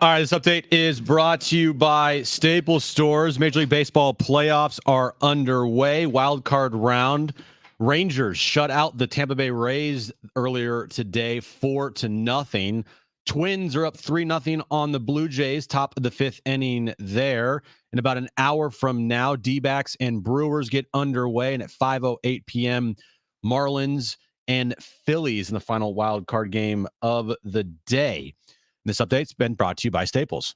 All right, this update is brought to you by Staples Stores. Major League Baseball playoffs are underway. Wild card round. Rangers shut out the Tampa Bay Rays earlier today, 4-0. Twins are up 3-0 on the Blue Jays, top of the fifth inning there. In about an hour from now, D-backs and Brewers get underway, and at 5:08 p.m., Marlins and Phillies in the final wild card game of the day. This update's been brought to you by Staples.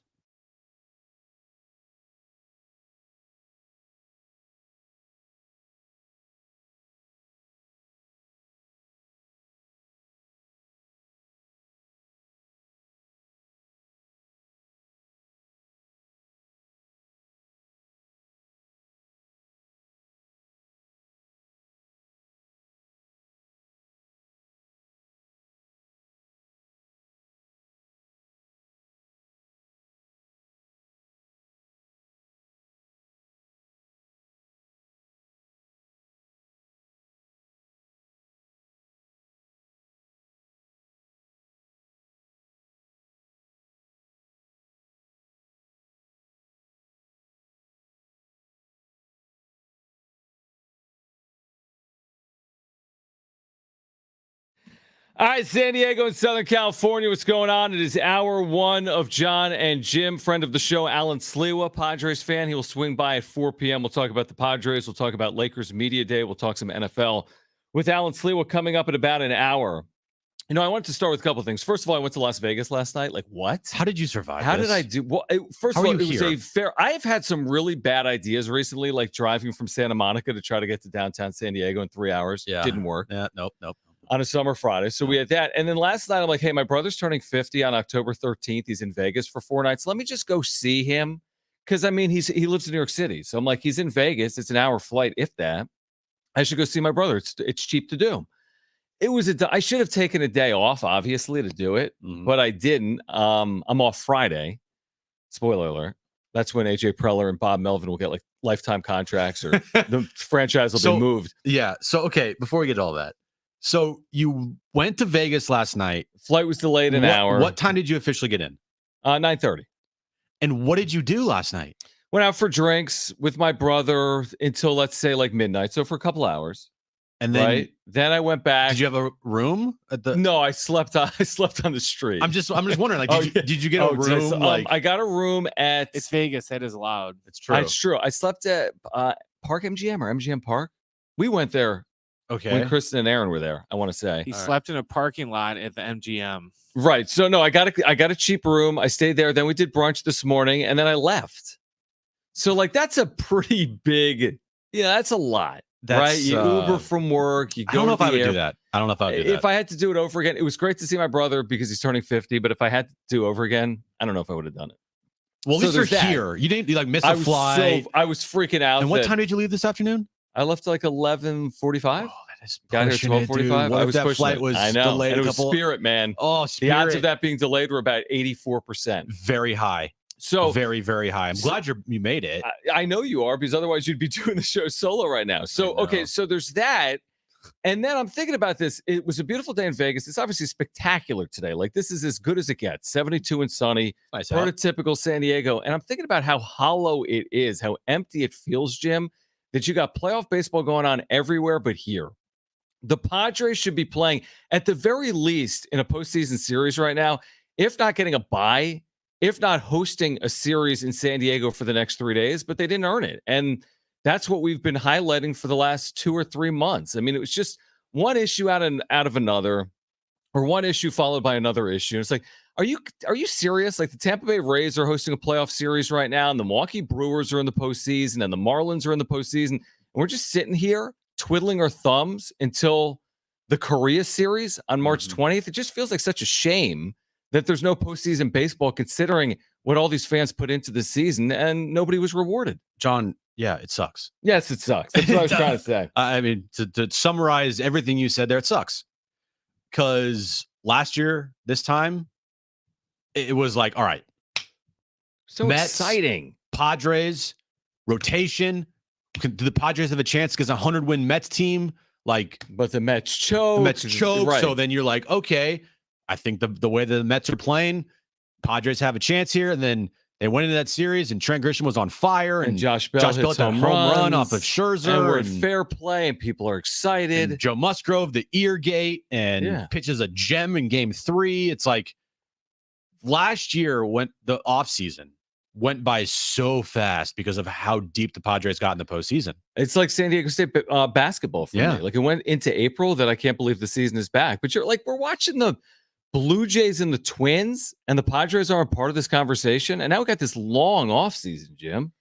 All right, San Diego and Southern California, what's going on? It is hour one of Jon and Jim, friend of the show, Alan Sliwa, Padres fan. He will swing by at 4 p.m. We'll talk about the Padres. We'll talk about Lakers Media Day. We'll talk some NFL with Alan Sliwa coming up in about an hour. You know, I wanted to start with a couple of things. First of all, I went to Las Vegas last night. Like, what? How did you survive How this? did I do? Well, first How of all, are it you was here? a fair. I have had some really bad ideas recently, like driving from Santa Monica to try to get to downtown San Diego in 3 hours. Yeah. Didn't work. Yeah, nope. On a summer Friday. So we had that. And then last night, I'm like, hey, my brother's turning 50 on October 13th. He's in Vegas for 4 nights. Let me just go see him. Because, I mean, he lives in New York City. So I'm like, he's in Vegas. It's an hour flight, if that. I should go see my brother. It's cheap to do. I should have taken a day off, obviously, to do it. But I didn't. I'm off Friday. Spoiler alert. That's when AJ Preller and Bob Melvin will get like lifetime contracts or the franchise will be moved. Yeah. So, okay, before we get to all that. So you went to Vegas last night. Flight was delayed an hour. What time did you officially get in? 9:30. And what did you do last night? Went out for drinks with my brother until, let's say, like midnight. So for a couple hours. And then, Then I went back. Did you have a room at the? No, I slept on the street. I'm just wondering, like, did you get a room? I got a room at. It's Vegas. That is allowed. It's true. It's true. I slept at Park MGM or MGM Park. We went there. Okay. When Kristen and Aaron were there, I want to say he slept in a parking lot at the MGM. Right. So no, I got a cheap room. I stayed there. Then we did brunch this morning, and then I left. So like that's a pretty big. Yeah, that's a lot. Right. You Uber from work. You go. I don't know if I would do that. I don't know if I would do that. If I had to do it over again, it was great to see my brother because he's turning 50. But if I had to do over again, I don't know if I would have done it. Well, at least you're here. You didn't like miss a flight. I was freaking out. And what time did you leave this afternoon? I left like 11:45. Oh, that is got here 12:45. I was that flight was delayed. And it was Spirit, man. Oh, Spirit. The odds of that being delayed were about 84%. Very high. So very, very high. I'm glad you made it. I know you are, because otherwise you'd be doing the show solo right now. So okay, so there's that. And then I'm thinking about this. It was a beautiful day in Vegas. It's obviously spectacular today. Like, this is as good as it gets. 72 and sunny. Nice. Prototypical San Diego. And I'm thinking about how hollow it is, how empty it feels, Jim, that you got playoff baseball going on everywhere but here. The Padres should be playing, at the very least, in a postseason series right now, if not getting a bye, if not hosting a series in San Diego for the next 3 days, but they didn't earn it. And that's what we've been highlighting for the last 2 or 3 months. I mean, it was just one issue out of another, or one issue followed by another issue. And it's like, are you serious? Like, the Tampa Bay Rays are hosting a playoff series right now, and the Milwaukee Brewers are in the postseason, and the Marlins are in the postseason. And we're just sitting here twiddling our thumbs until the Korea series on March 20th. It just feels like such a shame that there's no postseason baseball, considering what all these fans put into the season, and nobody was rewarded. John, yeah, it sucks. Yes, it sucks. That's what I was trying to say. I mean, to summarize everything you said there, it sucks. Because last year, this time, it was like, all right. So Mets, exciting. Padres, rotation. Do the Padres have a chance against a 100-win Mets team? Like, but the Mets choke. Right. So then you're like, okay, I think the way the Mets are playing, Padres have a chance here, and then they went into that series, and Trent Grisham was on fire, And Josh Bell hits hit that home run off of runs, Scherzer, and we're at fair play, and people are excited. and Joe Musgrove, the ear gate, and pitches a gem in Game 3. It's like last year the offseason went by so fast because of how deep the Padres got in the postseason. It's like San Diego State basketball for me. Like it went into April that I can't believe the season is back. But we're watching the Blue Jays and the Twins, and the Padres aren't part of this conversation. And now we got this long offseason, Jim.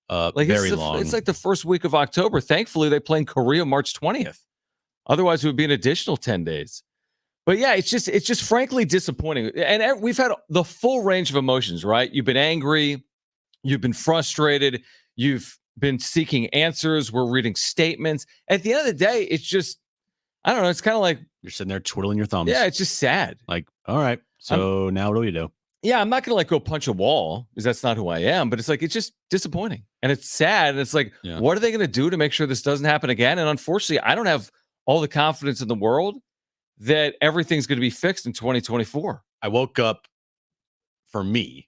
Very long. It's like the first week of October. Thankfully, they play in Korea March 20th. Otherwise, it would be an additional 10 days. But yeah, it's just frankly disappointing. And we've had the full range of emotions, right? You've been angry. You've been frustrated. You've been seeking answers. We're reading statements. At the end of the day, it's just, I don't know. It's kind of like you're sitting there twiddling your thumbs. Yeah, it's just sad. Like, all right, so now what do we do? Yeah, I'm not going to go punch a wall because that's not who I am. But it's like, it's just disappointing. And it's sad. And it's like, what are they going to do to make sure this doesn't happen again? And unfortunately, I don't have all the confidence in the world that everything's going to be fixed in 2024. I woke up for me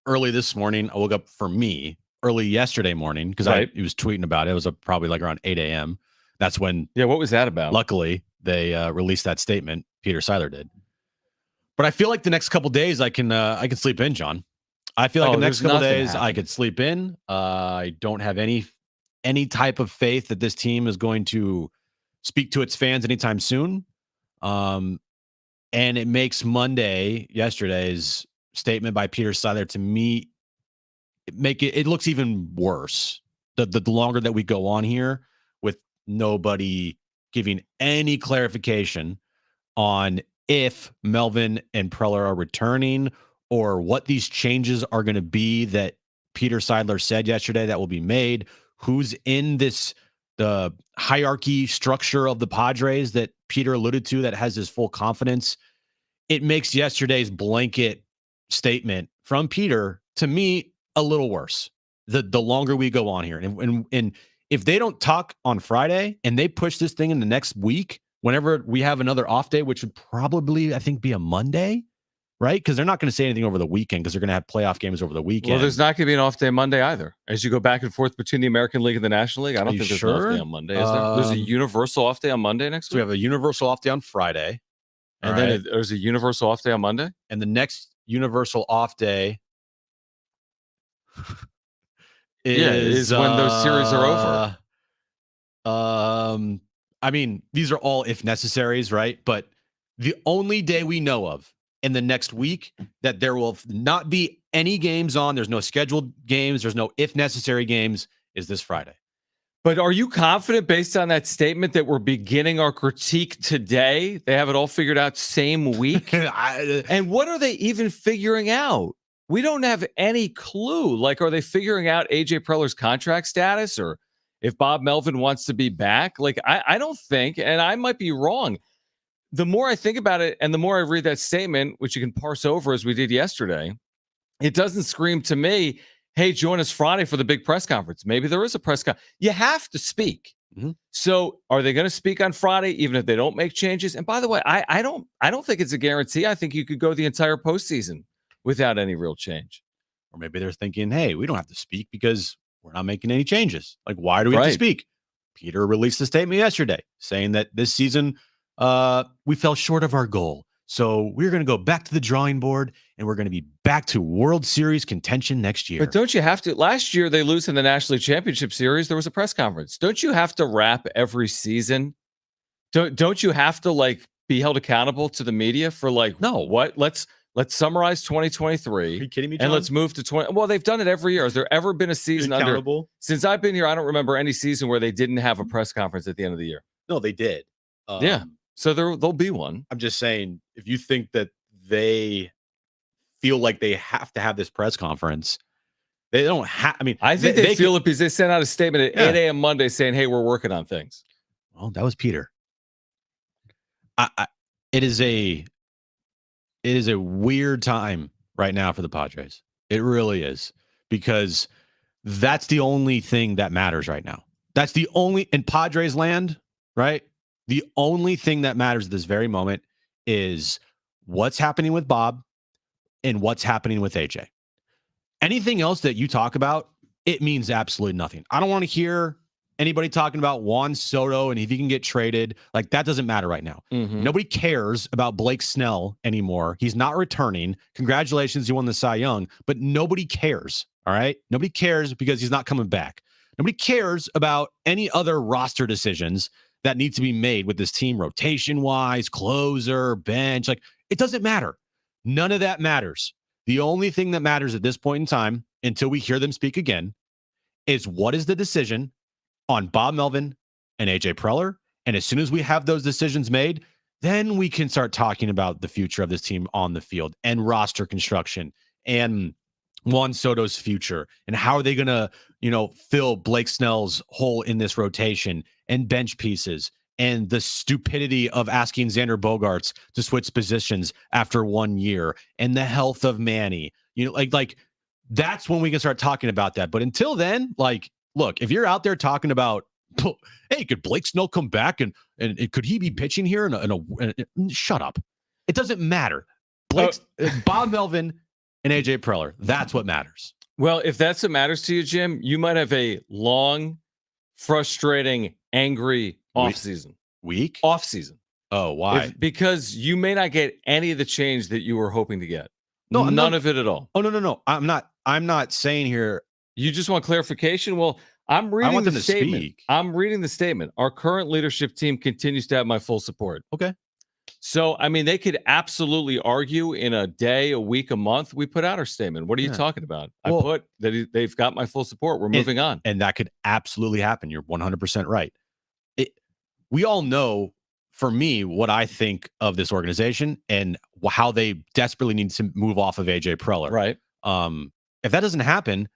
early this morning. I woke up for me early yesterday morning because he was tweeting about it. It was probably like around 8 a.m. That's when. Yeah, what was that about? Luckily, they released that statement. Peter Seiler did. But I feel like the next couple days I can sleep in, John. I feel like the next couple days I could sleep in. I don't have any type of faith that this team is going to speak to its fans anytime soon. And it makes yesterday's statement by Peter Seiler, to me, it looks even worse. The longer that we go on here with nobody giving any clarification on if Melvin and Preller are returning or what these changes are going to be that Peter Seiler said yesterday that will be made, who's in the hierarchy structure of the Padres that Peter alluded to that has his full confidence. It makes yesterday's blanket statement from Peter, to me, a little worse. The longer we go on here. And if they don't talk on Friday and they push this thing in the next week, whenever we have another off day, which would probably, I think, be a Monday, right? Because they're not going to say anything over the weekend because they're going to have playoff games over the weekend. Well, there's not going to be an off day Monday either. As you go back and forth between the American League and the National League, I don't think there's an off day on Monday. Is there? There's a universal off day on Monday next week? So we have a universal off day on Friday. And then there's a universal off day on Monday? And the next universal off day is when those series are over. I mean, these are all if necessaries, right? But the only day we know of in the next week that there will not be any games on, there's no scheduled games, there's no if necessary games, is this Friday. But are you confident based on that statement that we're beginning our critique today? They have it all figured out same week? And what are they even figuring out? We don't have any clue. Like, are they figuring out AJ Preller's contract status or if Bob Melvin wants to be back? Like, I don't think, and I might be wrong. The more I think about it and the more I read that statement, which you can parse over as we did yesterday, it doesn't scream to me, hey, join us Friday for the big press conference. Maybe there is a press conference. You have to speak. Mm-hmm. So are they going to speak on Friday, even if they don't make changes? And by the way, I don't think it's a guarantee. I think you could go the entire postseason without any real change. Or maybe they're thinking, hey, we don't have to speak because we're not making any changes. Like, why do we have to speak? Peter released a statement yesterday saying that this season we fell short of our goal. So we're going to go back to the drawing board and we're going to be back to World Series contention next year. But don't you have to? Last year they lose in the National League Championship Series. There was a press conference. Don't you have to wrap every season? Don't you have to be held accountable to the media for what? Let's summarize 2023. Are you kidding me, John? And let's move to 20. Well, they've done it every year. Has there ever been a season since I've been here? I don't remember any season where they didn't have a press conference at the end of the year. No, they did. Yeah. So there'll be one. I'm just saying, if you think that they feel like they have to have this press conference, they don't have. I mean, I think they feel it because they sent out a statement at 8 a.m. Monday saying, "Hey, we're working on things." Well, that was Peter. It is a weird time right now for the Padres. It really is, because that's the only thing that matters right now. That's the only in Padres land, right? The only thing that matters at this very moment is what's happening with Bob, in what's happening with AJ. Anything else that you talk about, it means absolutely nothing. I don't want to hear anybody talking about Juan Soto and if he can get traded. Like, that doesn't matter right now. Nobody cares about Blake Snell anymore. He's not returning. Congratulations, you won the Cy Young, but nobody cares. All right. Nobody cares because he's not coming back. Nobody cares about any other roster decisions that need to be made with this team, rotation wise, closer, bench. Like, it doesn't matter. None of that matters. The only thing that matters at this point in time, until we hear them speak again, is what is the decision on Bob Melvin and AJ Preller. And as soon as we have those decisions made, then we can start talking about the future of this team on the field and roster construction and Juan Soto's future and how are they going to, fill Blake Snell's hole in this rotation and bench pieces and the stupidity of asking Xander Bogaerts to switch positions after 1 year and the health of Manny. Like that's when we can start talking about that. But until then, like, look, if you're out there talking about, hey, could Blake Snell come back and could he be pitching here? Shut up. It doesn't matter. Bob Melvin and AJ Preller. That's what matters. Well, if that's what matters to you, Jim, you might have a long, frustrating, angry offseason. Week? Offseason. Oh, why? Because you may not get any of the change that you were hoping to get. No, none of it at all. Oh, no. I'm not saying here. You just want clarification? Well, I'm reading the statement. I'm reading the statement. Our current leadership team continues to have my full support. Okay. So, I mean, they could absolutely argue in a day, a week, a month. We put out our statement. What are you talking about? Well, I put that they've got my full support. We're moving on. And that could absolutely happen. You're 100% right. We all know, for me, what I think of this organization and how they desperately need to move off of AJ Preller. Right. If that doesn't happen,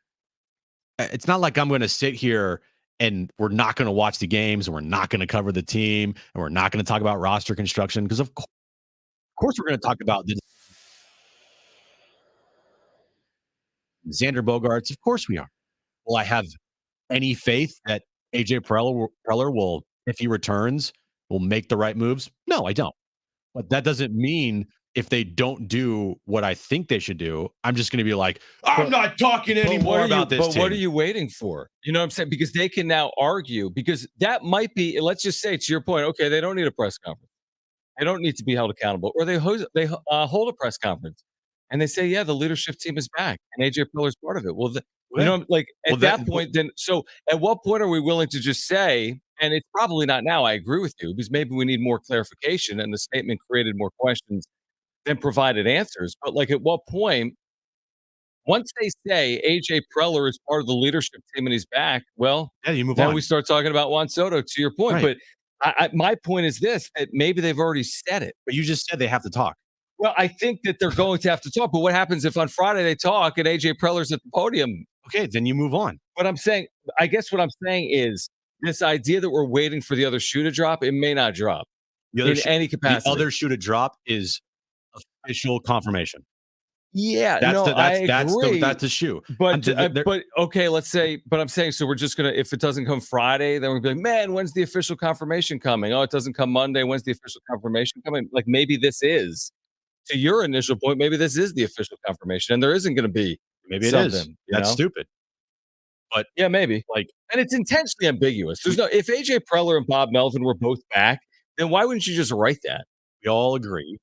it's not like I'm going to sit here and we're not going to watch the games and we're not going to cover the team and we're not going to talk about roster construction because of course we're going to talk about the Xander Bogaerts. Of course we are. Will I have any faith that AJ Preller will, if he returns, will make the right moves? No, I don't. But that doesn't mean if they don't do what I think they should do, I'm just going to be like, I'm not talking anymore about this team. But what are you waiting for? You know what I'm saying? Because they can now argue, because that might be, let's just say, to your point, okay, they don't need a press conference. They don't need to be held accountable. Or they hold a press conference and they say, yeah, the leadership team is back and AJ Preller is part of it. Well, that point, then, so at what point are we willing to just say, and it's probably not now, I agree with you, because maybe we need more clarification and the statement created more questions than provided answers. But like, at what point, once they say AJ Preller is part of the leadership team and he's back, well, yeah, you move on. Then we start talking about Juan Soto, to your point. Right. But my point is this, that maybe they've already said it. But you just said they have to talk. Well, I think that they're going to have to talk. But what happens if on Friday they talk and AJ Preller's at the podium? Okay, then you move on. But I guess what I'm saying is this idea that we're waiting for the other shoe to drop, it may not drop in any capacity. The other shoe to drop is official confirmation. Yeah, that's the shoe. But okay, let's say. But I'm saying, so we're just gonna, if it doesn't come Friday, then we're gonna be like, man, when's the official confirmation coming? Oh, it doesn't come Monday. When's the official confirmation coming? Like, maybe this is, to your initial point, maybe this is the official confirmation, and there isn't going to be. Maybe it is. That's stupid. But yeah, maybe. And it's intentionally ambiguous. There's no. If AJ Preller and Bob Melvin were both back, then why wouldn't you just write that? We all agree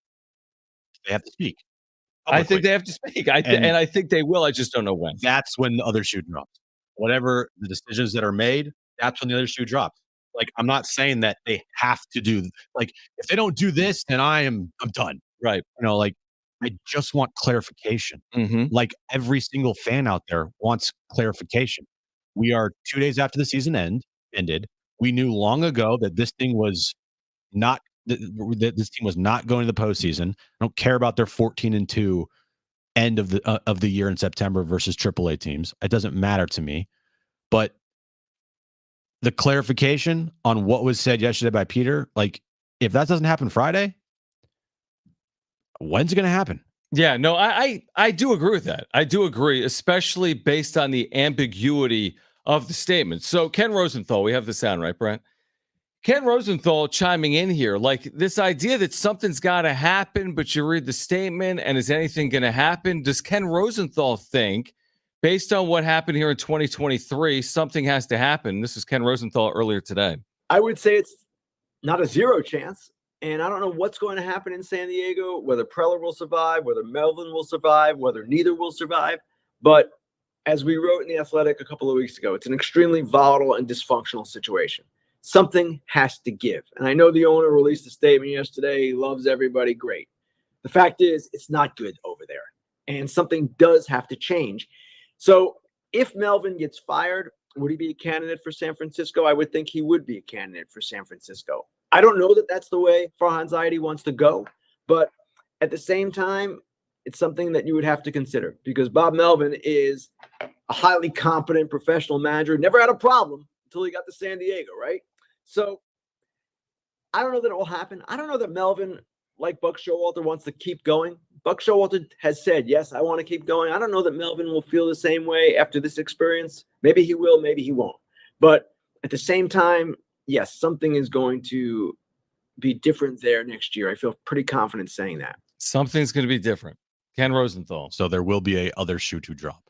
they have to speak. Publicly. I think they have to speak. And I think they will. I just don't know when. That's when the other shoe drops. Whatever the decisions that are made, that's when the other shoe drops. Like, I'm not saying that they have to do, like, if they don't do this, then I'm done. Right. I just want clarification. Mm-hmm. Like, every single fan out there wants clarification. We are 2 days after the season ended. We knew long ago that this thing was not, that this team was not going to the postseason. I don't care about their 14-2 end of the year in September versus AAA teams. It doesn't matter to me. But the clarification on what was said yesterday by Peter, like, if that doesn't happen Friday, when's it going to happen? Yeah, no, I do agree with that. I do agree, especially based on the ambiguity of the statement. So Ken Rosenthal, we have the sound, right, Brent? Ken Rosenthal chiming in here, like this idea that something's got to happen, but you read the statement and is anything going to happen? Does Ken Rosenthal think, based on what happened here in 2023, something has to happen? This is Ken Rosenthal earlier today. I would say it's not a zero chance. And I don't know what's going to happen in San Diego, whether Preller will survive, whether Melvin will survive, whether neither will survive. But as we wrote in The Athletic a couple of weeks ago, it's an extremely volatile and dysfunctional situation. Something has to give. And I know the owner released a statement yesterday. He loves everybody. Great. The fact is, it's not good over there. And something does have to change. So if Melvin gets fired, would he be a candidate for San Francisco? I would think he would be a candidate for San Francisco. I don't know that that's the way Farhan Zaidi wants to go. But at the same time, it's something that you would have to consider because Bob Melvin is a highly competent professional manager. Never had a problem until he got to San Diego, right? So I don't know that it will happen. I don't know that Melvin, like Buck Showalter, wants to keep going. Buck Showalter has said, yes, I want to keep going. I don't know that Melvin will feel the same way after this experience. Maybe he will, maybe he won't. But at the same time, yes, something is going to be different there next year. I feel pretty confident saying that. Something's going to be different. Ken Rosenthal. So there will be a other shoe to drop.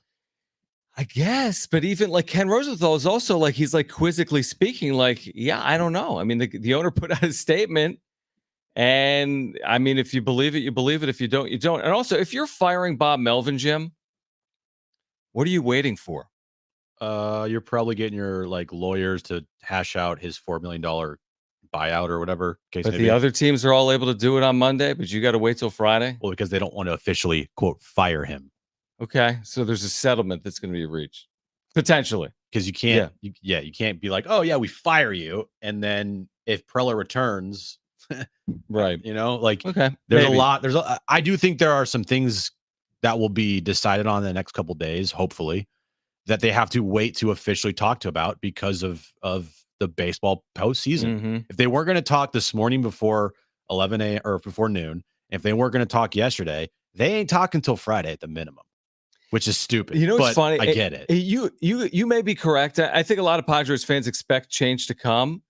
I guess, but even like Ken Rosenthal is also like, he's like quizzically speaking, like, yeah, I don't know. I mean, the owner put out a statement and I mean, if you believe it, you believe it. If you don't, you don't. And also if you're firing Bob Melvin, Jim, what are you waiting for? You're probably getting your like lawyers to hash out his $4 million buyout or whatever case. But the other teams are all able to do it on Monday, but you got to wait till Friday. Well, because they don't want to officially quote fire him. Okay, so there's a settlement that's going to be reached potentially because you can't. You can't be like, oh yeah, we fire you, and then if Preller returns, right? You know, like okay, there's a lot. I do think there are some things that will be decided on in the next couple of days, hopefully, that they have to wait to officially talk to about because of the baseball postseason. Mm-hmm. If they weren't going to talk this morning before 11 a.m. or before noon, if they weren't going to talk yesterday, they ain't talking until Friday at the minimum. Which is stupid. You know what's funny? I get it. You may be correct. I think a lot of Padres fans expect change to come.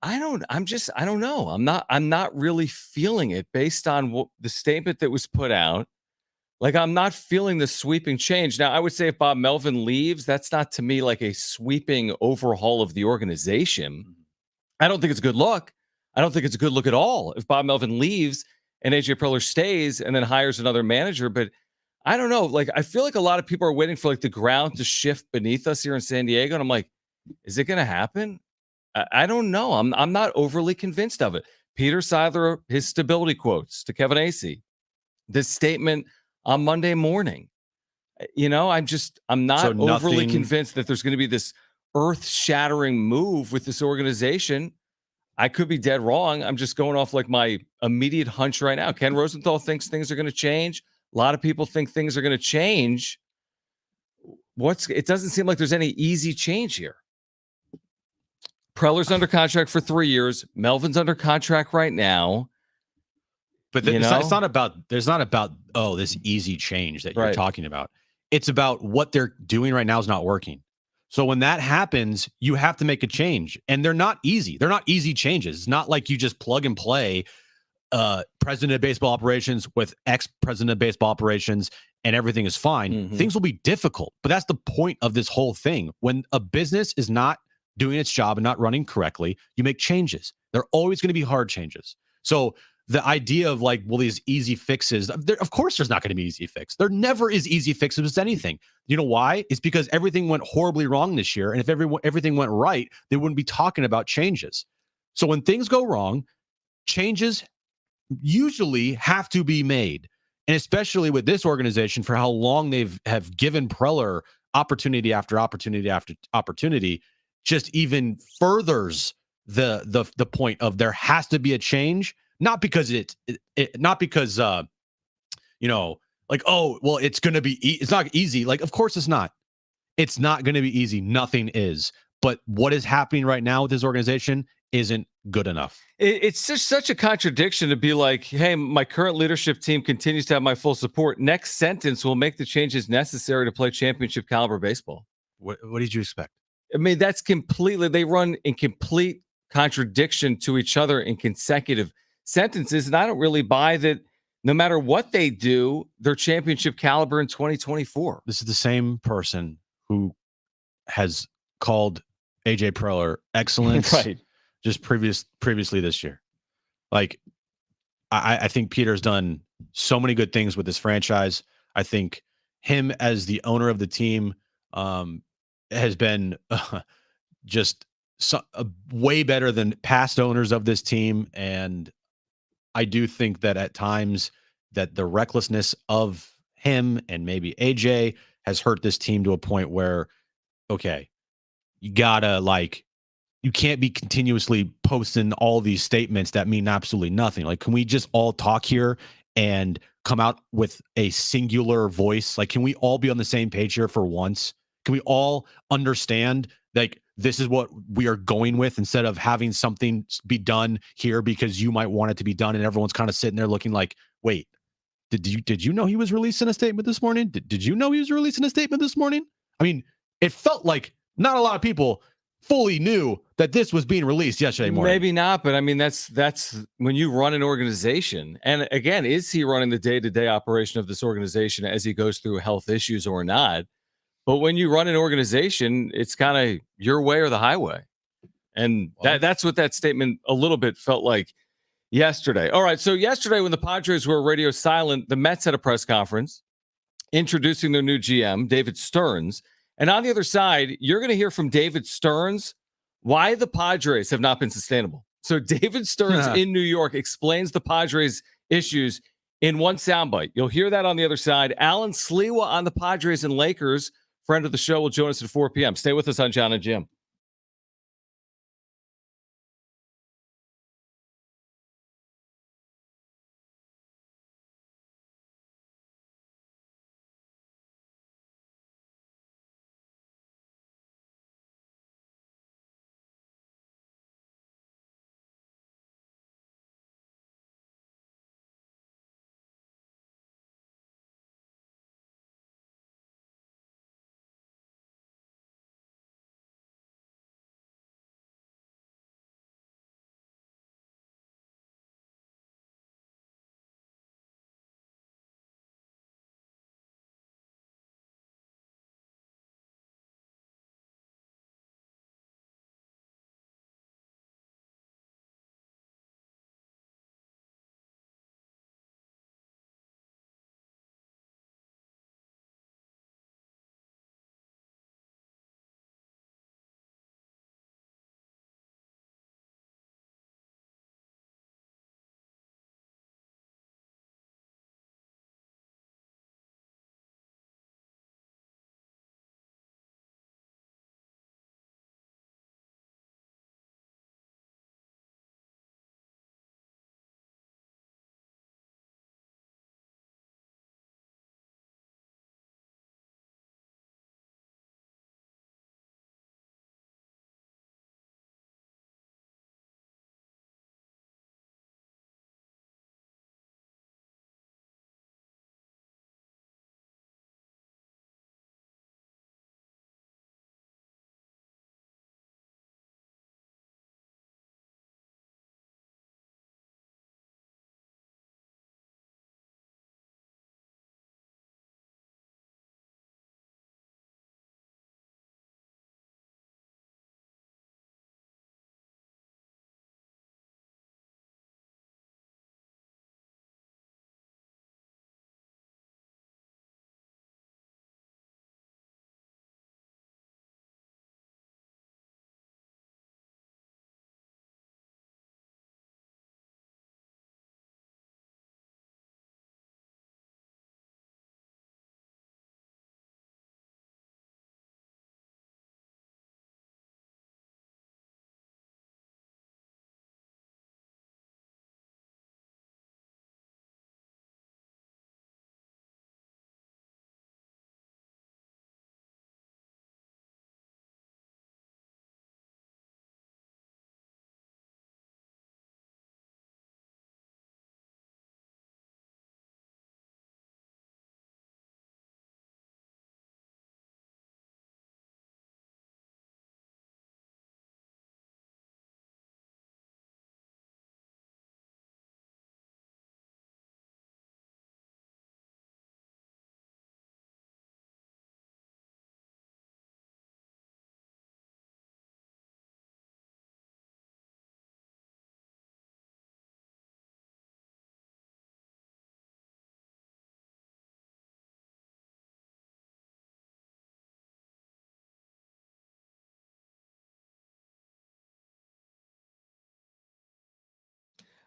I don't know. I'm not really feeling it based on the statement that was put out. Like I'm not feeling the sweeping change. Now, I would say if Bob Melvin leaves, that's not to me like a sweeping overhaul of the organization. I don't think it's a good look. I don't think it's a good look at all if Bob Melvin leaves and AJ Preller stays and then hires another manager, but I don't know. Like, I feel like a lot of people are waiting for like the ground to shift beneath us here in San Diego. And I'm like, is it going to happen? I don't know. I'm not overly convinced of it. Peter Seidler, his stability quotes to Kevin Acee, this statement on Monday morning, you know, I'm not overly convinced that there's going to be this earth shattering move with this organization. I could be dead wrong. I'm just going off like my immediate hunch right now. Ken Rosenthal thinks things are going to change. A lot of people think things are going to change. It doesn't seem like there's any easy change here. Preller's under contract for 3 years. Melvin's under contract right now. But it's not about this easy change that you're talking about. It's about what they're doing right now is not working. So when that happens, you have to make a change. And they're not easy. They're not easy changes. It's not like you just plug and play president of baseball operations with ex-president of baseball operations and everything is fine. Mm-hmm. Things will be difficult, but that's the point of this whole thing. When a business is not doing its job and not running correctly, you make changes. They're always going to be hard changes. So the idea of like, well, these easy fixes, of course there's not going to be easy fix. There never is easy fixes with anything. You know why? It's because everything went horribly wrong this year. And if everything went right, they wouldn't be talking about changes. So when things go wrong, changes usually have to be made. And especially with this organization, for how long have given Preller opportunity after opportunity after opportunity, just even furthers the point of there has to be a change. Not because you know, like, oh, well, it's going to be, it's not easy. Like, of course it's not. It's not going to be easy. Nothing is. But what is happening right now with this organization isn't good enough. It's just such a contradiction to be like, hey, my current leadership team continues to have my full support. Next sentence will make the changes necessary to play championship caliber baseball. What did you expect? I mean, that's completely, they run in complete contradiction to each other in consecutive sentences. And I don't really buy that no matter what they do, they're championship caliber in 2024. This is the same person who has called AJ Preller excellence Right. just previously this year. Like, I think Peter's done so many good things with this franchise. I think him as the owner of the team has been just way better than past owners of this team. And I do think that at times that the recklessness of him and maybe AJ has hurt this team to a point where, okay, you gotta you can't be continuously posting all these statements that mean absolutely nothing. Like, can we just all talk here and come out with a singular voice? Like, can we all be on the same page here for once? Can we all understand like this is what we are going with instead of having something be done here because you might want it to be done and everyone's kind of sitting there looking like, wait, did you know he was releasing a statement this morning? Did you know he was releasing a statement this morning? I mean, it felt like not a lot of people fully knew that this was being released yesterday morning. Maybe not, but I mean, that's when you run an organization. And again, is he running the day-to-day operation of this organization as he goes through health issues or not? But when you run an organization, it's kind of your way or the highway. And that's what that statement a little bit felt like yesterday. All right, so yesterday when the Padres were radio silent, the Mets had a press conference introducing their new GM, David Stearns. And on the other side, you're going to hear from David Stearns why the Padres have not been sustainable. So David Stearns in New York explains the Padres' issues in one soundbite. You'll hear that on the other side. Alan Sliwa on the Padres and Lakers, friend of the show, will join us at 4 p.m. Stay with us on Jon and Jim.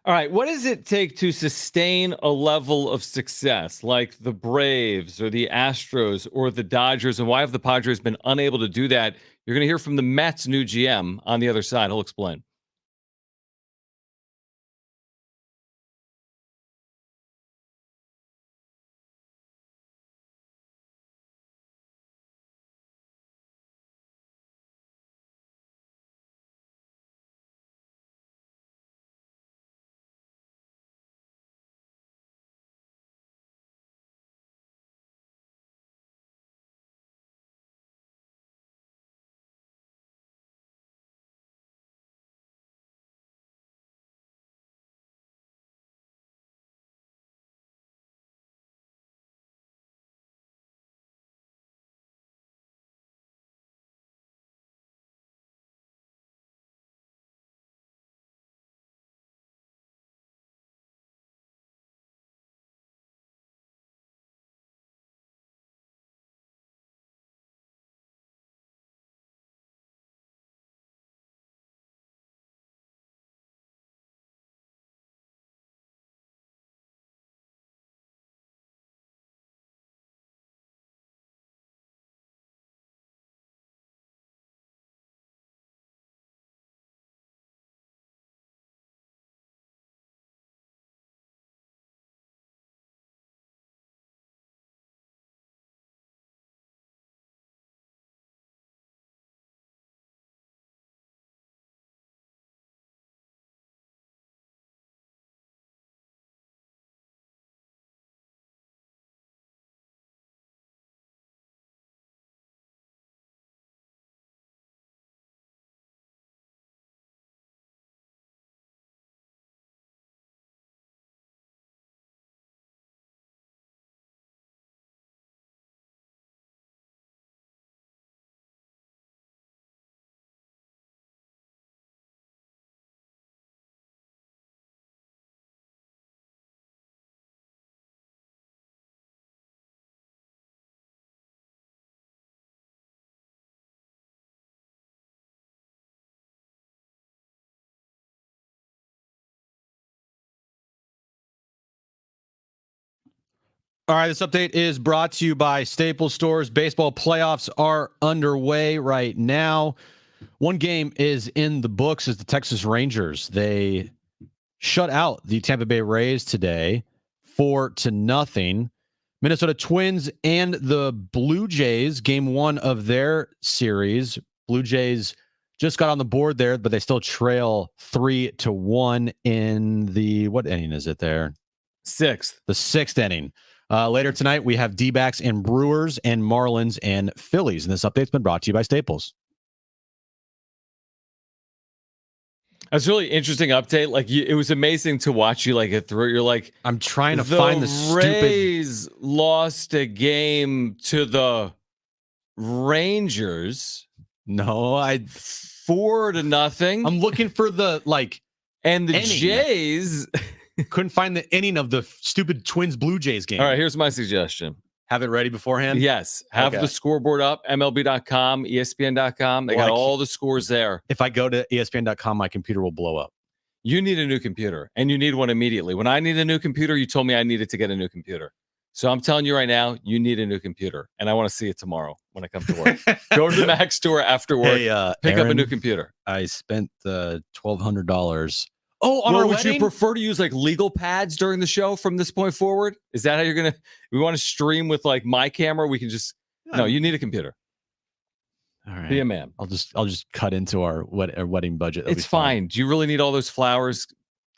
All right, what does it take to sustain a level of success like the Braves or the Astros or the Dodgers, and why have the Padres been unable to do that? You're going to hear from the Mets' new GM on the other side. He'll explain. All right, this update is brought to you by Staples Stores. Baseball playoffs are underway right now. One game is in the books is the Texas Rangers. They shut out the Tampa Bay Rays today 4-0. Minnesota Twins and the Blue Jays, game one of their series. Blue Jays just got on the board there, but they still trail 3-1 in the, what inning is it there? Sixth. The sixth inning. Later tonight, we have D-backs and Brewers and Marlins and Phillies. And this update's been brought to you by Staples. That's a really interesting update. Like, it was amazing to watch you like get through it. You're like, I'm trying to find the stupid. Rays lost a game to the Rangers. No, 4-0. I'm looking for the and the inning. Jays couldn't find the inning of the stupid Twins Blue Jays game. All right, here's my suggestion. Have it ready beforehand? Yes. Have the scoreboard up, MLB.com, ESPN.com. They got all the scores there. If I go to ESPN.com, my computer will blow up. You need a new computer, and you need one immediately. When I need a new computer, you told me I needed to get a new computer. So I'm telling you right now, you need a new computer, and I want to see it tomorrow when I come to work. Go to the Mac store after work, pick up a new computer. I spent the $1,200. Oh, on our would wedding? you prefer to use like legal pads during the show from this point forward? Is that how you're gonna? We want to stream with like my camera. We can just no. You need a computer. All right, be a man. I'll just cut into our wedding budget. It's fine. Do you really need all those flowers?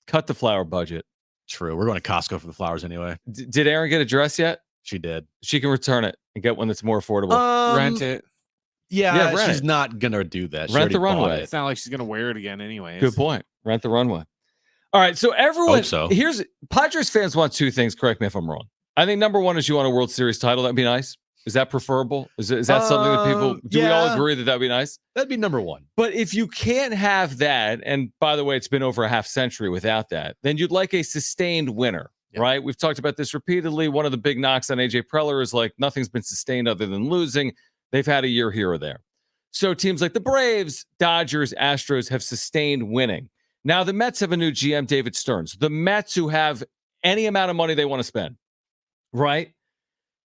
Cut the flower budget. True. We're going to Costco for the flowers anyway. Did Erin get a dress yet? She did. She can return it and get one that's more affordable. Rent it. Yeah, rent she's it. not gonna do that. Rent the runway. It's not like she's gonna wear it again, anyways. Good point. Rent the runway. All right, so everyone, here's Padres fans want two things. Correct me if I'm wrong. I think number one is you want a World Series title. That'd be nice. Is that preferable? Is that something that people do? We all agree that that'd be nice. That'd be number one. But if you can't have that, and by the way, it's been over a half century without that, then you'd like a sustained winner, right? We've talked about this repeatedly. One of the big knocks on AJ Preller is like nothing's been sustained other than losing. They've had a year here or there. So teams like the Braves, Dodgers, Astros have sustained winning. Now, the Mets have a new GM, David Stearns. The Mets, who have any amount of money they want to spend, right?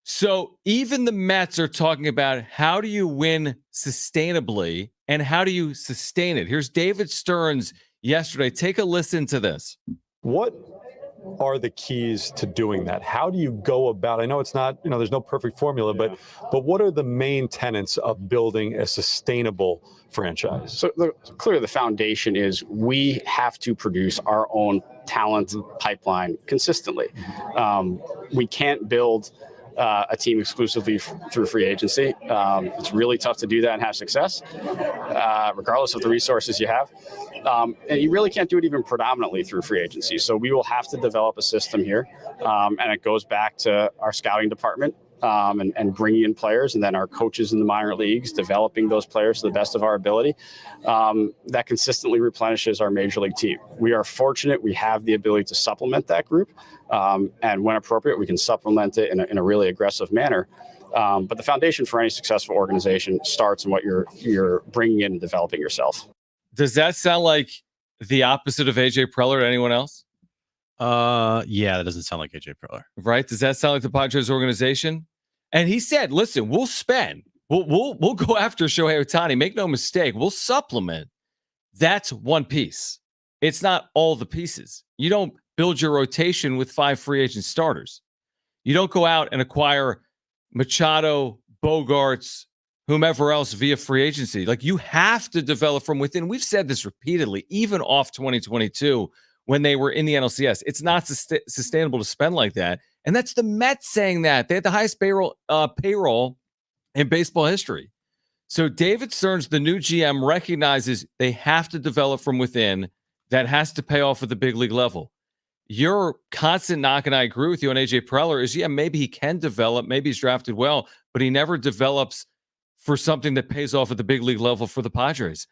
So even the Mets are talking about how do you win sustainably and how do you sustain it? Here's David Stearns yesterday. Take a listen to this. What are the keys to doing that? How do you go about? I know it's not, there's no perfect formula, but what are the main tenets of building a sustainable franchise? So clearly the foundation is we have to produce our own talent pipeline consistently. We can't build a team exclusively through free agency. It's really tough to do that and have success, regardless of the resources you have. And you really can't do it even predominantly through free agency. So we will have to develop a system here. And it goes back to our scouting department and bringing in players, and then our coaches in the minor leagues, developing those players to the best of our ability. That consistently replenishes our major league team. We are fortunate we have the ability to supplement that group. And when appropriate, we can supplement it in a really aggressive manner. But the foundation for any successful organization starts in what you're bringing in and developing yourself. Does that sound like the opposite of AJ Preller to anyone else? Yeah, that doesn't sound like AJ Preller. Right? Does that sound like the Padres organization? And he said, listen, we'll spend. We'll go after Shohei Ohtani. Make no mistake. We'll supplement. That's one piece. It's not all the pieces. You don't build your rotation with 5 free agent starters. You don't go out and acquire Machado, Bogarts, whomever else via free agency. Like, you have to develop from within. We've said this repeatedly, even off 2022 when they were in the NLCS. It's not sustainable to spend like that. And that's the Mets saying that. They had the highest payroll in baseball history. So David Stearns, the new GM, recognizes they have to develop from within. That has to pay off at the big league level. Your constant knock, and I agree with you on AJ Preller, is, maybe he can develop. Maybe he's drafted well, but he never develops for something that pays off at the big league level for the Padres.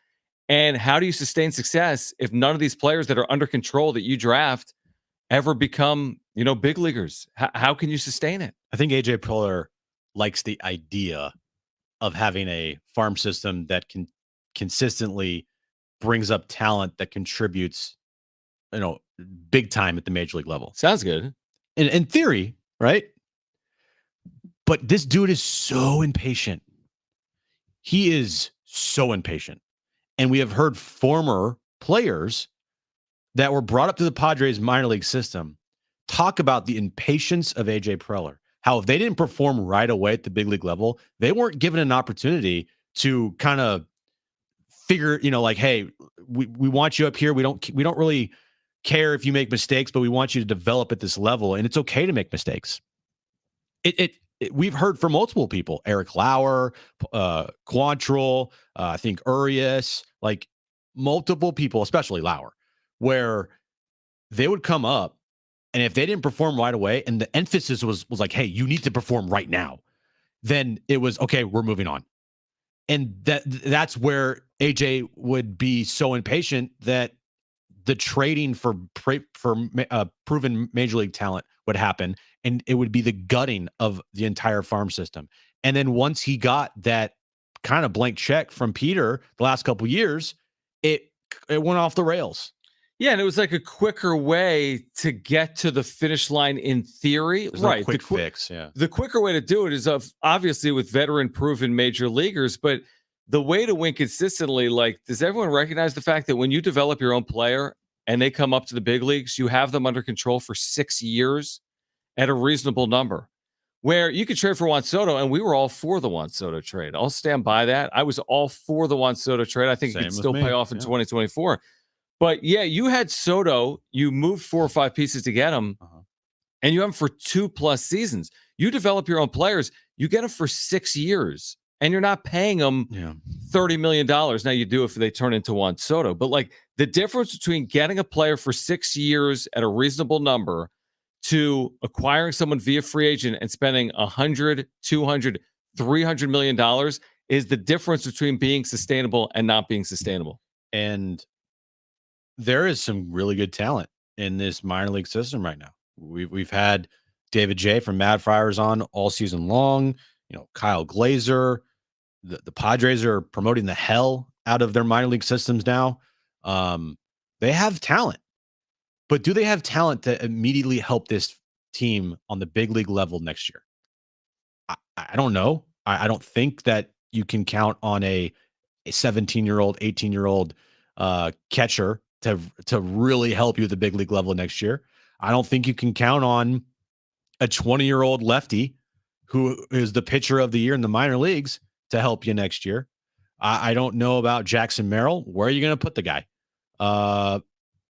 And how do you sustain success if none of these players that are under control that you draft ever become, big leaguers? How can you sustain it? I think AJ Preller likes the idea of having a farm system that can consistently brings up talent that contributes, big time at the major league level. Sounds good. In theory, right? But this dude is so impatient. He is so impatient. And we have heard former players that were brought up to the Padres minor league system talk about the impatience of AJ Preller. How if they didn't perform right away at the big league level, they weren't given an opportunity to kind of figure, hey, we want you up here. We don't really care if you make mistakes, but we want you to develop at this level, and it's okay to make mistakes. We've heard from multiple people, Eric Lauer, Quantrill, I think Urias, like multiple people, especially Lauer, where they would come up, and if they didn't perform right away, and the emphasis was like, hey, you need to perform right now, then it was, okay, we're moving on. And that's where AJ would be so impatient that the trading for proven major league talent would happen, and it would be the gutting of the entire farm system. And then once he got that kind of blank check from Peter the last couple of years, it went off the rails. Yeah, and it was like a quicker way to get to the finish line in theory. There's right. No quick fix, yeah. The quicker way to do it is obviously with veteran proven major leaguers, but the way to win consistently, like, does everyone recognize the fact that when you develop your own player and they come up to the big leagues, you have them under control for 6 years at a reasonable number? Where you could trade for Juan Soto, and we were all for the Juan Soto trade. I'll stand by that. I was all for the Juan Soto trade. I think it could still pay off in 2024. But yeah, you had Soto, you moved 4 or 5 pieces to get him, and you have him for 2+ seasons. You develop your own players, you get them for 6 years, and you're not paying them $30 million. Now you do if they turn into Juan Soto. But like, the difference between getting a player for 6 years at a reasonable number to acquiring someone via free agent and spending $100, $200, $300 million is the difference between being sustainable and not being sustainable. And there is some really good talent in this minor league system right now. We've had David J from Mad Friars on all season long. Kyle Glazer. The Padres are promoting the hell out of their minor league systems now. They have talent, but do they have talent to immediately help this team on the big league level next year? I don't know. I don't think that you can count on a 17-year-old, 18-year-old catcher to really help you at the big league level next year. I don't think you can count on a 20-year-old lefty who is the pitcher of the year in the minor leagues to help you next year. I don't know about Jackson Merrill. Where are you going to put the guy?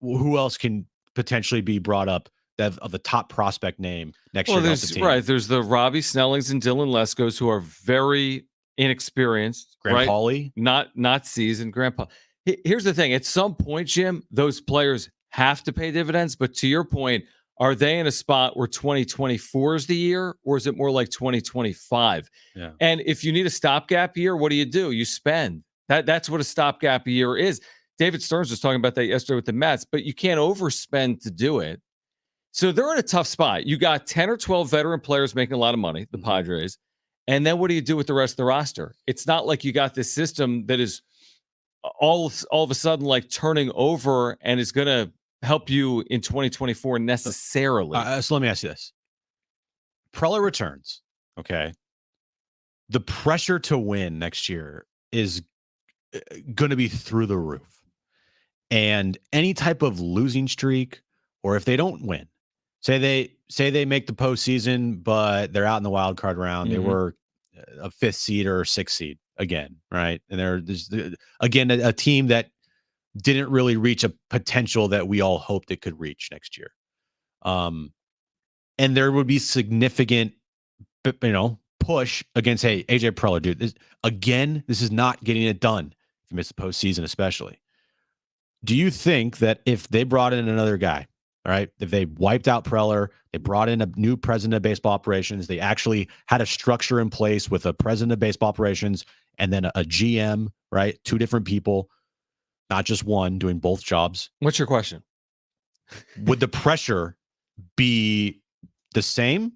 Who else can potentially be brought up of the top prospect name next year? There's the Robbie Snellings and Dylan Leskos who are very inexperienced, Graham right? Pauley, not seasoned. Grandpa. Here's the thing: at some point, Jim, those players have to pay dividends. But to your point, are they in a spot where 2024 is the year, or is it more like 2025? Yeah. And if you need a stopgap year, what do? You spend. That's what a stopgap year is. David Stearns was talking about that yesterday with the Mets, but you can't overspend to do it. So they're in a tough spot. You got 10 or 12 veteran players making a lot of money, the Padres. And then what do you do with the rest of the roster? It's not like you got this system that is all of a sudden like turning over and is going to help you in 2024 necessarily. So let me ask you this. Preller returns, okay? The pressure to win next year is going to be through the roof. And any type of losing streak, or if they don't win, say they make the postseason, but they're out in the wild card round. They were a 5th seed or 6th seed again, right? And there's again a team that didn't really reach a potential that we all hoped it could reach next year. And there would be significant, push against, hey, AJ Preller, dude. This is not getting it done if you miss the postseason, especially. Do you think that if they brought in another guy, all right, if they wiped out Preller, they brought in a new president of baseball operations, they actually had a structure in place with a president of baseball operations and then a GM, right? 2 different people, not just one, doing both jobs. What's your question? Would the pressure be the same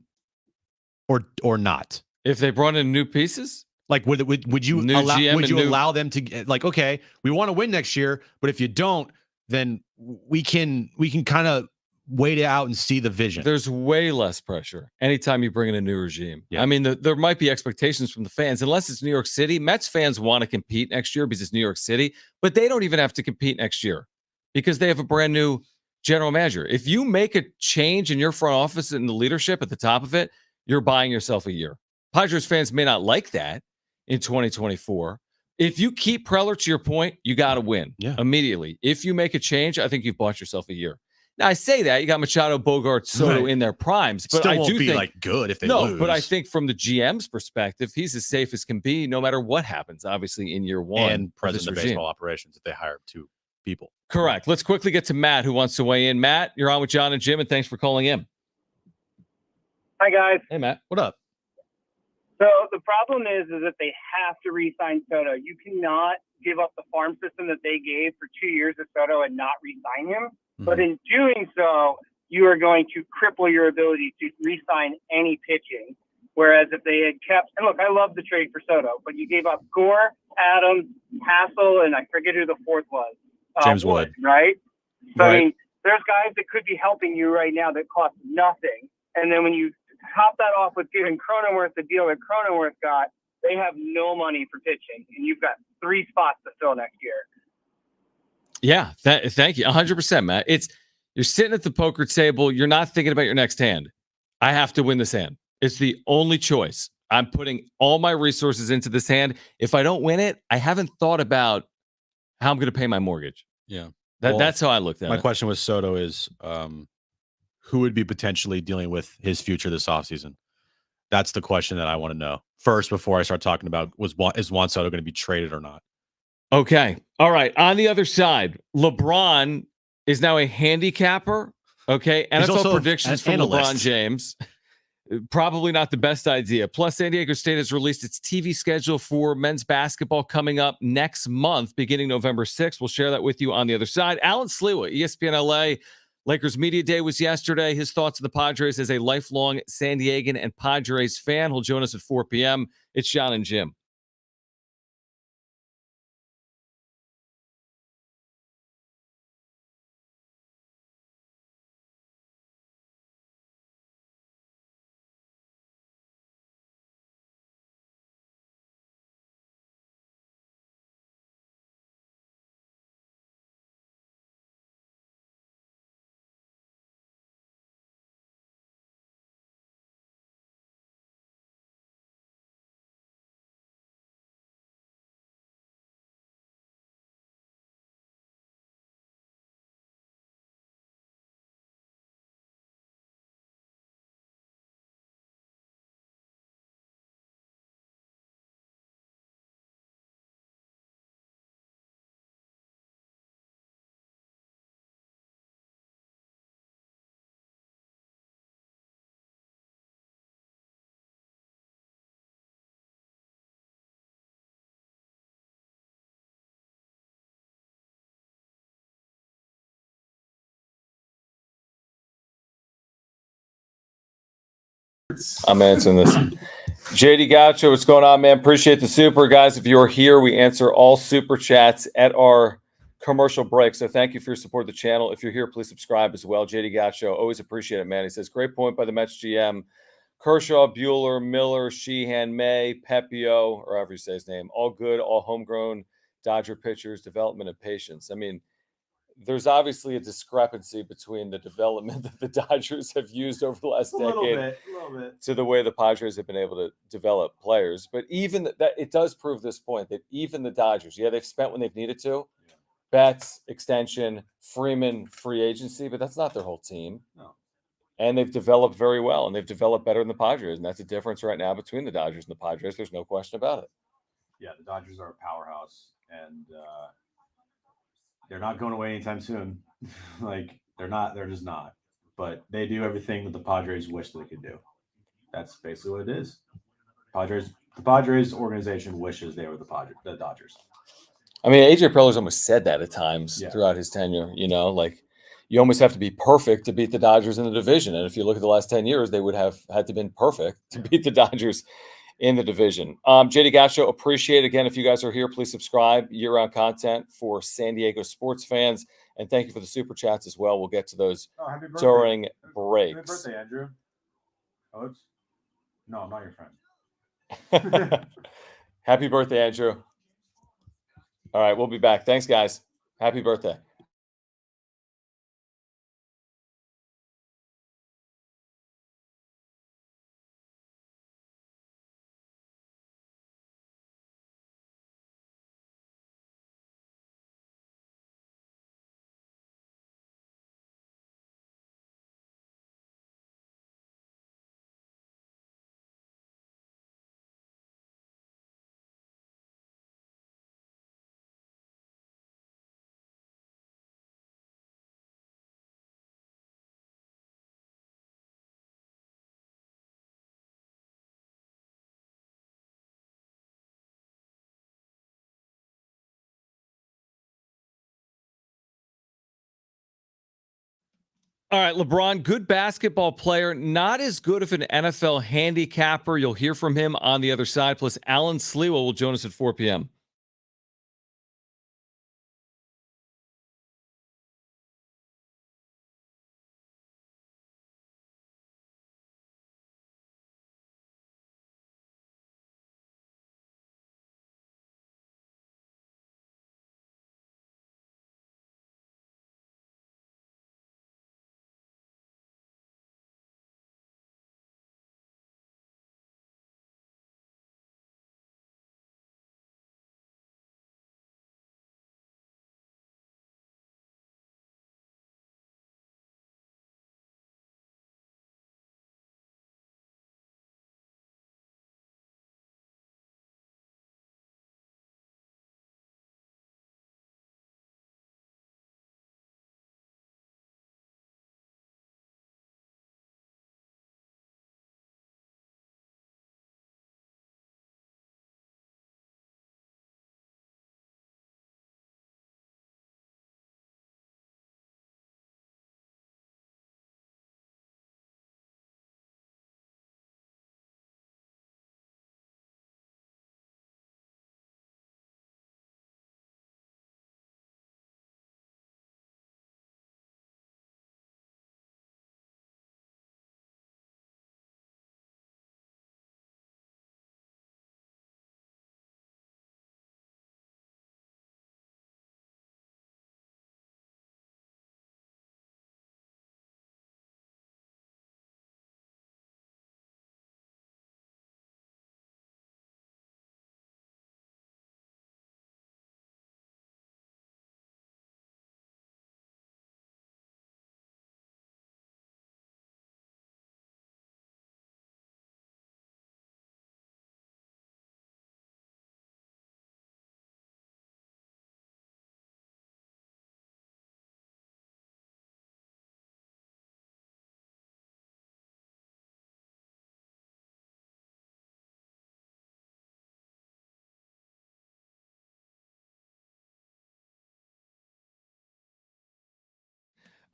or not? If they brought in new pieces? Like, would you allow them to, like, okay, we want to win next year, but if you don't, then we can kind of wait it out and see the vision. There's way less pressure anytime you bring in a new regime. Yeah. I mean, there might be expectations from the fans, unless it's New York City. Mets fans want to compete next year because it's New York City, but they don't even have to compete next year because they have a brand new general manager. If you make a change in your front office and the leadership at the top of it, you're buying yourself a year. Padres fans may not like that in 2024. If you keep Preller, to your point, you got to win immediately. If you make a change, I think you've bought yourself a year. Now, I say that you got Machado, Bogart, Soto in their primes, but Still I won't do be think like good if they lose. But I think from the GM's perspective, he's as safe as can be, no matter what happens. Obviously, in year one, and president of baseball operations, if they hire 2 people. Correct. Let's quickly get to Matt, who wants to weigh in. Matt, you're on with Jon and Jim, and thanks for calling in. Hi, guys. Hey, Matt. What up? So the problem is that they have to re-sign Soto. You cannot give up the farm system that they gave for 2 years of Soto and not re-sign him. Mm-hmm. But in doing so, you are going to cripple your ability to re-sign any pitching. Whereas if they had kept, and look, I love the trade for Soto, but you gave up Gore, Adams, Hassel, and I forget who the 4th was. James Wood. Right? So, right. I mean, there's guys that could be helping you right now that cost nothing. And then when you top that off with giving Cronenworth the deal that Cronenworth got, they have no money for pitching, and you've got 3 spots to fill next year. Yeah, thank you. 100%, Matt. You're sitting at the poker table. You're not thinking about your next hand. I have to win this hand. It's the only choice. I'm putting all my resources into this hand. If I don't win it, I haven't thought about how I'm going to pay my mortgage. Yeah. That's how I looked at it. My question with Soto is, who would be potentially dealing with his future this offseason? That's the question that I want to know first before I start talking about is Juan Soto going to be traded or not? Okay. All right. On the other side, LeBron is now a handicapper. Okay. NFL predictions from LeBron James. Probably not the best idea. Plus, San Diego State has released its TV schedule for men's basketball coming up next month, beginning November 6th. We'll share that with you on the other side. Alan Sliwa, ESPN LA. Lakers Media Day was yesterday. His thoughts on the Padres as a lifelong San Diegan and Padres fan. He'll join us at 4 p.m. It's Jon and Jim. I'm answering this. JD Gaucho, what's going on, man? Appreciate the super, guys. If you're here, we answer all super chats at our commercial break. So thank you for your support of the channel. If you're here, please subscribe as well. JD Gaucho, always appreciate it, man. He says, great point by the Mets GM. Kershaw, Bueller, Miller, Sheehan, May, Pepio, or however you say his name. All good, all homegrown Dodger pitchers, development and patience. I mean, there's obviously a discrepancy between the development that the Dodgers have used over the last decade A little bit. to the way the Padres have been able to develop players. But even that, it does prove this point that even the Dodgers, they've spent when they've needed to. Yeah. Betts, extension, Freeman, free agency, but that's not their whole team. No. And they've developed very well, and they've developed better than the Padres. And that's the difference right now between the Dodgers and the Padres. There's no question about it. Yeah, the Dodgers are a powerhouse, and they're not going away anytime soon. They're just not. But they do everything that the Padres wish they could do. That's basically what it is. The Padres organization wishes they were the Dodgers. I mean, AJ Preller's almost said that at times throughout his tenure. You almost have to be perfect to beat the Dodgers in the division. And if you look at the last 10 years, they would have had to been perfect to beat the Dodgers in the division. JD Gaucho, appreciate it. Again, if you guys are here, please subscribe. Year-round content for San Diego sports fans. And thank you for the super chats as well. We'll get to those during breaks. Happy birthday, Andrew. No, I'm not your friend. Happy birthday, Andrew. All right, we'll be back. Thanks, guys. Happy birthday. All right, LeBron, good basketball player, not as good of an NFL handicapper. You'll hear from him on the other side. Plus, Alan Slewa will join us at 4 p.m.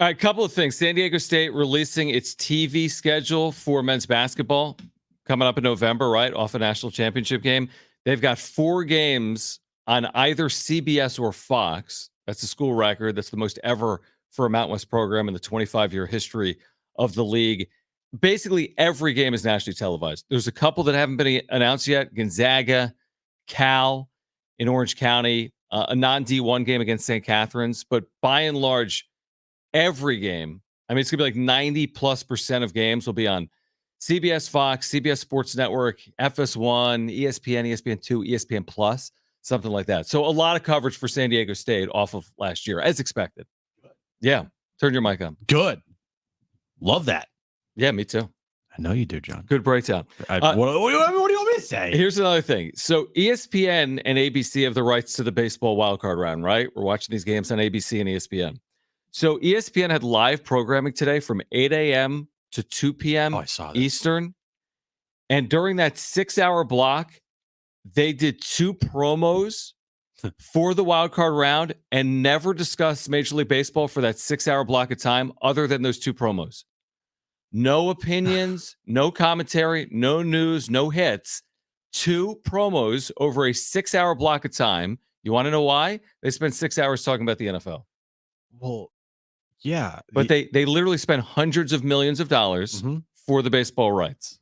All right, couple of things. San Diego State releasing its TV schedule for men's basketball coming up in November, right? Off a national championship game. They've got 4 games on either CBS or Fox. That's the school record. That's the most ever for a Mountain West program in the 25-year history of the league. Basically, every game is nationally televised. There's a couple that haven't been announced yet. Gonzaga, Cal in Orange County, a non-D1 game against St. Catharines. But by and large, every game, I mean, it's going to be like 90+% of games will be on CBS, Fox, CBS Sports Network, FS1, ESPN, ESPN2, ESPN Plus, something like that. So a lot of coverage for San Diego State off of last year, as expected. Yeah. Turn your mic on. Good. Love that. Yeah, me too. I know you do, John. Good breakdown. What do you want me to say? Here's another thing. So ESPN and ABC have the rights to the baseball wildcard round, right? We're watching these games on ABC and ESPN. So ESPN had live programming today from 8 a.m. to 2 p.m. I saw that. Eastern. And during that 6-hour block, they did 2 promos for the wildcard round and never discussed Major League Baseball for that 6-hour block of time other than those 2 promos. No opinions, no commentary, no news, no hits. 2 promos over a 6-hour block of time. You want to know why? They spent 6 hours talking about the NFL. Well, yeah. But they literally spent hundreds of millions of dollars for the baseball rights.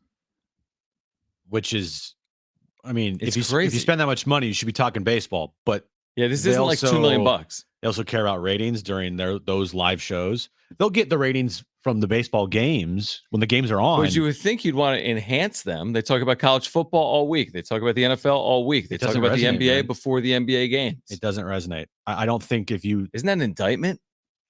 Which is, I mean, It's if you crazy. spend that much money, you should be talking baseball. But Yeah, this They isn't like $2 million. they also care about ratings during those live shows. They'll get the ratings from the baseball games when the games are on. But you would think you'd want to enhance them. They talk about college football all week. They talk about the NFL all week. They It talk doesn't about the resonate, NBA man. before the NBA games. It doesn't resonate. I don't think if you Isn't that an indictment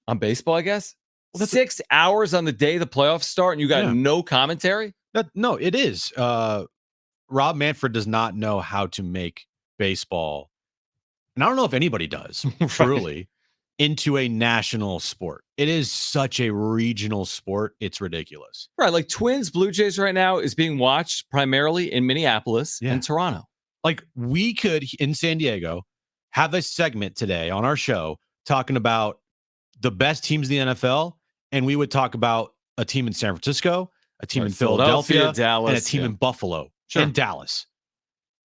on baseball, I guess? Well, that's 6 hours on the day the playoffs start and you got Yeah. no commentary? no, it is. Rob Manfred does not know how to make baseball, and I don't know if anybody does, truly, into a national sport. It is such a regional sport. It's ridiculous. Right. Like Twins Blue Jays right now is being watched primarily in Minneapolis and Toronto. Like we could in San Diego have a segment today on our show talking about the best teams in the NFL, and we would talk about a team in San Francisco, a team Right, in Philadelphia, Dallas, and a team yeah. in Buffalo Sure. and Dallas.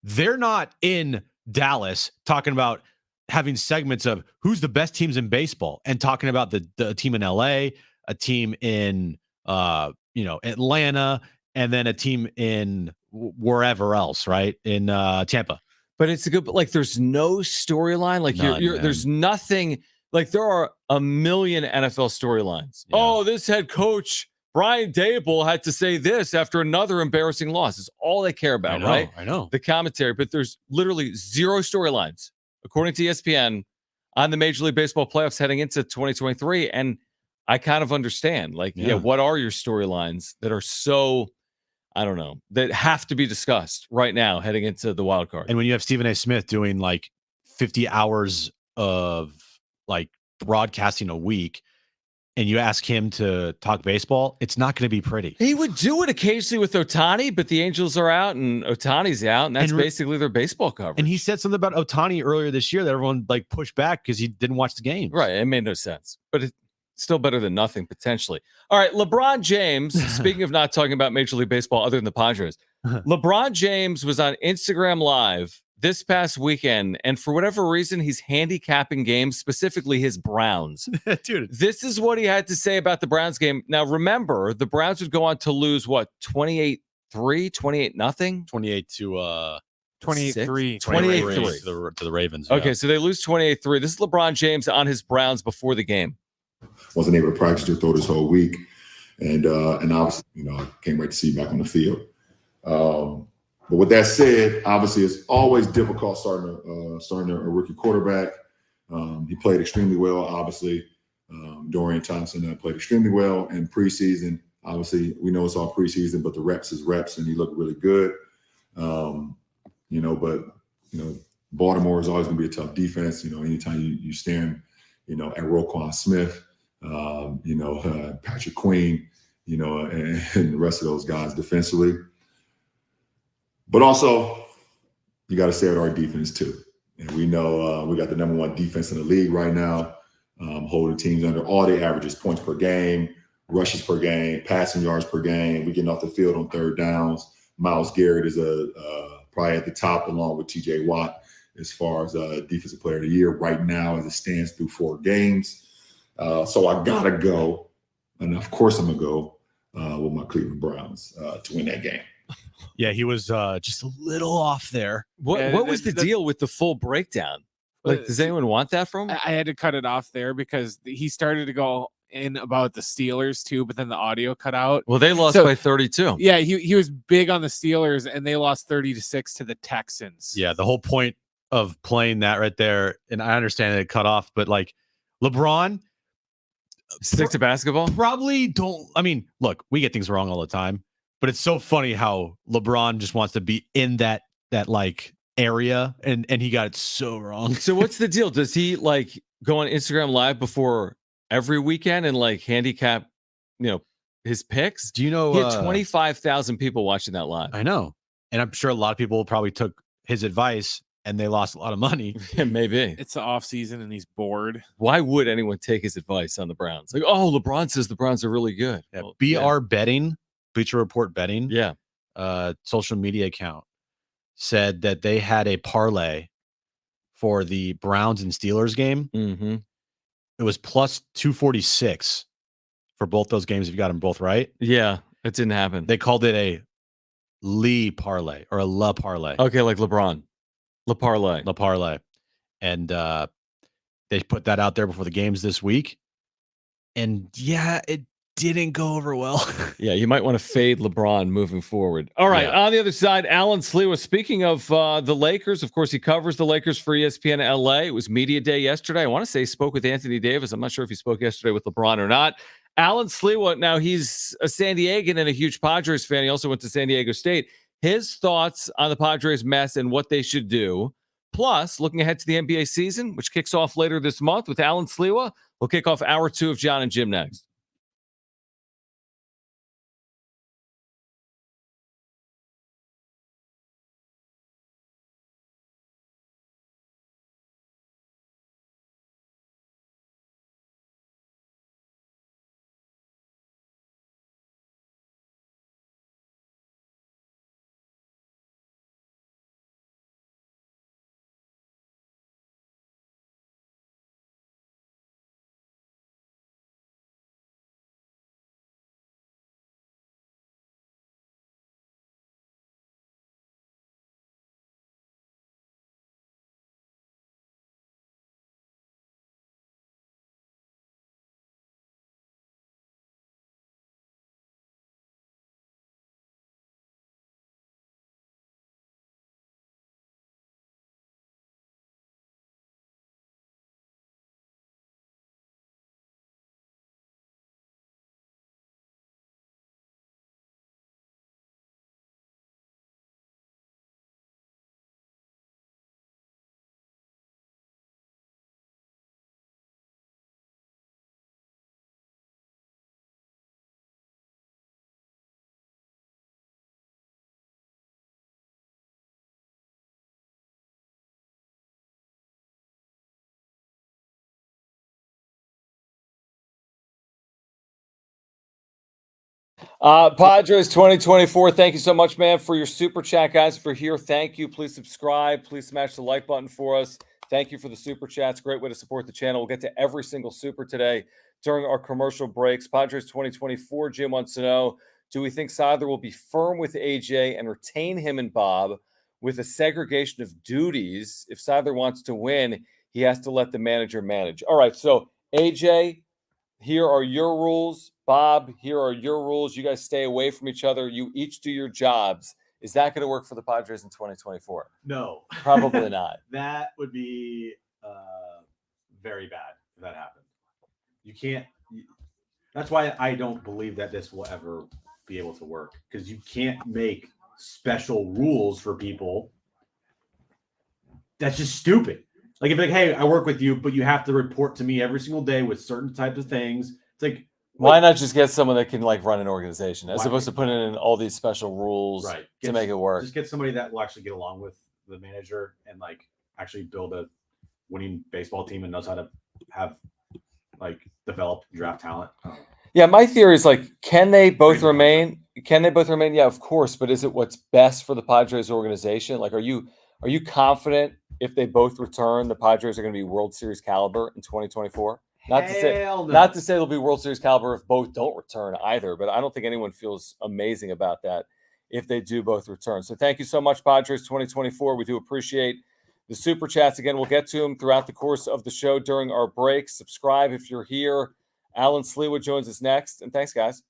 They're not in Dallas talking about having segments of who's the best teams in baseball and talking about the team in LA, a team in Atlanta, and then a team in wherever else, right? In Tampa. But it's a good, like, there's no storyline. Like, None, there's nothing. Like, there are a million NFL storylines. Yeah. Oh, this head coach, Brian Dable, had to say this after another embarrassing loss. It's all they care about, right? I know. The commentary. But there's literally 0 storylines, according to ESPN, on the Major League Baseball playoffs heading into 2023. And I kind of understand. Like, yeah what are your storylines that are so, I don't know, that have to be discussed right now heading into the wild card? And when you have Stephen A. Smith doing like 50 hours of like broadcasting a week and you ask him to talk baseball, it's not going to be pretty. He would do it occasionally with Ohtani, but the Angels are out and Ohtani's out, and that's basically their baseball coverage. And he said something about Ohtani earlier this year that everyone like pushed back because he didn't watch the game. Right. It made no sense, but it's still better than nothing potentially. All right. LeBron James, speaking of not talking about Major League Baseball other than the Padres, LeBron James was on Instagram Live this past weekend, and for whatever reason, he's handicapping games, specifically his Browns. Dude, this is what he had to say about the Browns game. Now, remember, the Browns would go on to lose, what, 28-3, 28-0? 28 to 28-3. 28-3 to the Ravens. Okay, so they lose 28-3. This is LeBron James on his Browns before the game. Wasn't able to practice or throw this whole week, and obviously, I can't wait to see you back on the field. But with that said, obviously, it's always difficult starting a rookie quarterback. He played extremely well, obviously. Dorian Thompson played extremely well in preseason. Obviously, we know it's all preseason, but the reps is reps, and he looked really good. But Baltimore is always going to be a tough defense. Anytime you staring, at Roquan Smith, Patrick Queen, and the rest of those guys defensively. But also, you got to stay with our defense too. And we know we got the #1 defense in the league right now. holding teams under all the averages, points per game, rushes per game, passing yards per game. We getting off the field on third downs. Myles Garrett is probably at the top along with TJ Watt as far as defensive player of the year right now as it stands through 4 games. So I got to go. And of course I'm going to go with my Cleveland Browns to win that game. Yeah, he was just a little off there. What was the deal with the full breakdown? Like, does anyone want that from him? I had to cut it off there because he started to go in about the Steelers too, but then the audio cut out. Well, they lost by 32. Yeah, he was big on the Steelers, and they lost 30-6 to the Texans. Yeah, the whole point of playing that right there, and I understand that it cut off, but like LeBron stick to basketball. Probably don't. I mean, look, we get things wrong all the time, but it's so funny how LeBron just wants to be in that like area, and he got it so wrong. So what's the deal? Does he like go on Instagram Live before every weekend and like handicap, his picks? Do you know he had 25,000 people watching that live? I know, and I'm sure a lot of people probably took his advice and they lost a lot of money. Yeah, maybe It's the off season and he's bored. Why would anyone take his advice on the Browns? Like, oh, LeBron says the Browns are really good. Yeah, Well, BR Betting, Bleacher Report Betting, yeah, social media account said that they had a parlay for the Browns and Steelers game. Mm-hmm. It was plus 246 for both those games if you got them both right. Yeah, it didn't happen. They called it a Lee parlay or a La parlay. Okay, like LeBron. La parlay. La parlay. And they put that out there before the games this week. And yeah, it didn't go over well. Yeah, you might want to fade LeBron moving forward. All right, on the other side, Alan Slewa. Speaking of the Lakers, of course, he covers the Lakers for ESPN LA. It was media day yesterday. I want to say he spoke with Anthony Davis. I'm not sure if he spoke yesterday with LeBron or not. Alan Slewa, now he's a San Diegan and a huge Padres fan. He also went to San Diego State. His thoughts on the Padres mess and what they should do. Plus, looking ahead to the NBA season, which kicks off later this month with Alan Slewa. We'll kick off hour 2 of Jon and Jim next. Padres 2024. Thank you so much, man, for your super chat, guys. If you're here, thank you. Please subscribe. Please smash the like button for us. Thank you for the super chats. Great way to support the channel. We'll get to every single super today during our commercial breaks. Padres 2024. Jim wants to know, do we think Seidler will be firm with AJ and retain him and Bob with a segregation of duties? If Seidler wants to win, he has to let the manager manage. All right, so AJ, here are your rules. Bob, here are your rules. You guys stay away from each other. You each do your jobs. Is that going to work for the Padres in 2024? No. Probably not. That would be very bad if that happened. You can't. That's why I don't believe that this will ever be able to work, because you can't make special rules for people. That's just stupid. Like, if hey, I work with you, but you have to report to me every single day with certain types of things. It's like, why not just get someone that can like run an organization as opposed to putting in all these special rules to make it work? Just get somebody that will actually get along with the manager and like actually build a winning baseball team and knows how to have like develop draft talent. Yeah, my theory is like, can they both Great remain? Can they both remain? Yeah, of course. But is it what's best for the Padres organization? Like, are you confident if they both return, the Padres are going to be World Series caliber in 2024? Not to say they'll be World Series caliber if both don't return either. But I don't think anyone feels amazing about that if they do both return. So thank you so much, Padres 2024. We do appreciate the super chats. Again, we'll get to them throughout the course of the show during our break. Subscribe if you're here. Alan Sleewa joins us next. And thanks, guys.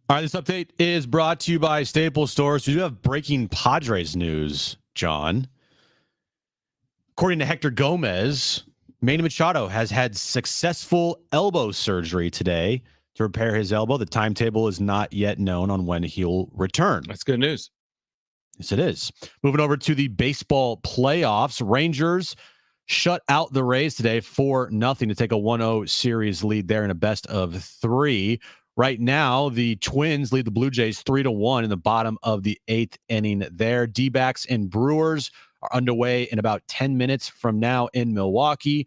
All right, this update is brought to you by Staples Stores. We do have breaking Padres news, John. According to Hector Gomez, Manny Machado has had successful elbow surgery today to repair his elbow. The timetable is not yet known on when he'll return. That's good news. Yes, it is. Moving over to the baseball playoffs, Rangers shut out the Rays today 4-0 to take a 1-0 series lead there in a best of 3. Right now, the Twins lead the Blue Jays 3-1 in the bottom of the 8th inning there. D-backs and Brewers are underway in about 10 minutes from now in Milwaukee.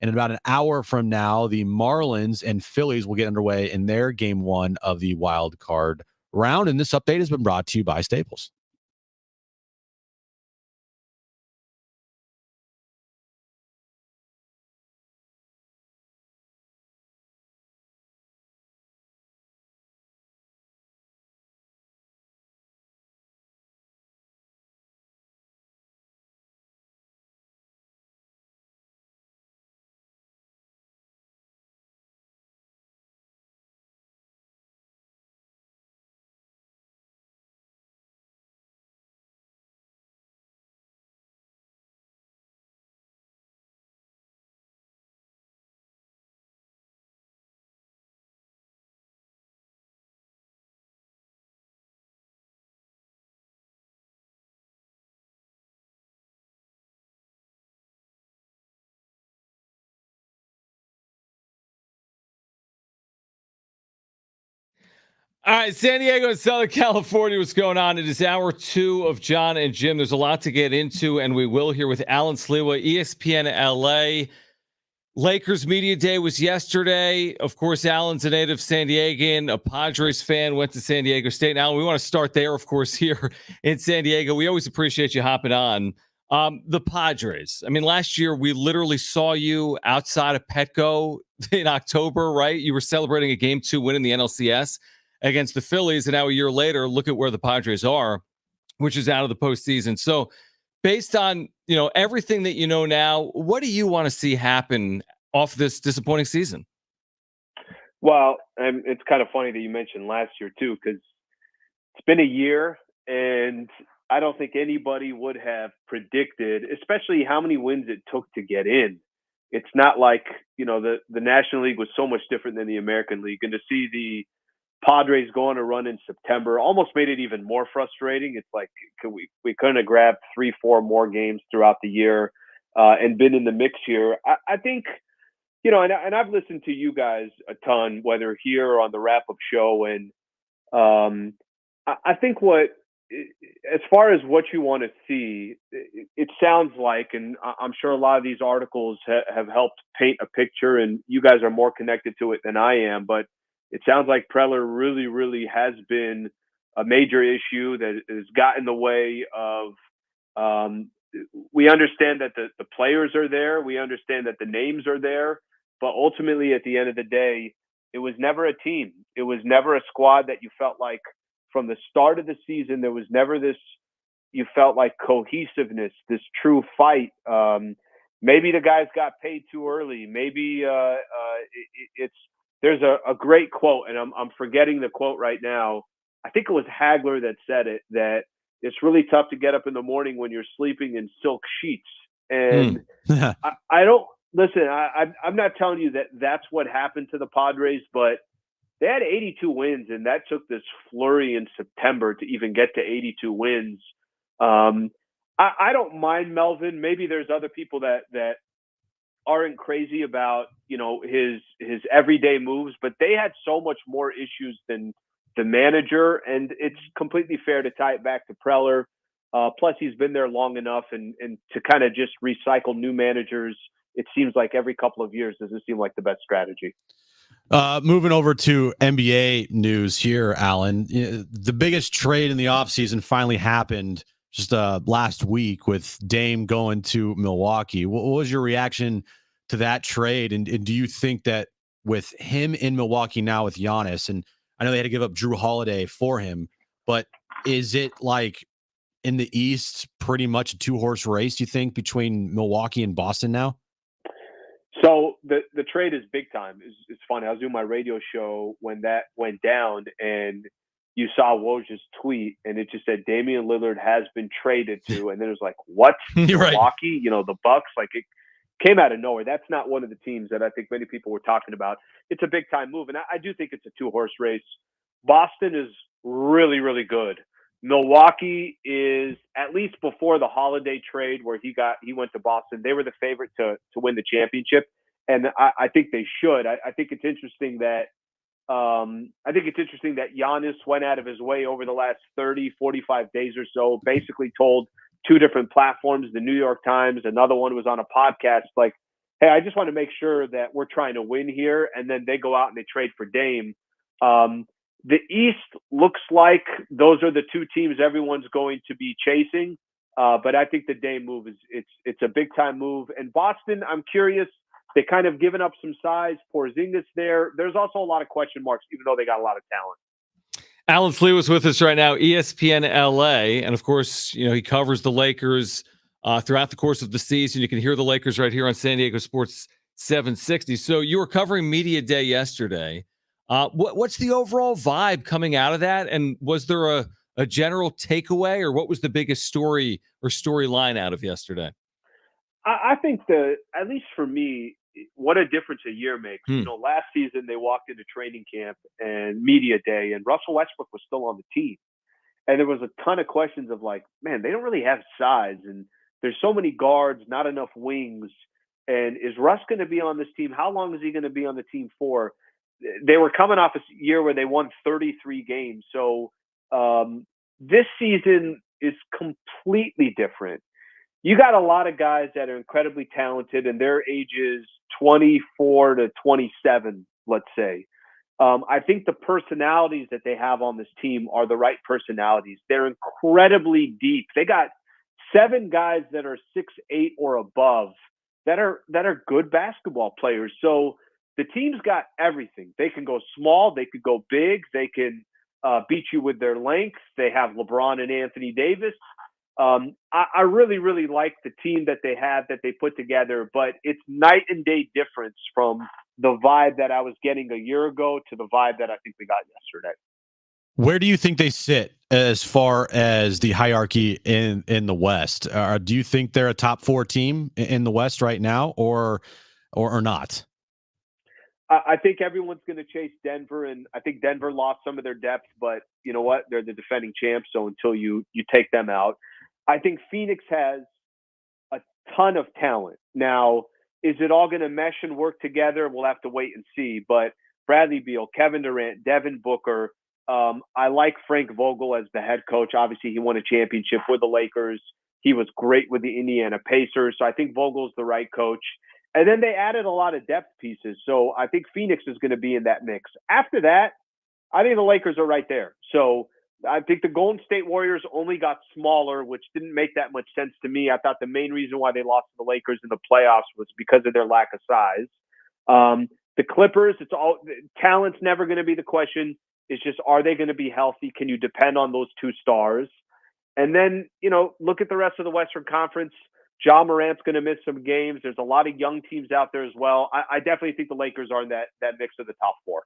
And in about an hour from now, the Marlins and Phillies will get underway in their game 1 of the wild card round. And this update has been brought to you by Staples. All right, San Diego and Southern California, what's going on? It is hour 2 of Jon and Jim. There's a lot to get into, and we will here with Alan Sleewa, ESPN LA. Lakers Media Day was yesterday. Of course, Alan's a native San Diegan, a Padres fan, went to San Diego State. Now, we want to start there, of course, here in San Diego. We always appreciate you hopping on. The Padres. I mean, last year, we literally saw you outside of Petco in October, right? You were celebrating a Game 2 win in the NLCS against the Phillies, and now a year later, look at where the Padres are, which is out of the postseason. So based on, everything that you know now, what do you want to see happen off this disappointing season? Well, it's kind of funny that you mentioned last year too, because it's been a year, and I don't think anybody would have predicted, especially how many wins it took to get in. It's not like, the National League was so much different than the American League, and to see the Padres go on a run in September almost made it even more frustrating. It's like we couldn't have grabbed 3-4 more games throughout the year and been in the mix here. I think, and I've listened to you guys a ton, whether here or on the wrap-up show, and I think as far as what you want to see, it sounds like, and I'm sure a lot of these articles have helped paint a picture, and you guys are more connected to it than I am, but it sounds like Preller really, really has been a major issue that has got in the way of, we understand that the players are there. We understand that the names are there. But ultimately, at the end of the day, it was never a team. It was never a squad that you felt like from the start of the season, there was never this, you felt like cohesiveness, this true fight. Maybe the guys got paid too early. Maybe there's a great quote, and I'm forgetting the quote right now. I think it was Hagler that said it, that it's really tough to get up in the morning when you're sleeping in silk sheets. And I don't, listen, I'm not telling you that that's what happened to the Padres, but they had 82 wins, and that took this flurry in September to even get to 82 wins. I don't mind Melvin. Maybe there's other people that aren't crazy about, his everyday moves, but they had so much more issues than the manager, and it's completely fair to tie it back to Preller. Plus, he's been there long enough, and to kind of just recycle new managers, it seems like every couple of years doesn't seem like the best strategy. Moving over to NBA news here, Alan. The biggest trade in the offseason finally happened just last week with Dame going to Milwaukee. What was your reaction to that trade? And do you think that with him in Milwaukee now with Giannis, and I know they had to give up Drew Holiday for him, but is it like in the East pretty much a 2-horse race, you think, between Milwaukee and Boston now? So the trade is big time. It's funny. I was doing my radio show when that went down, and you saw Woj's tweet, and it just said Damian Lillard has been traded to, and then it was like, what? Milwaukee? Right. The Bucks? Like, it came out of nowhere. That's not one of the teams that I think many people were talking about. It's a big time move, and I do think it's a 2-horse race. Boston is really, really good. Milwaukee is, at least before the Holiday trade where he went to Boston, they were the favorite to win the championship. And I think they should. I think it's interesting that Giannis went out of his way over the last 30, 45 days or so, basically told 2 different platforms, the New York Times, another one was on a podcast, like, hey, I just want to make sure that we're trying to win here. And then they go out and they trade for Dame. The East looks like those are the 2 teams everyone's going to be chasing. But I think the Dame move it's a big time move. And Boston, I'm curious. They kind of given up some size. Porzingis there. There's also a lot of question marks, even though they got a lot of talent. Alan Slee was with us right now, ESPN LA. And of course, he covers the Lakers throughout the course of the season. You can hear the Lakers right here on San Diego Sports 760. So you were covering Media Day yesterday. What's the overall vibe coming out of that? And was there a general takeaway, or what was the biggest story or storyline out of yesterday? I think at least for me, what a difference a year makes. Last season they walked into training camp and Media Day, and Russell Westbrook was still on the team. And there was a ton of questions of like, man, they don't really have size, and there's so many guards, not enough wings. And is Russ going to be on this team? How long is he going to be on the team for? They were coming off a year where they won 33 games. So this season is completely different. You got a lot of guys that are incredibly talented, and their ages 24 to 27, let's say. I think the personalities that they have on this team are the right personalities. They're incredibly deep. They got 7 guys that are 6'8" or above that are good basketball players. So the team's got everything. They can go small. They could go big. They can beat you with their length. They have LeBron and Anthony Davis. I really, really like the team that they have, that they put together, but it's night and day difference from the vibe that I was getting a year ago to the vibe that I think we got yesterday. Where do you think they sit as far as the hierarchy in the West? Do you think they're a top 4 team in the West right now, or not? I think everyone's going to chase Denver, and I think Denver lost some of their depth, but you know what? They're the defending champs, so until you take them out, I think Phoenix has a ton of talent. Now, is it all going to mesh and work together? We'll have to wait and see. But Bradley Beal, Kevin Durant, Devin Booker. I like Frank Vogel as the head coach. Obviously, he won a championship with the Lakers. He was great with the Indiana Pacers. So I think Vogel's the right coach. And then they added a lot of depth pieces. So I think Phoenix is going to be in that mix. After that, I think the Lakers are right there. So I think the Golden State Warriors only got smaller, which didn't make that much sense to me. I thought the main reason why they lost to the Lakers in the playoffs was because of their lack of size. The Clippers, it's all talent's never going to be the question. It's just, are they going to be healthy? Can you depend on those two stars? And then, look at the rest of the Western Conference. Ja Morant's going to miss some games. There's a lot of young teams out there as well. I definitely think the Lakers are in that mix of the top four.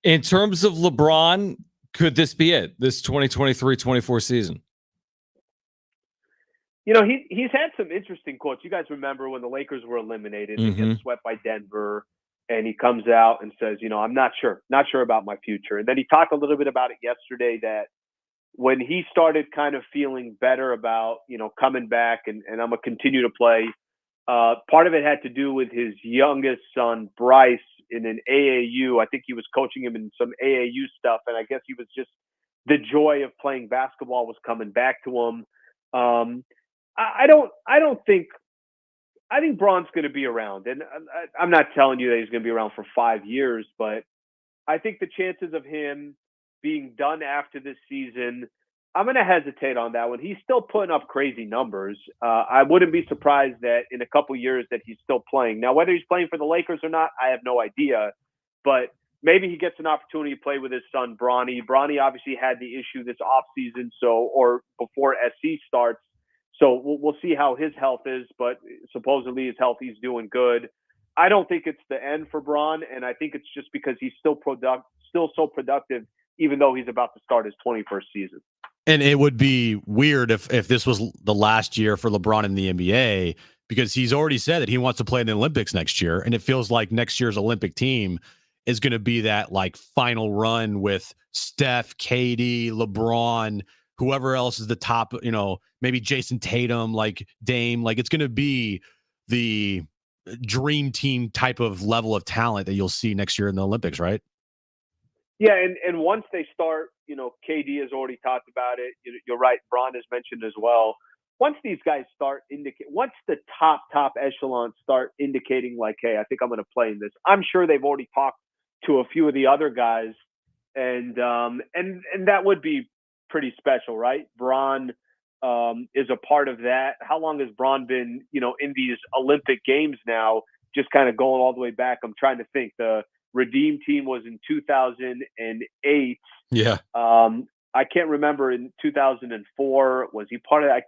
In terms of LeBron, could this be it, this 2023-24 season? He's had some interesting quotes. You guys remember when the Lakers were eliminated, they get swept by Denver, and he comes out and says, I'm not sure about my future. And then he talked a little bit about it yesterday that when he started kind of feeling better about, coming back and I'm going to continue to play, part of it had to do with his youngest son, Bryce, in an AAU. I think he was coaching him in some AAU stuff. And I guess he was just, the joy of playing basketball was coming back to him. I think Bron's going to be around. And I'm not telling you that he's going to be around for 5 years, but I think the chances of him being done after this season, I'm going to hesitate on that one. He's still putting up crazy numbers. I wouldn't be surprised that in a couple years that he's still playing. Now, whether he's playing for the Lakers or not, I have no idea. But maybe he gets an opportunity to play with his son, Bronny. Bronny obviously had the issue this offseason, or before SC starts. So we'll see how his health is, but supposedly his health, he's doing good. I don't think it's the end for Bron, and I think it's just because he's still so productive, even though he's about to start his 21st season. And it would be weird if this was the last year for LeBron in the NBA, because he's already said that he wants to play in the Olympics next year. And it feels like next year's Olympic team is going to be that like final run with Steph, KD, LeBron, whoever else is the top, maybe Jason Tatum, like Dame, like it's going to be the dream team type of level of talent that you'll see next year in the Olympics, right? Yeah, and once they start, KD has already talked about it. You're right. Bron has mentioned as well. Once these guys start once the top echelon start indicating like, hey, I think I'm going to play in this, I'm sure they've already talked to a few of the other guys, and that would be pretty special, right? Bron is a part of that. How long has Bron been, in these Olympic Games now? Just kind of going all the way back. I'm trying to think. The Redeem team was in 2008. Yeah. I can't remember in 2004. Was he part of that?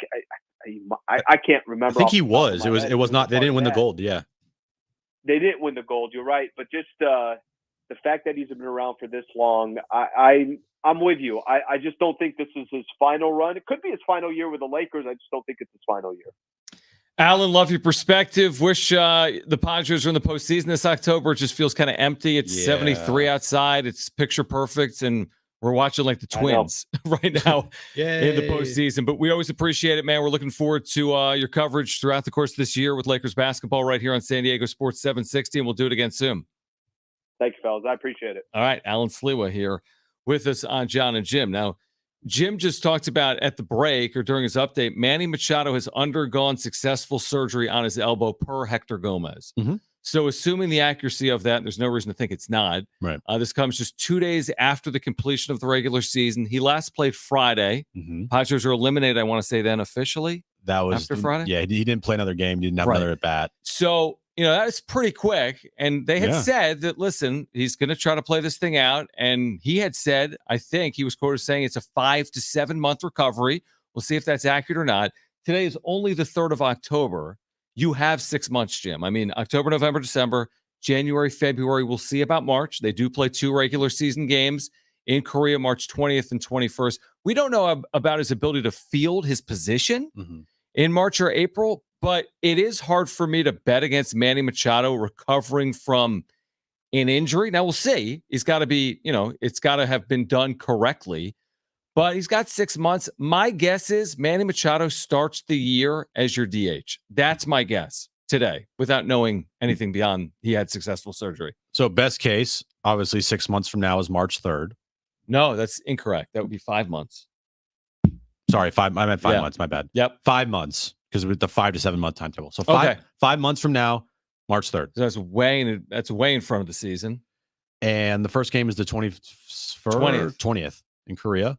I can't remember. I think he was. It was not. They didn't win the gold. Yeah. They didn't win the gold. You're right. But just the fact that he's been around for this long, I'm with you. I just don't think this is his final run. It could be his final year with the Lakers. I just don't think it's his final year. Alan, love your perspective. Wish the Padres are in the postseason this October. It just feels kind of empty. It's 73 outside. It's picture perfect. And we're watching like the Twins right now in the postseason. But we always appreciate it, man. We're looking forward to your coverage throughout the course of this year with Lakers basketball right here on San Diego Sports 760. And we'll do it again soon. Thanks, fellas. I appreciate it. All right. Alan Sliwa here with us on Jon and Jim. Now, Jim just talked about at the break or during his update, Manny Machado has undergone successful surgery on his elbow per Hector Gomez. Mm-hmm. So assuming the accuracy of that, and there's no reason to think it's not. Right. This comes just 2 days after the completion of the regular season. He last played Friday. Mm-hmm. Padres are eliminated, I want to say then officially. That was after Friday? Yeah, he didn't play another game. He didn't have another at bat. So, that's pretty quick. And they had said that, listen, he's going to try to play this thing out. And he had said, I think he was quoted saying it's a 5 to 7 month recovery. We'll see if that's accurate or not. Today is only the 3rd of October. You have 6 months, Jim. I mean, October, November, December, January, February. We'll see about March. They do play 2 regular season games in Korea, March 20th and 21st. We don't know about his ability to field his position in March or April. But it is hard for me to bet against Manny Machado recovering from in injury. Now we'll see. He's got to be, it's got to have been done correctly, but he's got 6 months. My guess is Manny Machado starts the year as your DH. That's my guess today, without knowing anything beyond he had successful surgery. So best case, obviously 6 months from now is March 3rd. No, that's incorrect. That would be 5 months. Sorry, I meant 5 months. My bad. Yep. 5 months, because with the 5 to 7 month timetable. So Okay. 5 months from now, March 3rd. So that's way in front of the season. And the first game is the 20th in Korea.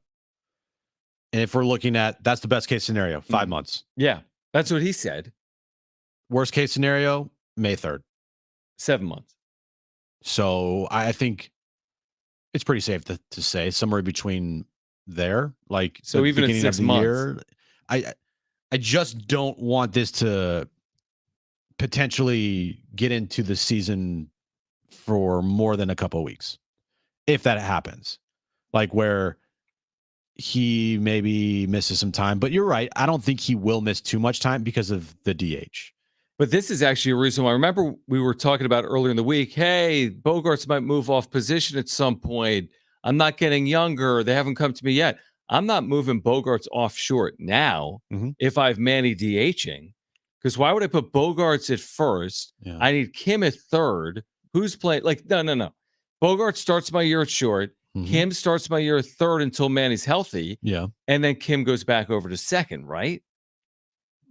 And if we're looking at, that's the best case scenario, 5 months. Yeah, that's what he said. Worst case scenario, May 3rd. 7 months. So I think it's pretty safe to say somewhere between there. Like, so even in 6 months. Year, I just don't want this to potentially get into the season for more than a couple of weeks, if that happens. Like where he maybe misses some time, but you're right. I don't think he will miss too much time because of the DH. But this is actually a reason why. Remember, we were talking about earlier in the week, hey, Bogarts might move off position at some point. I'm not getting younger. They haven't come to me yet. I'm not moving Bogarts off short now if I have Manny DHing. Because why would I put Bogarts at first? Yeah. I need Kim at third. Who's playing? Like, no. Bogarts starts my year at short. Kim starts my year at third until Manny's healthy. Yeah. And then Kim goes back over to second, right?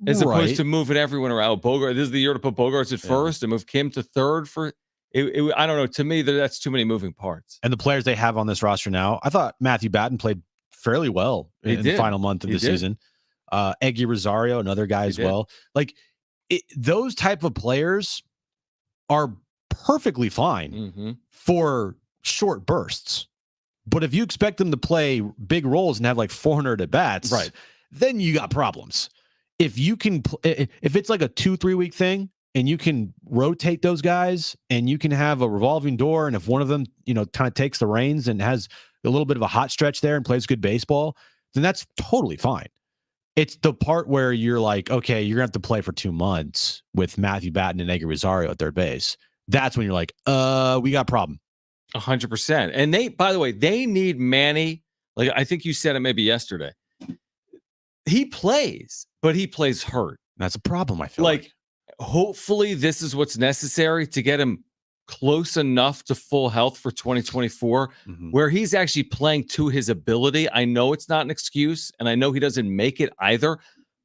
As opposed to moving everyone around. Bogart, this is the year to put Bogarts at first and move Kim to third for it. I don't know. To me, that's too many moving parts. And the players they have on this roster now, I thought Matthew Batten played fairly well in the final month of the season. Eggy Rosario, another guy as well. Like those type of players are perfectly fine for short bursts. But if you expect them to play big roles and have like 400 at bats, right, then you got problems. If you can, if it's like a 2-3 week thing and you can rotate those guys and you can have a revolving door, and if one of them, kind of takes the reins and has a little bit of a hot stretch there and plays good baseball, then that's totally fine. It's the part where you're like, okay, you're gonna have to play for 2 months with Matthew Batten and Eggy Rosario at third base. That's when you're like, we got a problem. 100%. And they, by the way, they need Manny. Like I think you said it maybe yesterday. He plays, but he plays hurt. That's a problem. I feel like hopefully this is what's necessary to get him close enough to full health for 2024, where he's actually playing to his ability. I know it's not an excuse, and I know he doesn't make it either,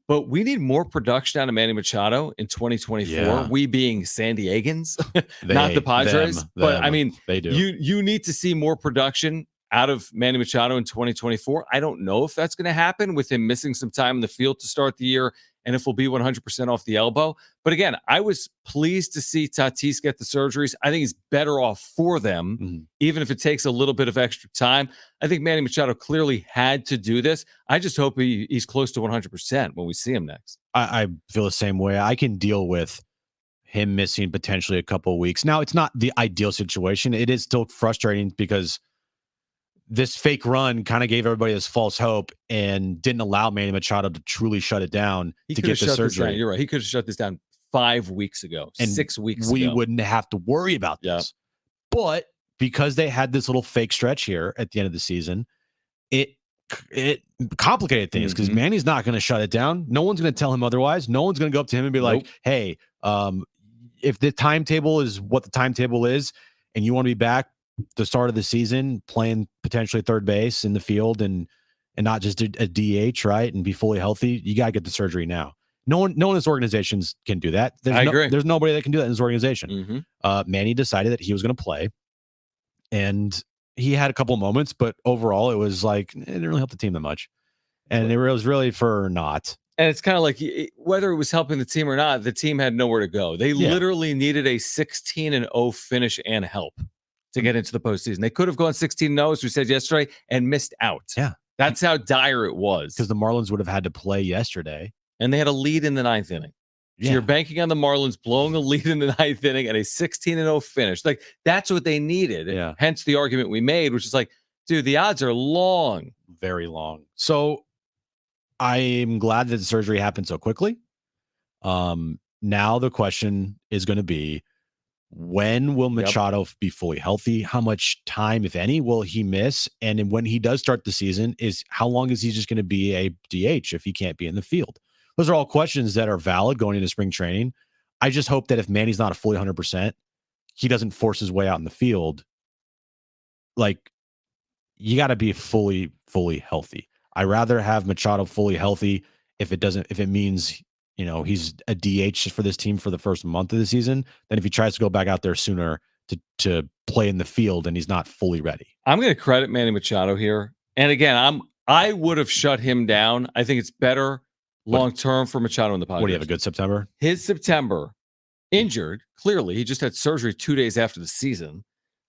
but we need more production out of Manny Machado in 2024. Yeah. We being San Diegans, not the Padres. But I mean, they do. You need to see more production out of Manny Machado in 2024. I don't know if that's going to happen with him missing some time in the field to start the year, and if we'll be 100% off the elbow. But again, I was pleased to see Tatis get the surgeries. I think he's better off for them, even if it takes a little bit of extra time. I think Manny Machado clearly had to do this. I just hope he's close to 100% when we see him next. I feel the same way. I can deal with him missing potentially a couple of weeks. Now, it's not the ideal situation. It is still frustrating because this fake run kind of gave everybody this false hope and didn't allow Manny Machado to truly shut it down to get the surgery. You're right. He could have shut this down 5 weeks ago, and 6 weeks we ago. wouldn't have to worry about this. But because they had this little fake stretch here at the end of the season, it complicated things because Manny's not going to shut it down. No one's going to tell him otherwise. No one's going to go up to him and be like, hey, if the timetable is what the timetable is and you want to be back the start of the season playing potentially third base in the field and not just a DH, right? And be fully healthy, you got to get the surgery now. No one in this organization can do that. I agree. There's nobody that can do that in this organization. Manny decided that he was going to play, and he had a couple of moments, but overall it was like, it didn't really help the team that much. And it was really for naught. And it's kind of like whether it was helping the team or not, the team had nowhere to go. They literally needed a 16-0 finish and help to get into the postseason. They could have gone 16-0, as we said yesterday, and missed out. Yeah. That's how dire it was. Because the Marlins would have had to play yesterday. And they had a lead in the 9th inning. So you're banking on the Marlins blowing a lead in the 9th inning and a 16-0 finish. Like, that's what they needed. Yeah. Hence the argument we made, which is like, dude, the odds are long. Very long. So I'm glad that the surgery happened so quickly. Now the question is going to be, When will Machado be fully healthy? How much time, if any, will he miss? And then when he does start the season, how long is he just going to be a DH if he can't be in the field? Those are all questions that are valid going into spring training. I just hope that if Manny's not a fully 100%, he doesn't force his way out in the field. Like, you got to be fully healthy. I rather have Machado fully healthy if it means, he's a DH for this team for the first month of the season, than if he tries to go back out there sooner to play in the field and he's not fully ready. I'm going to credit Manny Machado here. And again, I would have shut him down. I think it's better long term for Machado in the Padres. What do you have, a good September? His September, injured, clearly. He just had surgery 2 days after the season.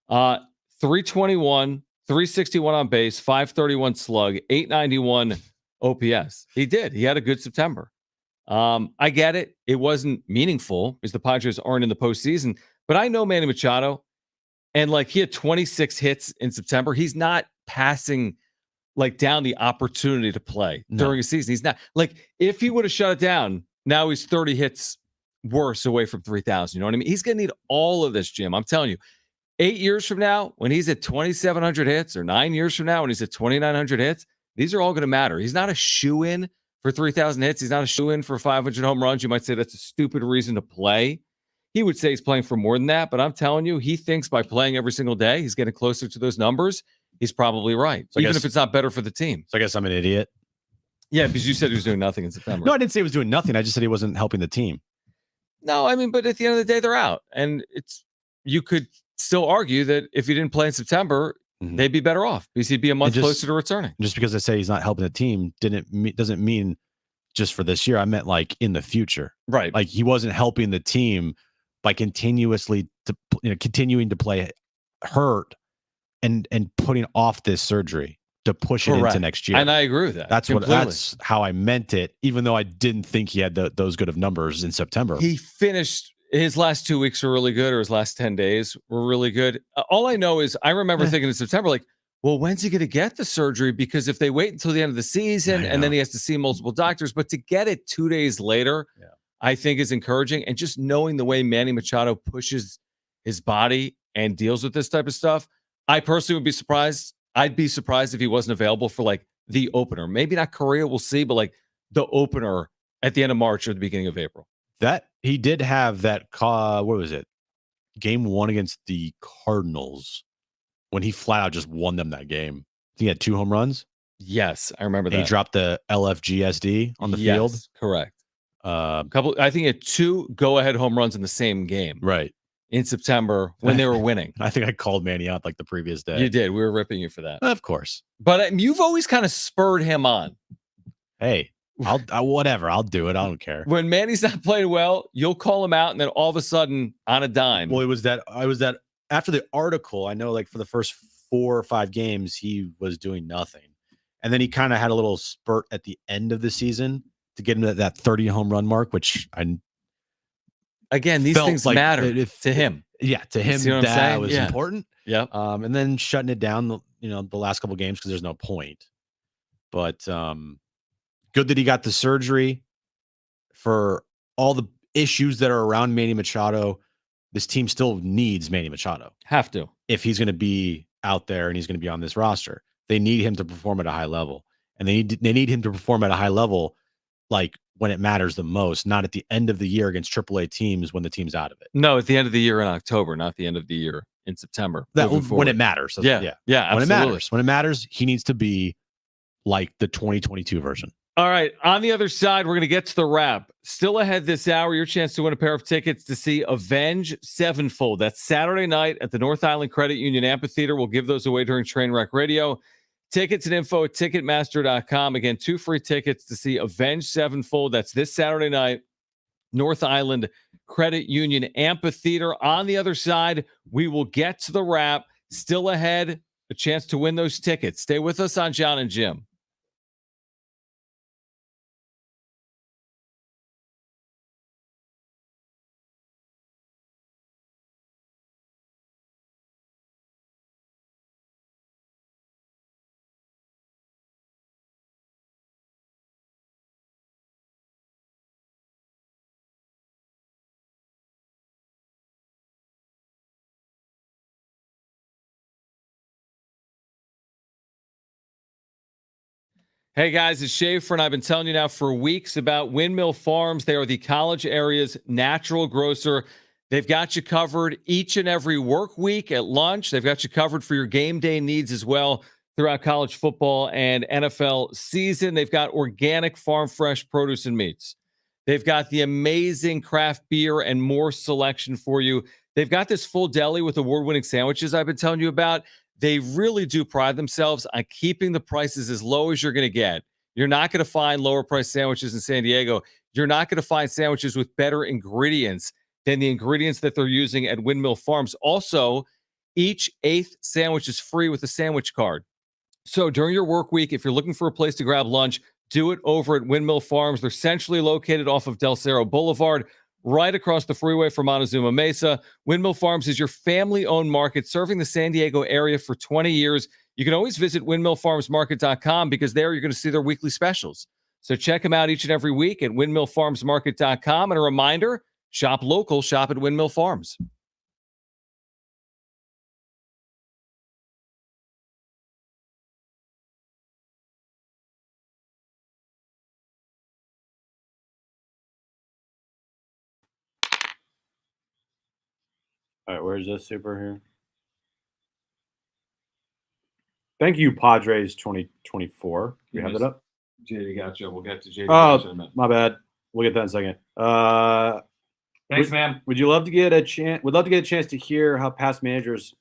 321, 361 on base, 531 slug, 891 OPS. He did. He had a good September. I get it. It wasn't meaningful because the Padres aren't in the postseason. But I know Manny Machado, and he had 26 hits in September. He's not passing down the opportunity to play during a season. He's not if he would have shut it down, now he's 30 hits worse away from 3,000. You know what I mean? He's going to need all of this, Jim. I'm telling you. 8 years from now, when he's at 2,700 hits, or 9 years from now, when he's at 2,900 hits, these are all going to matter. He's not a shoe-in for 3,000 hits. He's not a shoe-in for 500 home runs. You might say that's a stupid reason to play. He would say he's playing for more than that, but I'm telling you, he thinks by playing every single day, he's getting closer to those numbers. He's probably right, so even if it's not better for the team. So I guess I'm an idiot. Yeah, because you said he was doing nothing in September. No, I didn't say he was doing nothing. I just said he wasn't helping the team. No, I mean, but at the end of the day, they're out. And you could still argue that if he didn't play in September, they'd be better off because he'd be a month closer to returning. Just because I say he's not helping the team doesn't mean just for this year. I meant in the future. Right. He wasn't helping the team by continuing to play hurt and putting off this surgery to push it into next year. And I agree with that. That's how I meant it, even though I didn't think he had those good of numbers in September. He finished his last 2 weeks were really good, or his last 10 days were really good. All I know is I remember thinking in September, well, when's he going to get the surgery? Because if they wait until the end of the season and then he has to see multiple doctors, but to get it 2 days later, I think is encouraging. And just knowing the way Manny Machado pushes his body and deals with this type of stuff, I personally would be surprised. I'd be surprised if he wasn't available for the opener. Maybe not Korea, we'll see, but the opener at the end of March or the beginning of April. That he did have that what was it? Game 1 against the Cardinals when he flat out just won them that game. He had 2 home runs. Yes, I remember that. He dropped the LFGSD on the field. Correct. I think he had 2 go-ahead home runs in the same game. Right. In September when they were winning. I think I called Manny out the previous day. You did. We were ripping you for that. Of course. But you've always kind of spurred him on. Hey, whatever. I'll do it. I don't care. When Manny's not playing well, you'll call him out, and then all of a sudden, on a dime. Well, I was that after the article, I know for the first 4 or 5 games, he was doing nothing. And then he kind of had a little spurt at the end of the season to get him to that 30 home run mark, which again, these things matter to him. Yeah, to him, that was important. Yeah. And then shutting it down, the last couple of games because there's no point. But good that he got the surgery. For all the issues that are around Manny Machado, this team still needs Manny Machado. Have to. If he's going to be out there and he's going to be on this roster, they need him to perform at a high level. And they need him to perform at a high level when it matters the most, not at the end of the year against AAA teams when the team's out of it. No, at the end of the year in October, not the end of the year in September. When it matters. Yeah, absolutely. When it matters, he needs to be like the 2022 version. All right. On the other side, we're going to get to the wrap. Still ahead this hour, your chance to win a pair of tickets to see Avenged Sevenfold. That's Saturday night at the North Island Credit Union Amphitheater. We'll give those away during Trainwreck Radio. Tickets and info at Ticketmaster.com. Again, 2 free tickets to see Avenged Sevenfold. That's this Saturday night, North Island Credit Union Amphitheater. On the other side, we will get to the wrap. Still ahead, a chance to win those tickets. Stay with us on Jon and Jim. Hey guys, it's Schaefer, and I've been telling you now for weeks about Windmill Farms. They are the college area's natural grocer. They've got you covered each and every work week at lunch. They've got you covered for your game day needs as well throughout college football and NFL season. They've got organic, farm fresh produce and meats. They've got the amazing craft beer and more selection for you. They've got this full deli with award-winning sandwiches I've been telling you about. They really do pride themselves on keeping the prices as low as you're going to get. You're not going to find lower price sandwiches in San Diego. You're not going to find sandwiches with better ingredients than the ingredients that they're using at Windmill Farms. Also, each 8th sandwich is free with a sandwich card. So during your work week, if you're looking for a place to grab lunch, do it over at Windmill Farms. They're centrally located off of Del Cerro Boulevard, right across the freeway from Montezuma Mesa. Windmill Farms is your family-owned market serving the San Diego area for 20 years. You can always visit windmillfarmsmarket.com because there you're going to see their weekly specials. So check them out each and every week at windmillfarmsmarket.com. And a reminder, shop local, shop at Windmill Farms. All right, where's this super here? Thank you, Padres 2024. We have it up. JD Gotcha. We'll get to JD Oh, Gotcha in a minute. my bad. We'll get that in a second. Thanks, man. Would you love to get a chance? Would love to get a chance to hear how past managers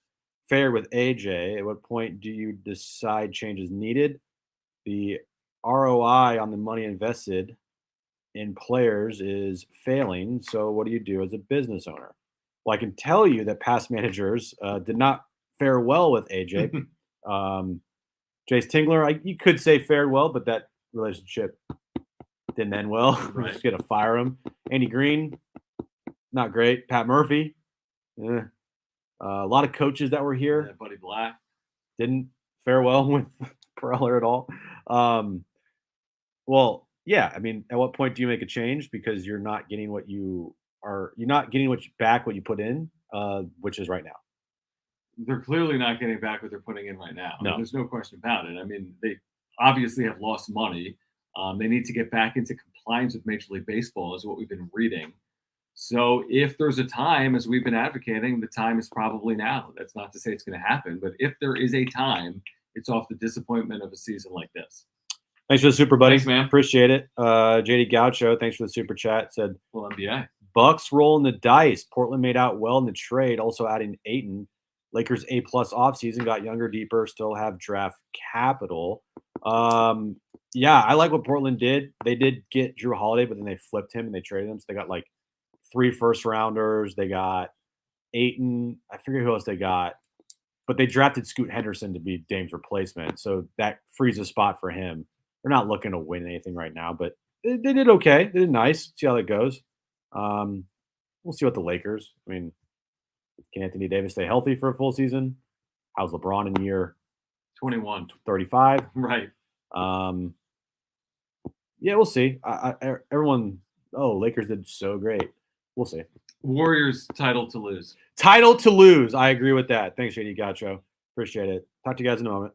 fared with AJ. At what point do you decide change is needed? The ROI on the money invested in players is failing. So what do you do as a business owner? Well, I can tell you that past managers did not fare well with AJ. Jace Tingler, you could say fared well, but that relationship didn't end well. We're Right. just gonna fire him. Andy Green, not great. Pat Murphy, a lot of coaches that were here Buddy Black didn't fare well with Preller at all. Well, yeah. I mean, at what point do you make a change because you're not getting what you're not getting what you put in, which is right now. They're clearly not getting back what they're putting in right now. I mean, No. there's no question about it. I mean, they obviously have lost money. They need to get back into compliance with Major League Baseball, is what we've been reading. So if there's a time, as we've been advocating, the time is probably now. That's not to say it's going to happen, but if there is a time, it's off the disappointment of a season like this. Thanks for the super, buddy. Thanks, man. Appreciate it. JD Gaucho, thanks for the super chat. Said Well, NBA. Bucks rolling the dice. Portland made out well in the trade, also adding Ayton. Lakers A+ offseason, got younger, deeper, still have draft capital. Yeah, I like what Portland did. They did get Drew Holiday, but then they flipped him and they traded him. So they got like 3 first-rounders. They got Ayton. I forget who else they got. But they drafted Scoot Henderson to be Dame's replacement. So that frees a spot for him. They're not looking to win anything right now, but they did okay. They did nice. See how that goes. We'll see what the Lakers. I mean, can Anthony Davis stay healthy for a full season? How's LeBron in year 21. 35? Right. Yeah, we'll see. Everyone, Lakers did so great. We'll see. Warriors title to lose. Title to lose. I agree with that. Thanks, JD Gacho. Appreciate it. Talk to you guys in a moment.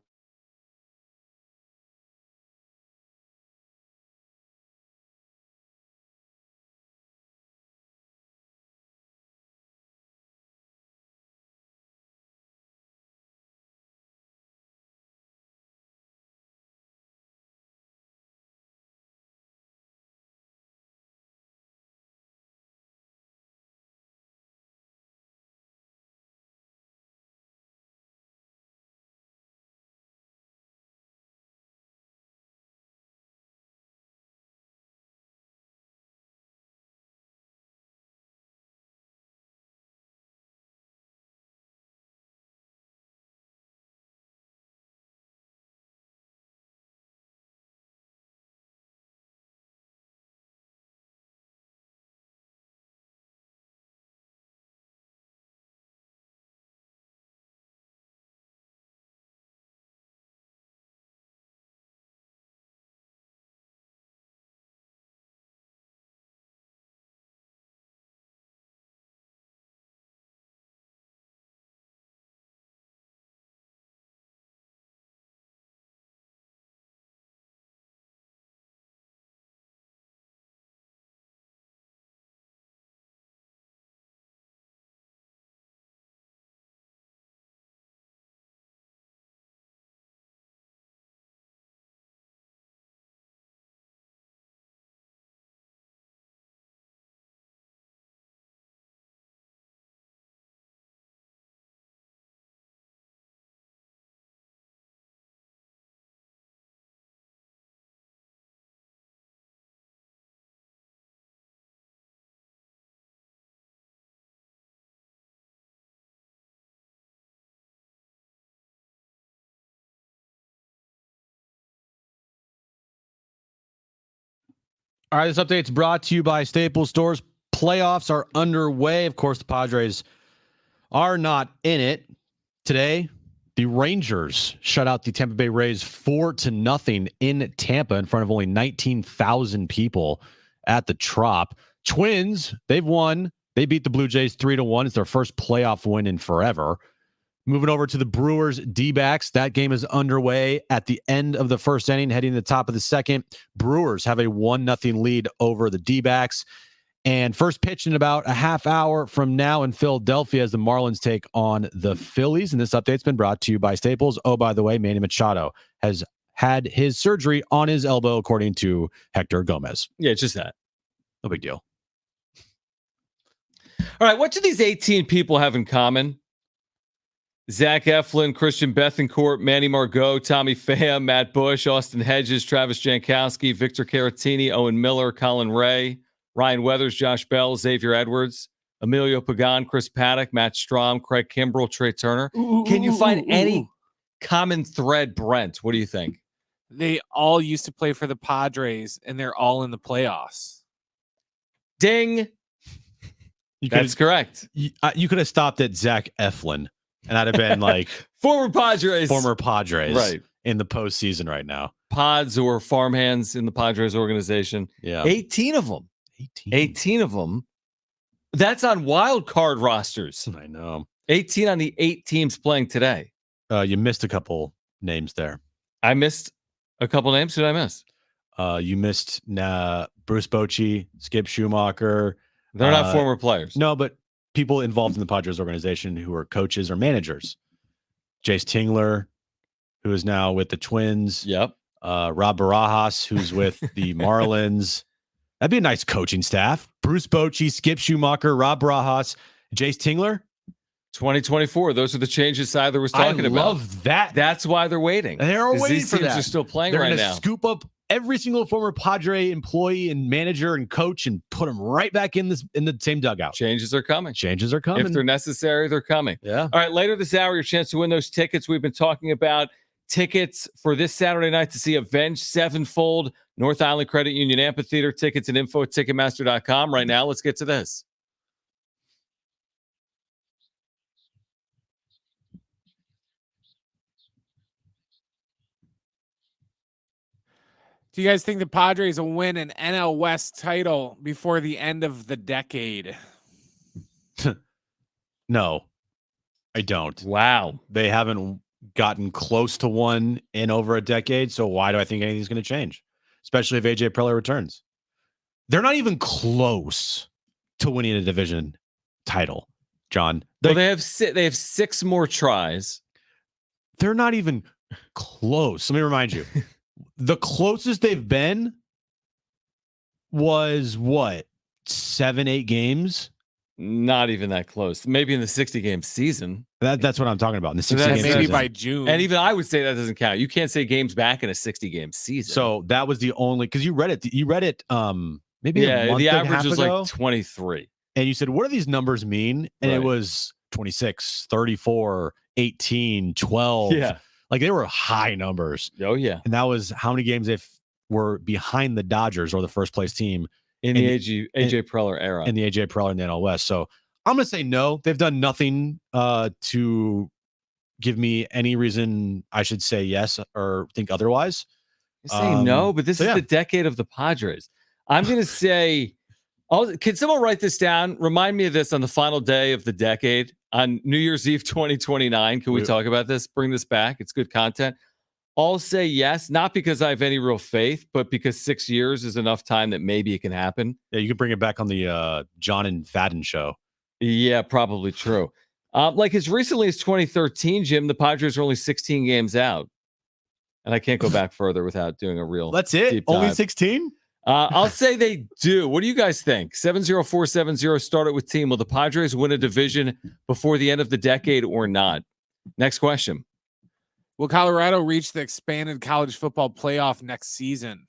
All right, this update's brought to you by Staples Stores. Playoffs are underway. Of course, the Padres are not in it. Today, the Rangers shut out the Tampa Bay Rays 4-0 in Tampa in front of only 19,000 people at the Trop. Twins, they've won. They beat the Blue Jays 3-1. It's their first playoff win in forever. Moving over to the Brewers D-backs. That game is underway at the end of the first inning, heading to the top of the second. Brewers have a 1-0 lead over the D-backs. And first pitch in about a half hour from now in Philadelphia as the Marlins take on the Phillies. And this update's been brought to you by Staples. Oh, by the way, Manny Machado has had his surgery on his elbow, according to Hector Gomez. Yeah, it's just that. No big deal. All right, what do these 18 people have in common? Zach Eflin, Christian Bethancourt, Manny Margot, Tommy Pham, Matt Bush, Austin Hedges, Travis Jankowski, Victor Caratini, Owen Miller, Colin Ray, Ryan Weathers, Josh Bell, Xavier Edwards, Emilio Pagan, Chris Paddock, Matt Strahm, Craig Kimbrell, Trey Turner. Can you find any common thread, Brent? What do you think? They all used to play for the Padres, and they're all in the playoffs. Ding. That's correct. You could have stopped at Zach Eflin, and I'd have been like former Padres, right, in the postseason right now. Pods or farmhands in the Padres organization. Yeah, 18 of them. 18 of them. That's on wild card rosters. I know. 18 on the 8 teams playing today. You missed a couple names there. I missed a couple names. Who did I miss? You missed Bruce Bochy, Skip Schumacher. They're not former players. No, but people involved in the Padres organization who are coaches or managers. Jace Tingler, who is now with the Twins. Yep. Rob Barajas, who's with the Marlins. That'd be a nice coaching staff. Bruce Bochy, Skip Schumacher, Rob Barajas, Jace Tingler. 2024. Those are the changes Siler was talking about. I love that. That's why they're waiting. They're waiting these for teams that. are still playing They're right gonna now. Scoop up every single former Padre employee and manager and coach and put them right back in the same dugout. Changes are coming. Changes are coming. If they're necessary, they're coming. Yeah. All right. Later this hour, your chance to win those tickets. We've been talking about tickets for this Saturday night to see Avenged Sevenfold, North Island Credit Union Amphitheater. Tickets and info at Ticketmaster.com. Right now, let's get to this. Do you guys think the Padres will win an NL West title before the end of the decade? No, I don't. Wow. They haven't gotten close to one in over a decade. So why do I think anything's going to change? Especially if AJ Preller returns. They're not even close to winning a division title, John. Well, they have 6 more tries. They're not even close. Let me remind you. The closest they've been was what? 7-8 games? Not even that close. Maybe in the 60-game season. That's what I'm talking about. In the 60 game maybe season. by June. And even I would say that doesn't count. You can't say games back in a 60-game season. So that was the only, because you read it. Maybe a month the and a average half was ago. like 23. And you said, what do these numbers mean? And Right. it was 26, 34, 18, 12. Yeah. Like they were high numbers. Oh, yeah. And that was how many games they were behind the Dodgers or the first place team In the AJ Preller era. in the AJ Preller and the NL West. So I'm going to say no. They've done nothing to give me any reason I should say yes or think otherwise. You're saying no, but this is yeah. the decade of the Padres. I'm going to say, can someone write this down? Remind me of this on the final day of the decade on New Year's Eve 2029. Can we talk about this? Bring this back. It's good content. I'll say yes, not because I have any real faith, but because 6 years is enough time that maybe it can happen. Yeah, you can bring it back on the John and Fadden show. Yeah, probably true. Like as recently as 2013, Jim, the Padres are only 16 games out. And I can't go back further without doing a real That's it? deep Only dive. 16? I'll say they do. What do you guys think? 70470 started with team. Will the Padres win a division before the end of the decade or not? Next question. Will Colorado reach the expanded college football playoff next season?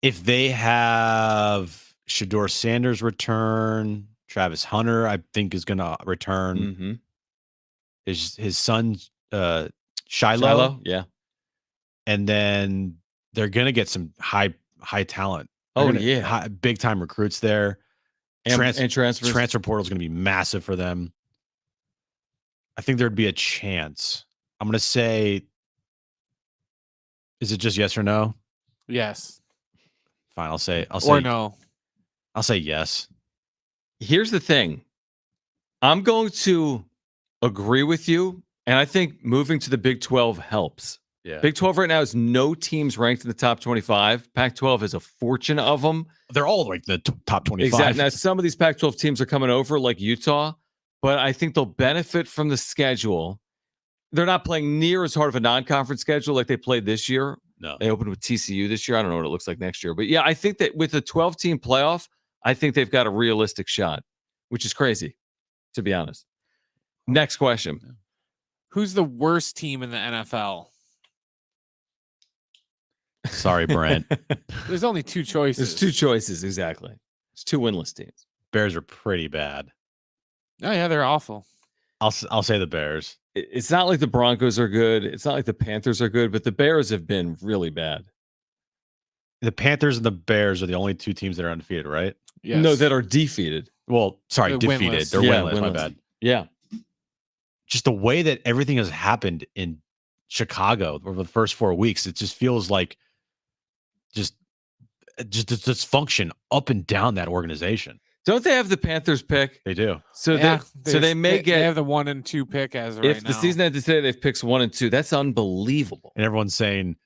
If they have Shador Sanders return, Travis Hunter, I think is going to return. Mm-hmm. His son, Shiloh. Yeah. And then they're gonna get some high talent. Oh, yeah. Big time recruits there. And transfers. Transfer portal is going to be massive for them. I think there'd be a chance. I'm going to say, is it just yes or no? Yes. Fine. I'll say no. I'll say yes. Here's the thing. I'm going to agree with you, and I think moving to the Big 12 helps. Yeah. Big 12 right now has no teams ranked in the top 25. Pac-12 has a fortune of them. They're all like the top 25. Exactly. Now, some of these Pac-12 teams are coming over, like Utah, but I think they'll benefit from the schedule. They're not playing near as hard of a non-conference schedule like they played this year. No. They opened with TCU this year. I don't know what it looks like next year. But yeah, I think that with a 12-team playoff, I think they've got a realistic shot, which is crazy, to be honest. Next question. Who's the worst team in the NFL? Sorry, Brent. There's only two choices. There's two choices, exactly. There's two winless teams. Bears are pretty bad. Oh, yeah, they're awful. I'll say the Bears. It's not like the Broncos are good. It's not like the Panthers are good, but the Bears have been really bad. The Panthers and the Bears are the only two teams that are undefeated, right? Yes. No, that are defeated. Well, sorry, They're defeated. winless. They're Yeah, winless. My winless. bad. Yeah. Just the way that everything has happened in Chicago over the first 4 weeks, it just feels like just dysfunction up and down that organization. Don't they have the Panthers pick? They do. So Yeah, they may they have get, the 1 and 2 pick as of if right the now. season ended today, they've picked 1 and 2. That's unbelievable. And everyone's saying,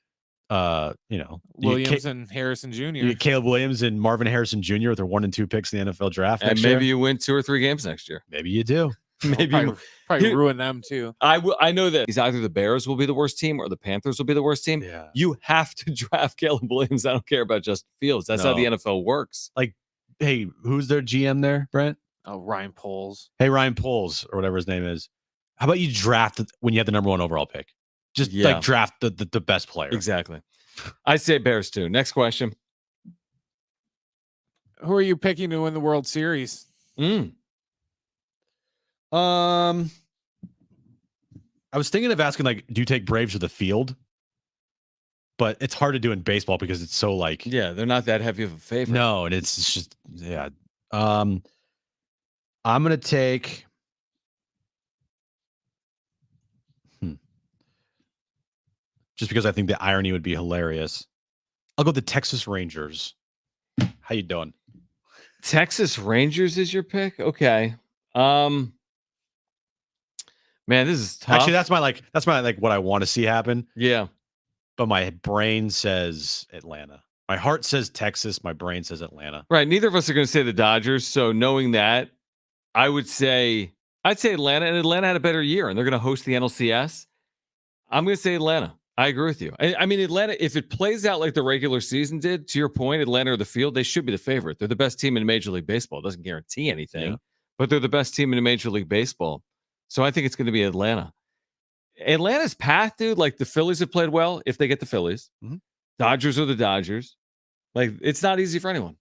Williams and Harrison Jr. you get Caleb Williams and Marvin Harrison Jr. with their 1 and 2 picks in the NFL draft. And next maybe year. you win 2 or 3 games next year. Maybe you do. Maybe Probably ruin them too. I know that either the Bears will be the worst team or the Panthers will be the worst team. Yeah. You have to draft Caleb Williams. I don't care about Justin Fields. That's how the NFL works. Like, hey, who's their GM there, Brent? Oh, Ryan Poles. Hey, Ryan Poles, or whatever his name is. How about you draft when you have the number 1 overall pick? Just like draft the best player. Exactly. I say Bears too. Next question. Who are you picking to win the World Series? I was thinking of asking, like, do you take Braves to the field? But it's hard to do in baseball because it's so like, Yeah, they're not that heavy of a favorite. no, and it's just, yeah. I'm gonna take. Just because I think the irony would be hilarious. I'll go with the Texas Rangers. How you doing? Texas Rangers is your pick? Okay. Man, this is tough. Actually, that's my what I want to see happen. Yeah. But my brain says Atlanta. My heart says Texas. My brain says Atlanta. Right. Neither of us are going to say the Dodgers. So knowing that, I'd say Atlanta, and Atlanta had a better year, and they're going to host the NLCS. I'm going to say Atlanta. I agree with you. I mean, Atlanta, if it plays out like the regular season did, to your point, Atlanta or the field, they should be the favorite. They're the best team in Major League Baseball. It doesn't guarantee anything, but they're the best team in Major League Baseball. So I think it's going to be Atlanta. Atlanta's path, dude, like the Phillies have played well if they get the Phillies. Dodgers are the Dodgers. Like, it's not easy for anyone,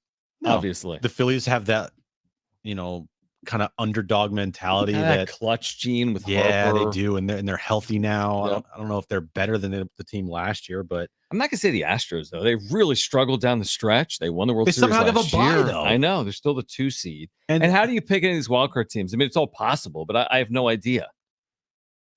obviously. The Phillies have that, kind of underdog mentality, that clutch gene with Harper. Harper. They do, and they're healthy now. Yep. I don't know if they're better than the team last year, but I'm not gonna say the Astros though. They really struggled down the stretch. They won the World they Series somehow have last a bye, year. though. I know they're still the 2 seed. And how do you pick any of these wildcard teams? I mean, it's all possible, but I have no idea.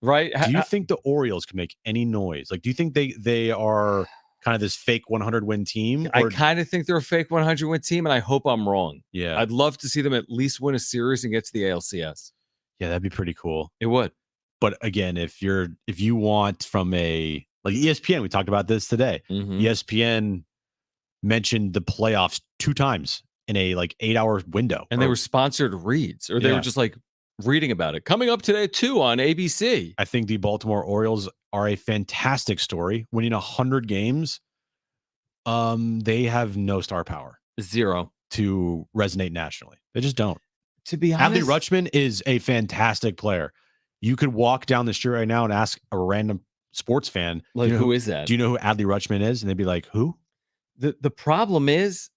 Right? Do you think the Orioles can make any noise? Like, do you think they are kind of this fake 100 win team? I kind of think they're a fake 100 win team, and I hope I'm wrong. Yeah, I'd love to see them at least win a series and get to the ALCS. Yeah, that'd be pretty cool. It would. But again, if you want from a like ESPN, we talked about this today. ESPN mentioned the playoffs 2 times in a 8-hour window, and they were sponsored reads, or they were just like reading about it. Coming up today too on ABC. I think the Baltimore Orioles are a fantastic story. Winning 100 games, they have no star power, 0 to resonate nationally. They just don't. To be honest, Adley Rutschman is a fantastic player. You could walk down the street right now and ask a random sports fan, like, who is that? Do you know who Adley Rutschman is? And they'd be like, who? The problem is,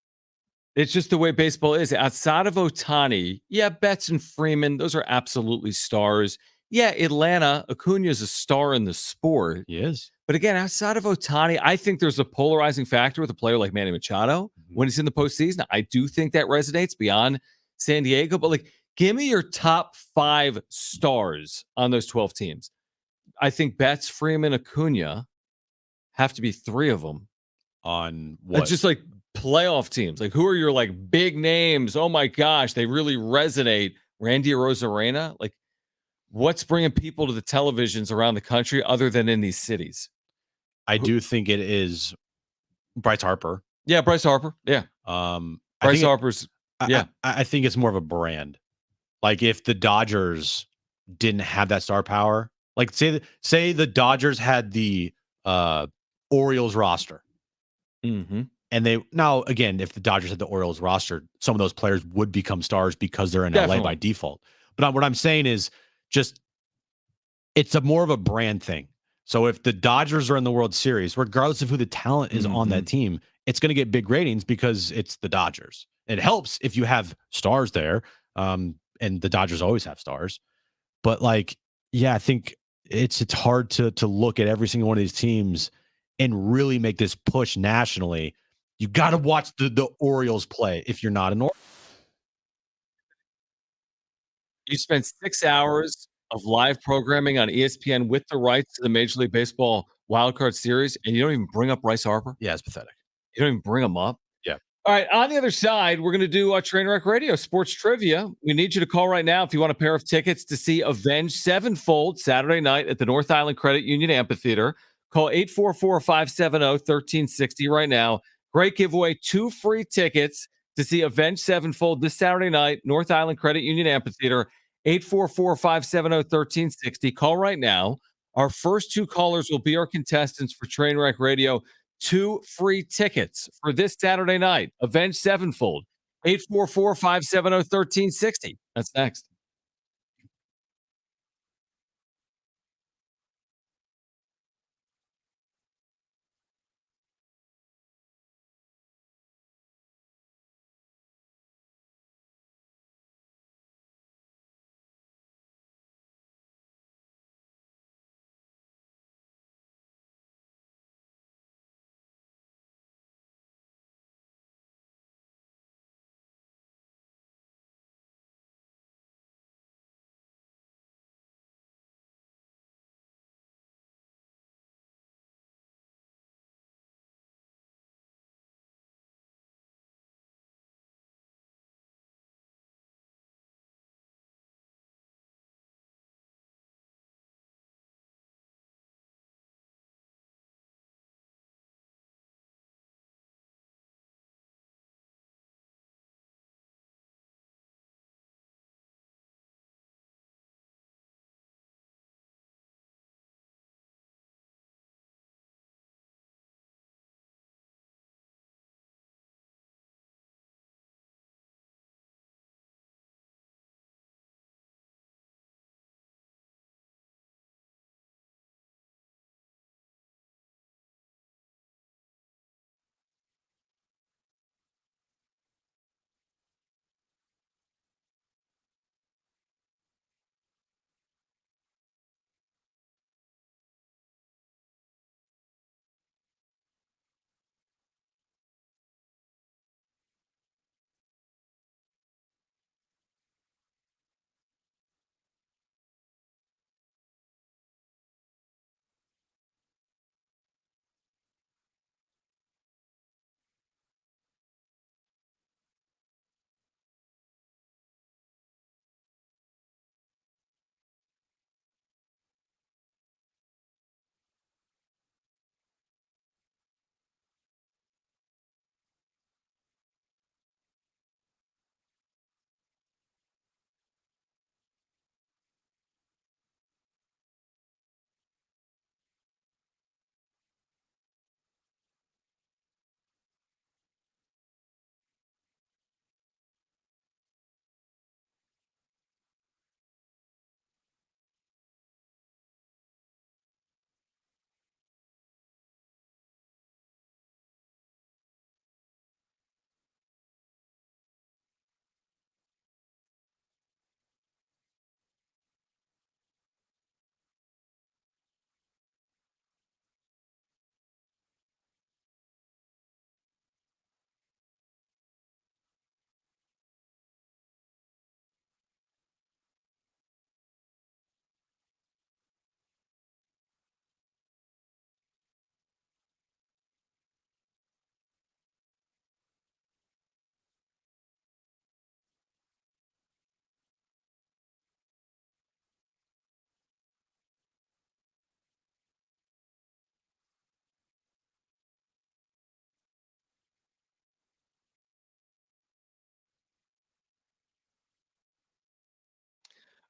it's just the way baseball is. Outside of Ohtani, Betts and Freeman, those are absolutely stars. Atlanta, Acuna is a star in the sport. He is. But again, outside of Otani, I think there's a polarizing factor with a player like Manny Machado when he's in the postseason. I do think that resonates beyond San Diego. But like, give me your top 5 stars on those 12 teams. I think Betts, Freeman, Acuna have to be 3 of them. On what? That's just like playoff teams. Like, who are your like big names? Oh my gosh, they really resonate. Randy Arozarena. Like, what's bringing people to the televisions around the country other than in these cities? I do think it is Bryce Harper. Yeah, Bryce Harper. Yeah. Bryce Harper's. Yeah. I think it's more of a brand. Like if the Dodgers didn't have that star power, like say the Dodgers had the Orioles roster. Mm-hmm. And if the Dodgers had the Orioles roster, some of those players would become stars because they're in Definitely. LA by default. But what I'm saying is just it's more of a brand thing. So if the Dodgers are in the World Series, regardless of who the talent is on that team, it's going to get big ratings because it's the Dodgers. It helps if you have stars there, and the Dodgers always have stars. But like, yeah, I think it's hard to look at every single one of these teams and really make this push nationally. You got to watch the Orioles play if you're not an Orioles. You spent 6 hours of live programming on ESPN with the rights to the Major League Baseball wildcard series, and you don't even bring up Bryce Harper? Yeah, it's pathetic. You don't even bring him up? Yeah. All right, on the other side, we're going to do Trainwreck Radio Sports Trivia. We need you to call right now if you want a pair of tickets to see Avenged Sevenfold Saturday night at the North Island Credit Union Amphitheater. Call 844-570-1360 right now. Great giveaway, 2 free tickets to see Avenged Sevenfold this Saturday night, North Island Credit Union Amphitheater, 844-570-1360. Call right now. Our first 2 callers will be our contestants for Trainwreck Radio. 2 free tickets for this Saturday night. Avenged Sevenfold. 844-570-1360. That's next.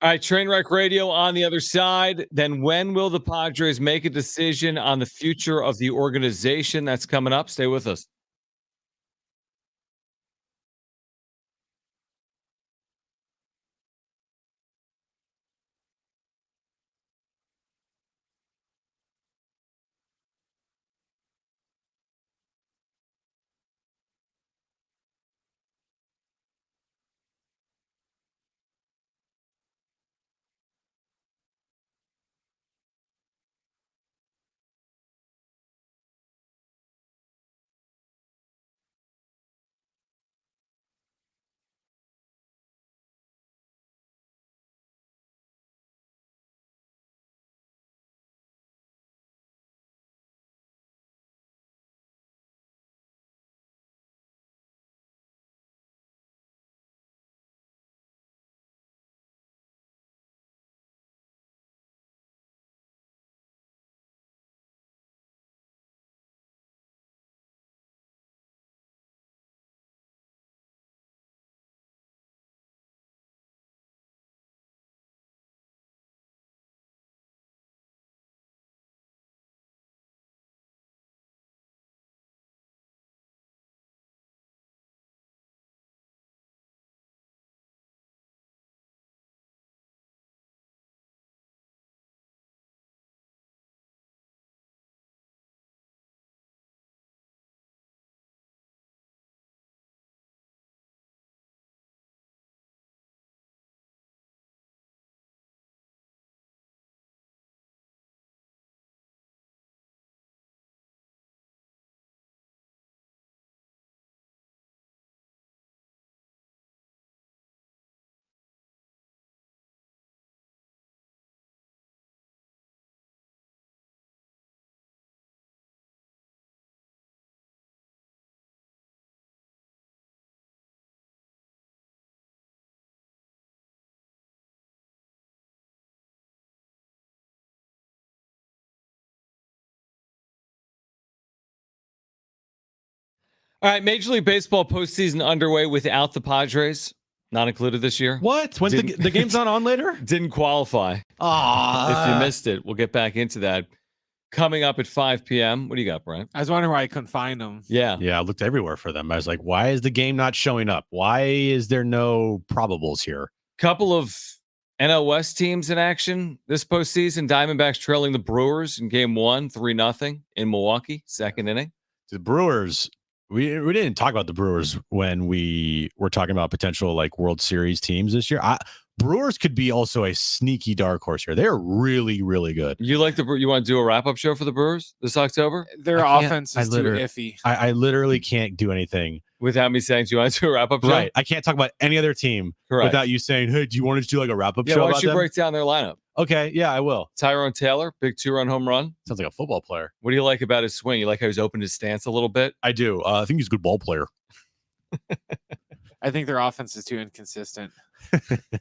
All right, Trainwreck Radio on the other side. Then when will the Padres make a decision on the future of the organization? That's coming up. Stay with us. All right, Major League Baseball postseason underway without the Padres, not included this year. What? When's the game's not on later? Didn't qualify. Ah, If you missed it, we'll get back into that. Coming up at 5 p.m. What do you got, Brent? I was wondering why I couldn't find them. Yeah. I looked everywhere for them. I was like, why is the game not showing up? Why is there no probables here? Couple of NL West teams in action this postseason. Diamondbacks trailing the Brewers in game 1, 3-0 in Milwaukee, second inning. The Brewers, we didn't talk about the Brewers when we were talking about potential like World Series teams this year. Brewers could be also a sneaky dark horse here. They're really, really good. You want to do a wrap-up show for the Brewers this October? Their offense is too iffy. I literally can't do anything without me saying, do you want to do a wrap-up show? Right. I can't talk about any other team without you saying, hey, do you want to do like a wrap-up show why about don't you them? break down their lineup? Okay, yeah, I will. Tyrone Taylor, big 2-run home run. Sounds like a football player. What do you like about his swing? You like how he's opened his stance a little bit? I do. I think he's a good ball player. I think their offense is too inconsistent.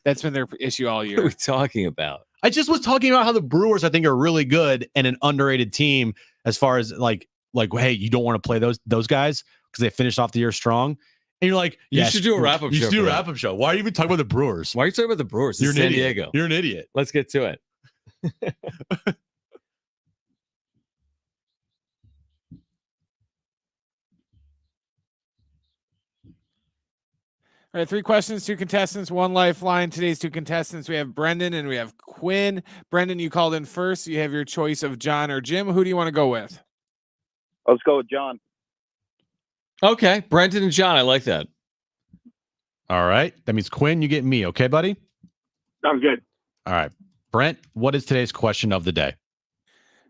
That's been their issue all year. What are we talking about? I just was talking about how the Brewers, I think, are really good and an underrated team as far as like, hey, you don't want to play those guys because they finished off the year strong. And you're like, you should do a wrap-up show. You should do a wrap-up show. Why are you even talking about the Brewers? Why are you talking about the Brewers? You're It's an San idiot. Diego. You're an idiot. Let's get to it. All right, 3 questions, 2 contestants, 1 lifeline. Today's 2 contestants, we have Brendan and we have Quinn. Brendan, you called in first. You have your choice of Jon or Jim. Who do you want to go with? Let's go with Jon. Okay, Brendan and Jon, I like that. All right. That means Quinn, you get me. Okay, buddy? Sounds good. All right. Brent, what is today's question of the day?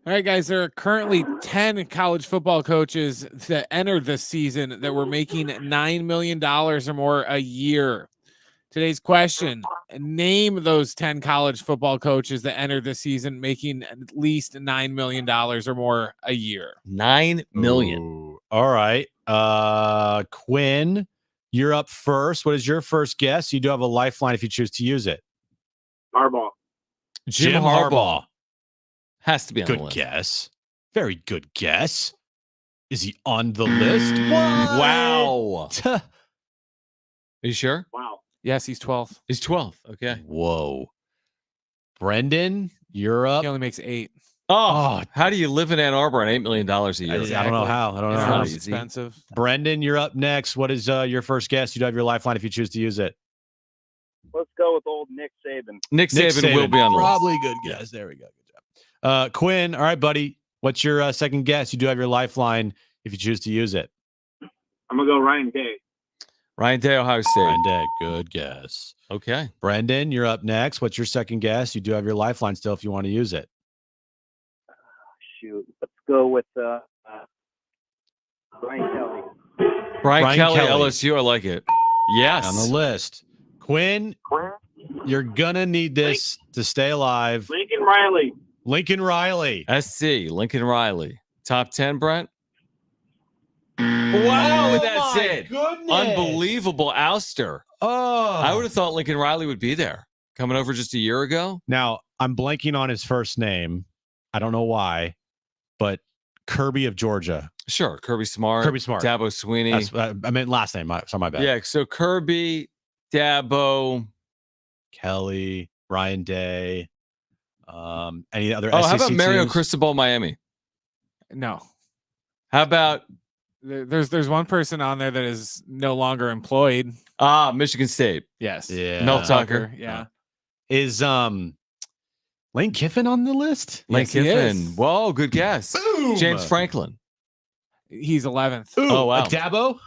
All right, guys, there are currently 10 college football coaches that entered this season that were making $9 million or more a year. Today's question, name those 10 college football coaches that entered this season making at least $9 million or more a year. $9 million. Ooh. All right. Quinn, you're up first. What is your first guess? You do have a lifeline if you choose to use it. Harbaugh. Jim Harbaugh. Has to be on the Good list. guess. Very good guess. Is he on the list? Wow. Are you sure? Wow. Yes, he's 12th. He's 12th. Okay. Whoa. Brendan, you're up. He only makes 8. Oh, how do you live in Ann Arbor on $8 million a year? I don't know how. I don't know It's how. not easy. expensive. Brendan, you're up next. What is your first guess? You do have your lifeline if you choose to use it. Let's go with old Nick Saban. Nick Saban will be on the list. Probably good guess. There we go. Good job. Quinn, all right, buddy. What's your second guess? You do have your lifeline if you choose to use it. I'm gonna go Ryan Day. Ryan Day, Ohio State. Ryan Day, good guess. Okay. Brendan, you're up next. What's your second guess? You do have your lifeline still if you want to use it. Shoot, let's go with Brian Kelly. Brian Kelly, LSU. I like it. Yes. On the list. Quinn, you're going to need this to stay alive. Lincoln Riley. Lincoln Riley. SC, Lincoln Riley. Top 10, Brent? Wow, that's it. Goodness. Unbelievable ouster. Oh. I would have thought Lincoln Riley would be there. Coming over just a year ago. Now, I'm blanking on his first name. I don't know why, but Kirby of Georgia. Sure, Kirby Smart. Kirby Smart. Dabo Sweeney. I meant last name. Sorry, my bad. Yeah, so Kirby, Dabo, Kelly, Ryan Day. Any other? Oh, how about SEC Mario teams? Cristobal, Miami? No. How about There's one person on there that is no longer employed. Michigan State? Yes. Yeah. Mel Tucker. Yeah. Is Lane Kiffin on the list? Lane Yes, he Kiffin. is. Whoa, good guess. Boom. James Franklin. He's 11th. Ooh, Oh, wow. Dabo?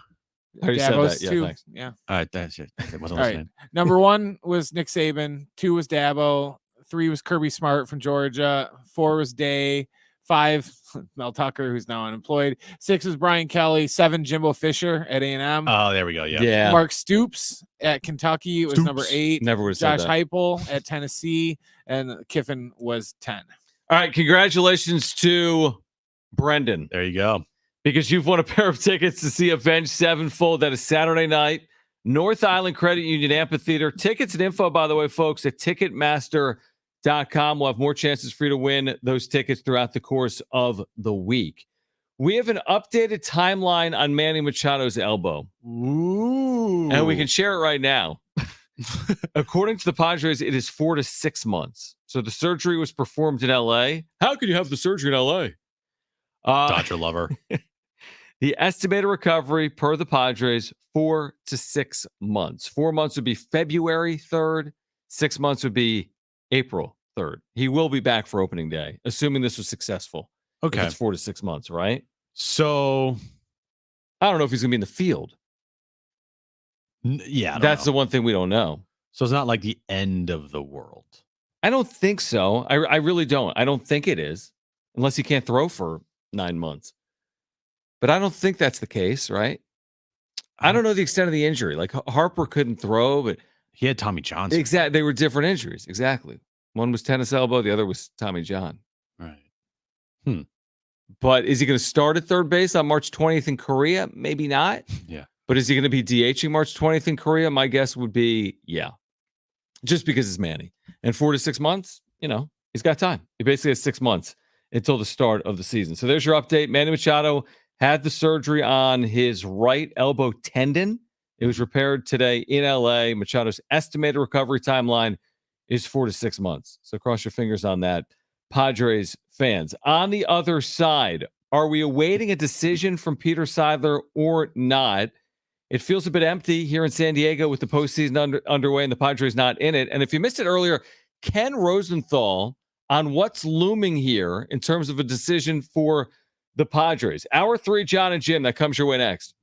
I already said Dabo's that. Yeah, 2. thanks. Yeah. All right, that's it. I wasn't All right. listening. Number 1 was Nick Saban. 2 was Dabo. 3 was Kirby Smart from Georgia. 4 was Day. 5, Mel Tucker, who's now unemployed. 6 was Brian Kelly. 7, Jimbo Fisher at A&M. Oh, there we go. Yeah. Yeah. Mark Stoops at Kentucky was number 8. Never would have said Josh that. Heupel at Tennessee, and Kiffin was 10. All right, congratulations to Brendan, There you go. because you've won a pair of tickets to see Avenged Sevenfold. That is Saturday night, North Island Credit Union Amphitheater. Tickets and info, by the way, folks, at Ticketmaster.com. We'll have more chances for you to win those tickets throughout the course of the week. We have an updated timeline on Manny Machado's elbow, Ooh. and we can share it right now. According to the Padres, it is 4 to 6 months. So the surgery was performed in LA. How could you have the surgery in LA? Dodger lover. The estimated recovery per the Padres, 4 to 6 months. 4 months would be February 3rd. 6 months would be April 3rd. He will be back for opening day, assuming this was successful. If Okay. it's 4 to 6 months, right? So, I don't know if he's going to be in the field. yeah, I don't That's know. the one thing we don't know. So it's not like the end of the world. I don't think so. I really don't. I don't think it is, unless he can't throw for 9 months. But I don't think that's the case, right? I don't know the extent of the injury. Like Harper couldn't throw, but He had Tommy John. exactly, they were different injuries. Exactly. One was tennis elbow, the other was Tommy John. Right. But is he going to start at third base on March 20th in Korea? Maybe not. Yeah. But is he going to be DHing March 20th in Korea? My guess would be yeah. Just because it's Manny. And 4 to 6 months, he's got time. He basically has 6 months until the start of the season. So there's your update. Manny Machado had the surgery on his right elbow tendon. It was repaired today in LA. Machado's estimated recovery timeline is 4 to 6 months. So cross your fingers on that, Padres fans. On the other side, are we awaiting a decision from Peter Seidler or not? It feels a bit empty here in San Diego with the postseason underway and the Padres not in it. And if you missed it earlier, Ken Rosenthal on what's looming here in terms of a decision for the Padres. Hour 3, Jon and Jim, that comes your way next.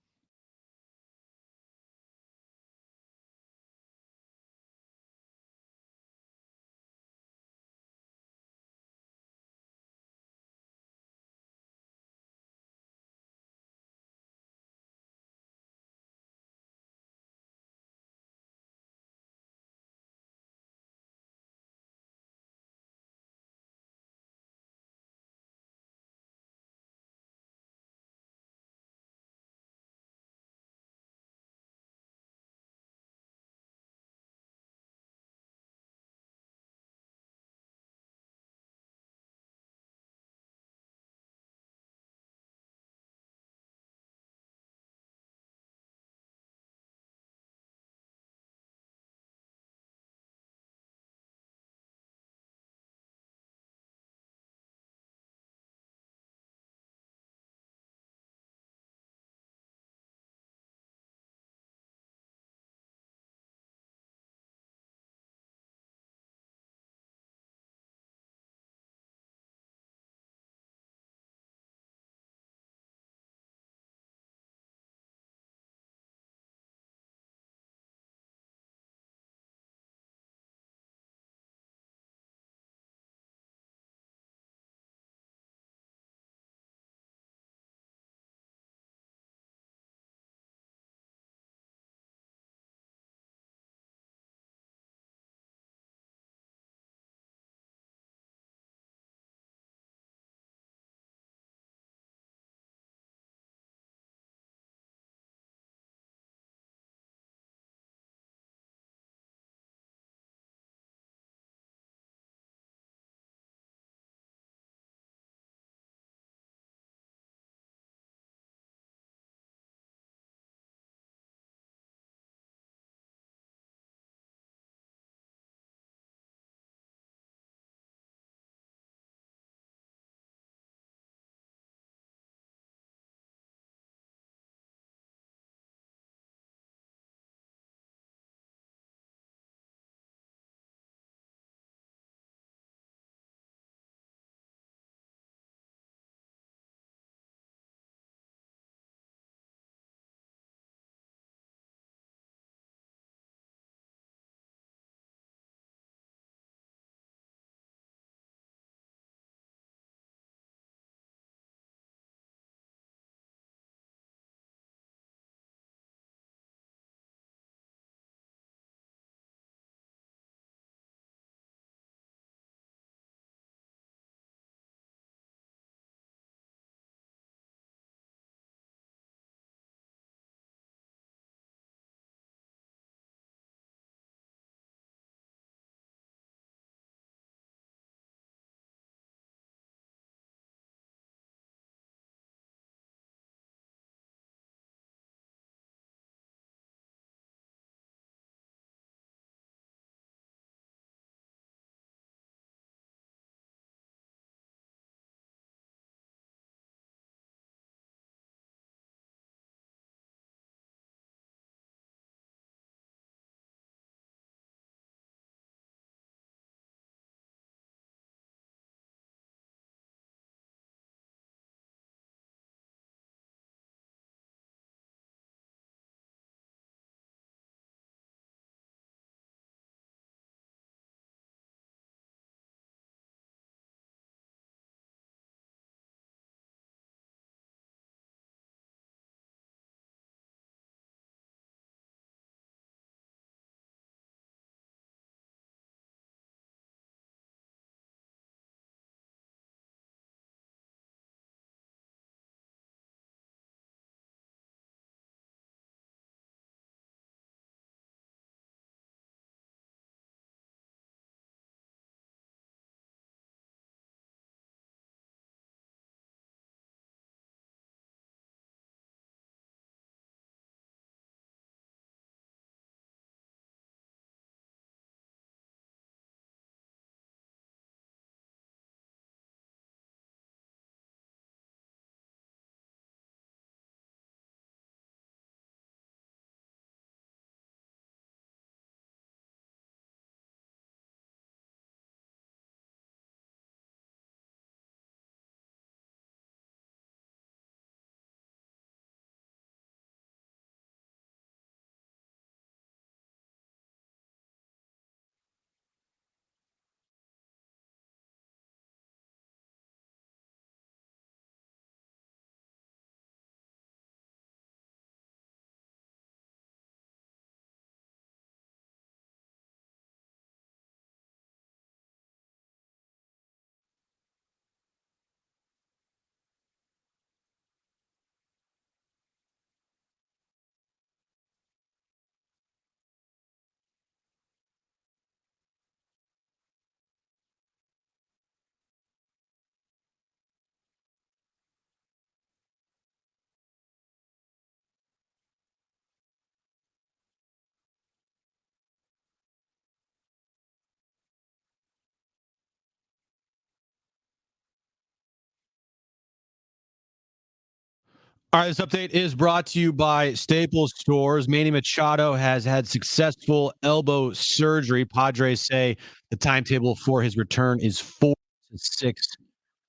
All right, this update is brought to you by Staples Stores. Manny Machado has had successful elbow surgery. Padres say the timetable for his return is 4 to 6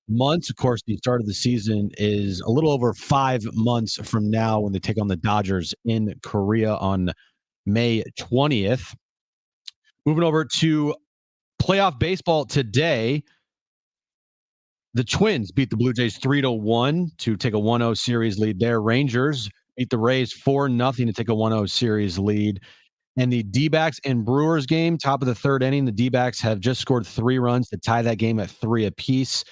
months. Of course, the start of the season is a little over 5 months from now when they take on the Dodgers in Korea on May 20th. Moving over to playoff baseball today. The Twins beat the Blue Jays 3-1 to take a 1-0 series lead there. Rangers beat the Rays 4-0 to take a 1-0 series lead. And the D-backs and Brewers game, top of the third inning, the D-backs have just scored 3 runs to tie that game at 3 apiece.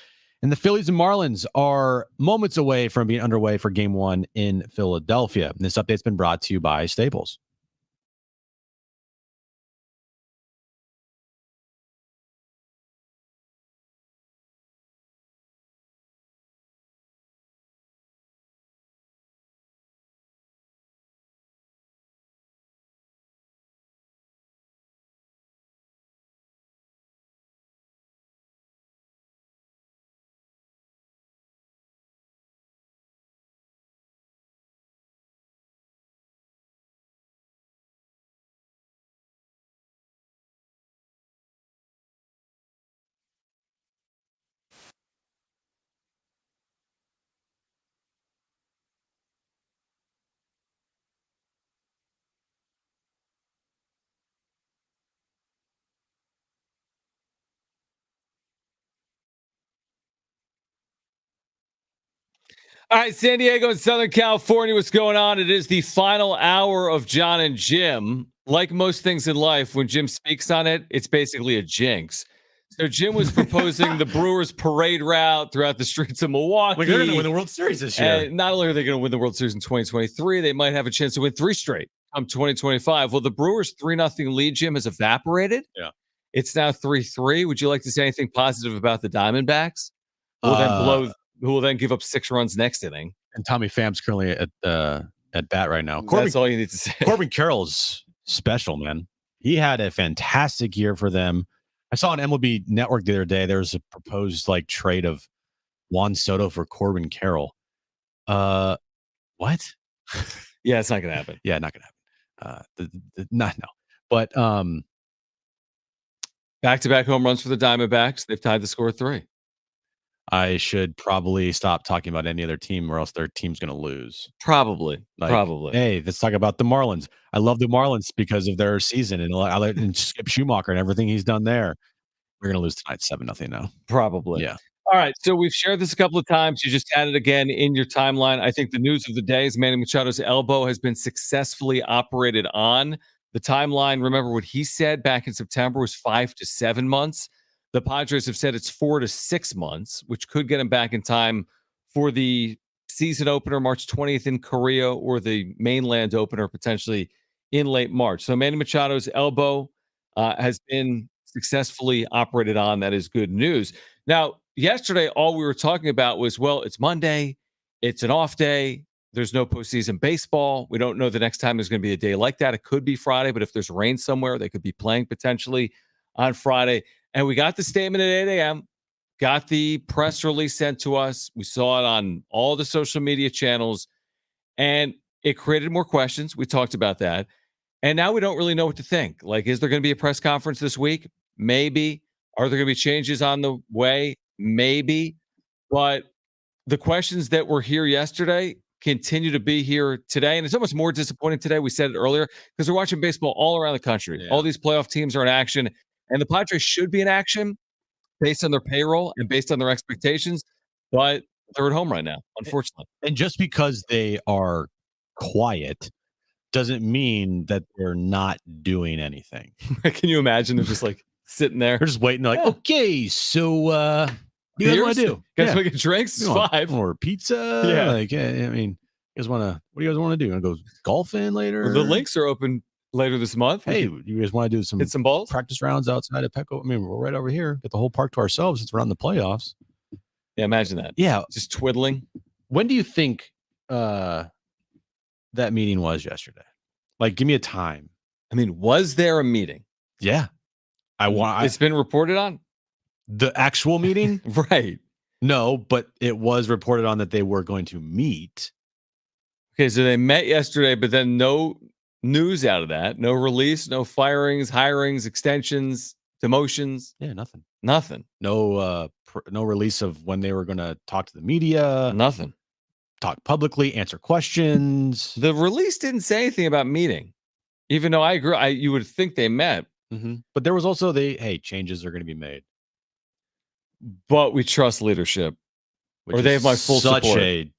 And the Phillies and Marlins are moments away from being underway for game 1 in Philadelphia. And this update's been brought to you by Staples. All right, San Diego and Southern California, what's going on? It is the final hour of Jon and Jim. Like most things in life, when Jim speaks on it, it's basically a jinx. So Jim was proposing the Brewers parade route throughout the streets of Milwaukee. Like they're going to win the World Series this year. And not only are they going to win the World Series in 2023, they might have a chance to win 3 straight come 2025. Well, the Brewers' 3-0 lead, Jim, has evaporated. Yeah. It's now 3-3. Would you like to say anything positive about the Diamondbacks? Who will then give up 6 runs next inning? And Tommy Pham's currently at bat right now. That's all you need to say. Corbin Carroll's special, man. He had a fantastic year for them. I saw on MLB Network the other day, there was a proposed trade of Juan Soto for Corbin Carroll. What? Yeah, it's not going to happen. Yeah, not going to happen. No. But back-to-back home runs for the Diamondbacks. They've tied the score 3. I should probably stop talking about any other team or else their team's going to lose. Probably. Hey, let's talk about the Marlins. I love the Marlins because of their season and Skip Schumacher and everything he's done there. We're going to lose tonight 7-0 now. Probably. Yeah. All right. So we've shared this a couple of times. You just had it again in your timeline. I think the news of the day is Manny Machado's elbow has been successfully operated on. The timeline, remember what he said back in September, was 5 to 7 months. The Padres have said it's 4 to 6 months, which could get him back in time for the season opener March 20th in Korea or the mainland opener potentially in late March. So Manny Machado's elbow has been successfully operated on. That is good news. Now, yesterday, all we were talking about was, well, it's Monday. It's an off day. There's no postseason baseball. We don't know the next time there's going to be a day like that. It could be Friday, but if there's rain somewhere, they could be playing potentially on Friday. And we got the statement at 8 a.m., got the press release sent to us. We saw it on all the social media channels, and it created more questions. We talked about that. And now we don't really know what to think. Is there going to be a press conference this week? Maybe. Are there going to be changes on the way? Maybe. But the questions that were here yesterday continue to be here today. And it's almost more disappointing today. We said it earlier because we're watching baseball all around the country. Yeah. All these playoff teams are in action. And the Padres should be in action based on their payroll and based on their expectations, but they're at home right now, unfortunately. And just because they are quiet doesn't mean that they're not doing anything. Can you imagine them just sitting there? They're just waiting. Okay, so what do you guys want to do? Guys want to get drinks? It's 5. Or pizza? Yeah. You guys want to, what do you guys want to do? You want to go golfing later? Well, the links are open later this month. Hey, you guys want to do hit some balls? Practice rounds outside of Petco? We're right over here. Get the whole park to ourselves since we're on the playoffs. Yeah, imagine that. Yeah. Just twiddling. When do you think that meeting was yesterday? Give me a time. Was there a meeting? Yeah. It's been reported on? The actual meeting? Right. No, but it was reported on that they were going to meet. Okay, so they met yesterday, but then no news out of that. No release, no firings, hirings, extensions, demotions. Yeah, nothing. Nothing. No no release of when they were going to talk to the media. Nothing. Talk publicly, answer questions. The release didn't say anything about meeting, even though I agree. You would think they met. But there was also changes are going to be made. But we trust leadership, Which or they is have my full such support. a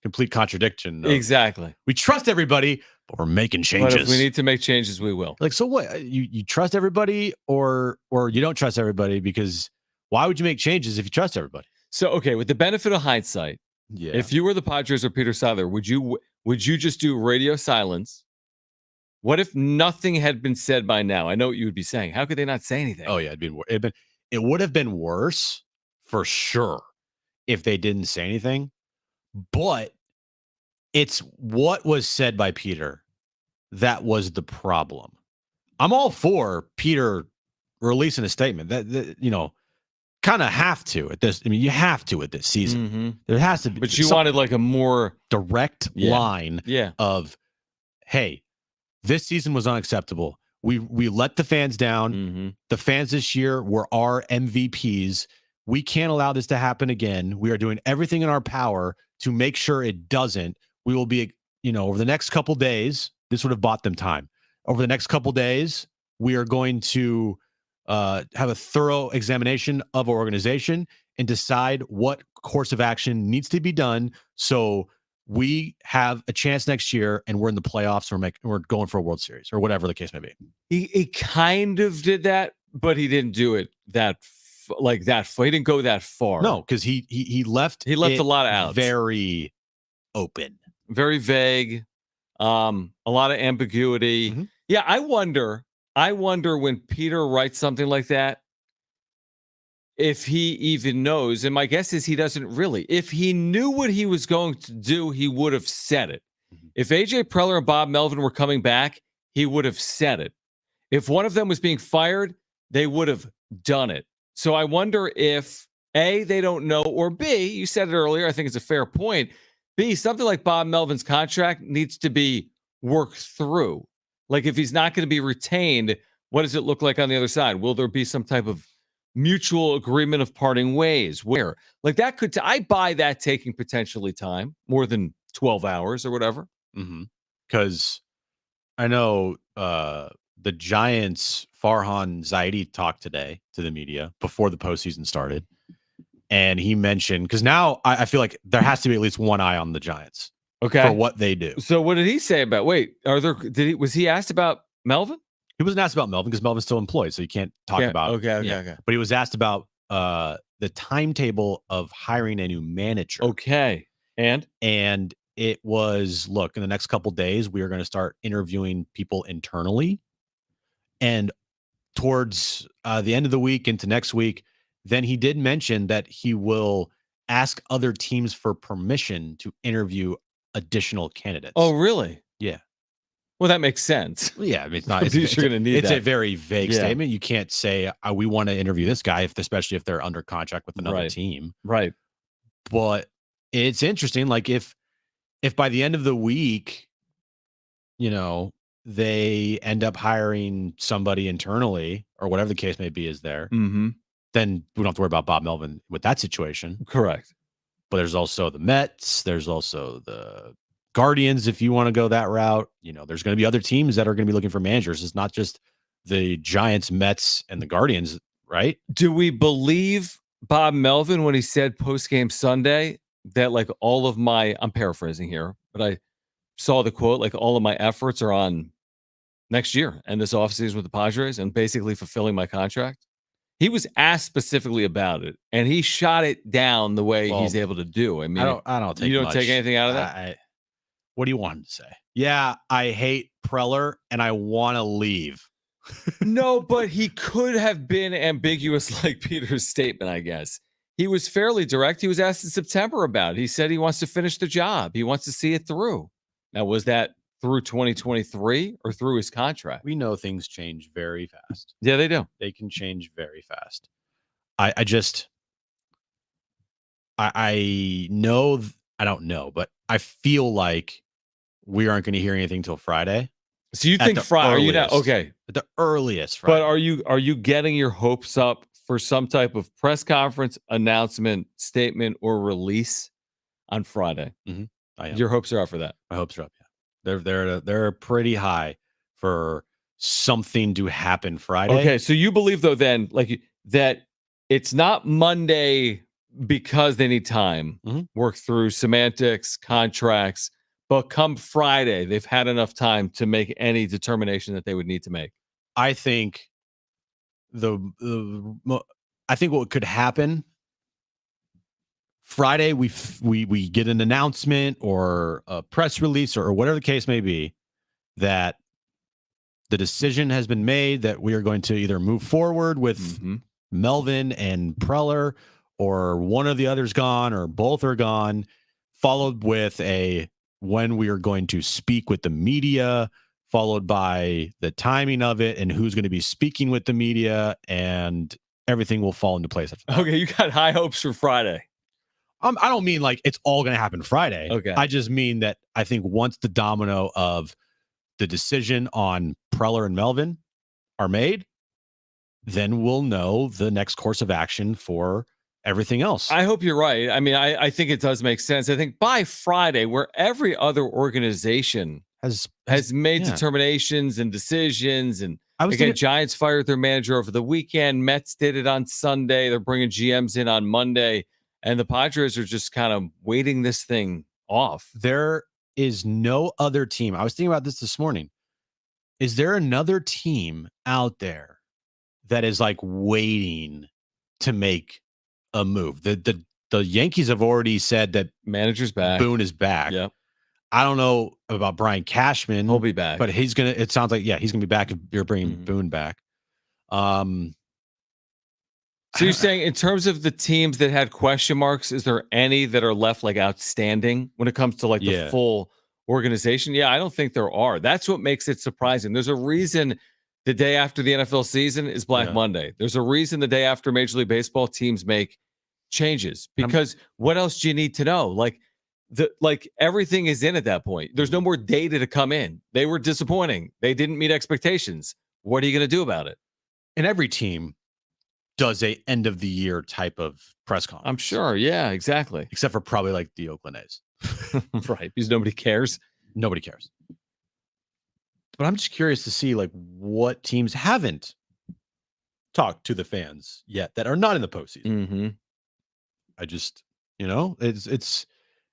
complete contradiction. Exactly. We trust everybody, but we're making changes. But if we need to make changes, we will. Like, so what? You trust everybody, or you don't trust everybody? Because why would you make changes if you trust everybody? So, okay, with the benefit of hindsight, Yeah. if you were the Padres or Peter Seidler, would you just do radio silence? What if nothing had been said by now? I know what you would be saying. How could they not say anything? Oh yeah, it would have been worse for sure if they didn't say anything. But it's what was said by Peter that was the problem. I'm all for Peter releasing a statement that kind of have to at this. I mean, you have to at this season. There has to be. But you wanted like a more direct line of, hey, this season was unacceptable. We let the fans down. The fans this year were our MVPs. We can't allow this to happen again. We are doing everything in our power to make sure it doesn't. We will be, over the next couple days, this would have bought them time. Over the next couple days, we are going to have a thorough examination of our organization and decide what course of action needs to be done so we have a chance next year and we're in the playoffs or we're going for a World Series or whatever the case may be. He kind of did that, but he didn't do it that far. He didn't go that far. No, because he left a lot of outs. Very open. Very vague. A lot of ambiguity. Yeah, I wonder when Peter writes something like that, if he even knows, and my guess is he doesn't really. If he knew what he was going to do, he would have said it. If AJ Preller and Bob Melvin were coming back, he would have said it. If one of them was being fired, they would have done it. So I wonder if A, they don't know, or B, you said it earlier, I think it's a fair point, B, something like Bob Melvin's contract needs to be worked through. Like if he's not going to be retained, what does it look like on the other side? Will there be some type of mutual agreement of parting ways? Where? Like that could, I buy that taking potentially time, more than 12 hours or whatever. Because I know the Giants, Farhan Zaidi talked today to the media before the postseason started. And he mentioned, because now I feel like there has to be at least one eye on the Giants. Okay. For what they do. So what did he say about, was he asked about Melvin? He wasn't asked about Melvin because Melvin's still employed, so you can't talk about it. Okay. But he was asked about the timetable of hiring a new manager. Okay. And it was, look, in the next couple days, we are going to start interviewing people internally. And towards the end of the week into next week, then he did mention that he will ask other teams for permission to interview additional candidates. Oh, really? Yeah. Well, that makes sense. Yeah, I mean, it's not. It's, you're going to need it's that. a very vague statement. You can't say we want to interview this guy, especially if they're under contract with another team. Right. But it's interesting. Like if by the end of the week, they end up hiring somebody internally or whatever the case may be is there, then we don't have to worry about Bob Melvin with that situation. Correct. But there's also the Mets. There's also the Guardians, if you want to go that route. There's going to be other teams that are going to be looking for managers. It's not just the Giants, Mets, and the Guardians, right? Do we believe Bob Melvin when he said post-game Sunday that like all of my, I'm paraphrasing here, but I saw the quote, like all of my efforts are on next year and this offseason with the Padres and basically fulfilling my contract? He was asked specifically about it, and he shot it down the way he's able to do. I mean, I don't take you don't much. take anything out of that. What do you want him to say? Yeah, I hate Preller, and I want to leave. No, but he could have been ambiguous, like Peter's statement. I guess he was fairly direct. He was asked in September about it. He said he wants to finish the job. He wants to see it through. Now, was that through 2023 or through his contract? We know things change very fast. Yeah, they do. They can change very fast. I know, I don't know, but I feel like we aren't going to hear anything till Friday. So you At think the Friday? Are you not earliest. okay? At the earliest Friday. But are you getting your hopes up for some type of press conference, announcement, statement, or release on Friday? I am. Your hopes are up for that. My hopes are up. Yeah, they're pretty high for something to happen Friday. Okay, so you believe though then that it's not Monday because they need time, work through semantics, contracts, but come Friday, they've had enough time to make any determination that they would need to make. I think I think what could happen Friday, we get an announcement or a press release or whatever the case may be that the decision has been made that we are going to either move forward with Melvin and Preller, or one of the others gone, or both are gone, followed with when we are going to speak with the media, followed by the timing of it and who's going to be speaking with the media, and everything will fall into place after that. Okay, you got high hopes for Friday. I don't mean like it's all going to happen Friday. Okay. I just mean that I think once the domino of the decision on Preller and Melvin are made, then we'll know the next course of action for everything else. I hope you're right. I mean, I think it does make sense. I think by Friday, where every other organization has made determinations and decisions, and again, Giants fired their manager over the weekend. Mets did it on Sunday. They're bringing GMs in on Monday, and the Padres are just kind of waiting this thing off. There is no other team. I was thinking about this morning. Is there another team out there that is like waiting to make a move? The Yankees have already said that manager's back. Boone is back. Yep. I don't know about Brian Cashman. He'll be back, but it sounds like, he's gonna be back if you're bringing Boone back. So you're saying in terms of the teams that had question marks, is there any that are left like outstanding when it comes to like the full organization? Yeah, I don't think there are. That's what makes it surprising. There's a reason the day after the NFL season is Black Monday. There's a reason the day after Major League Baseball teams make changes, because what else do you need to know? Like everything is in at that point. There's no more data to come in. They were disappointing. They didn't meet expectations. What are you going to do about it? And every team does a end of the year type of press conference. I'm sure. Yeah, exactly. Except for probably like the Oakland A's. Right. Because nobody cares. Nobody cares. But I'm just curious to see like what teams haven't talked to the fans yet that are not in the postseason. I just, it's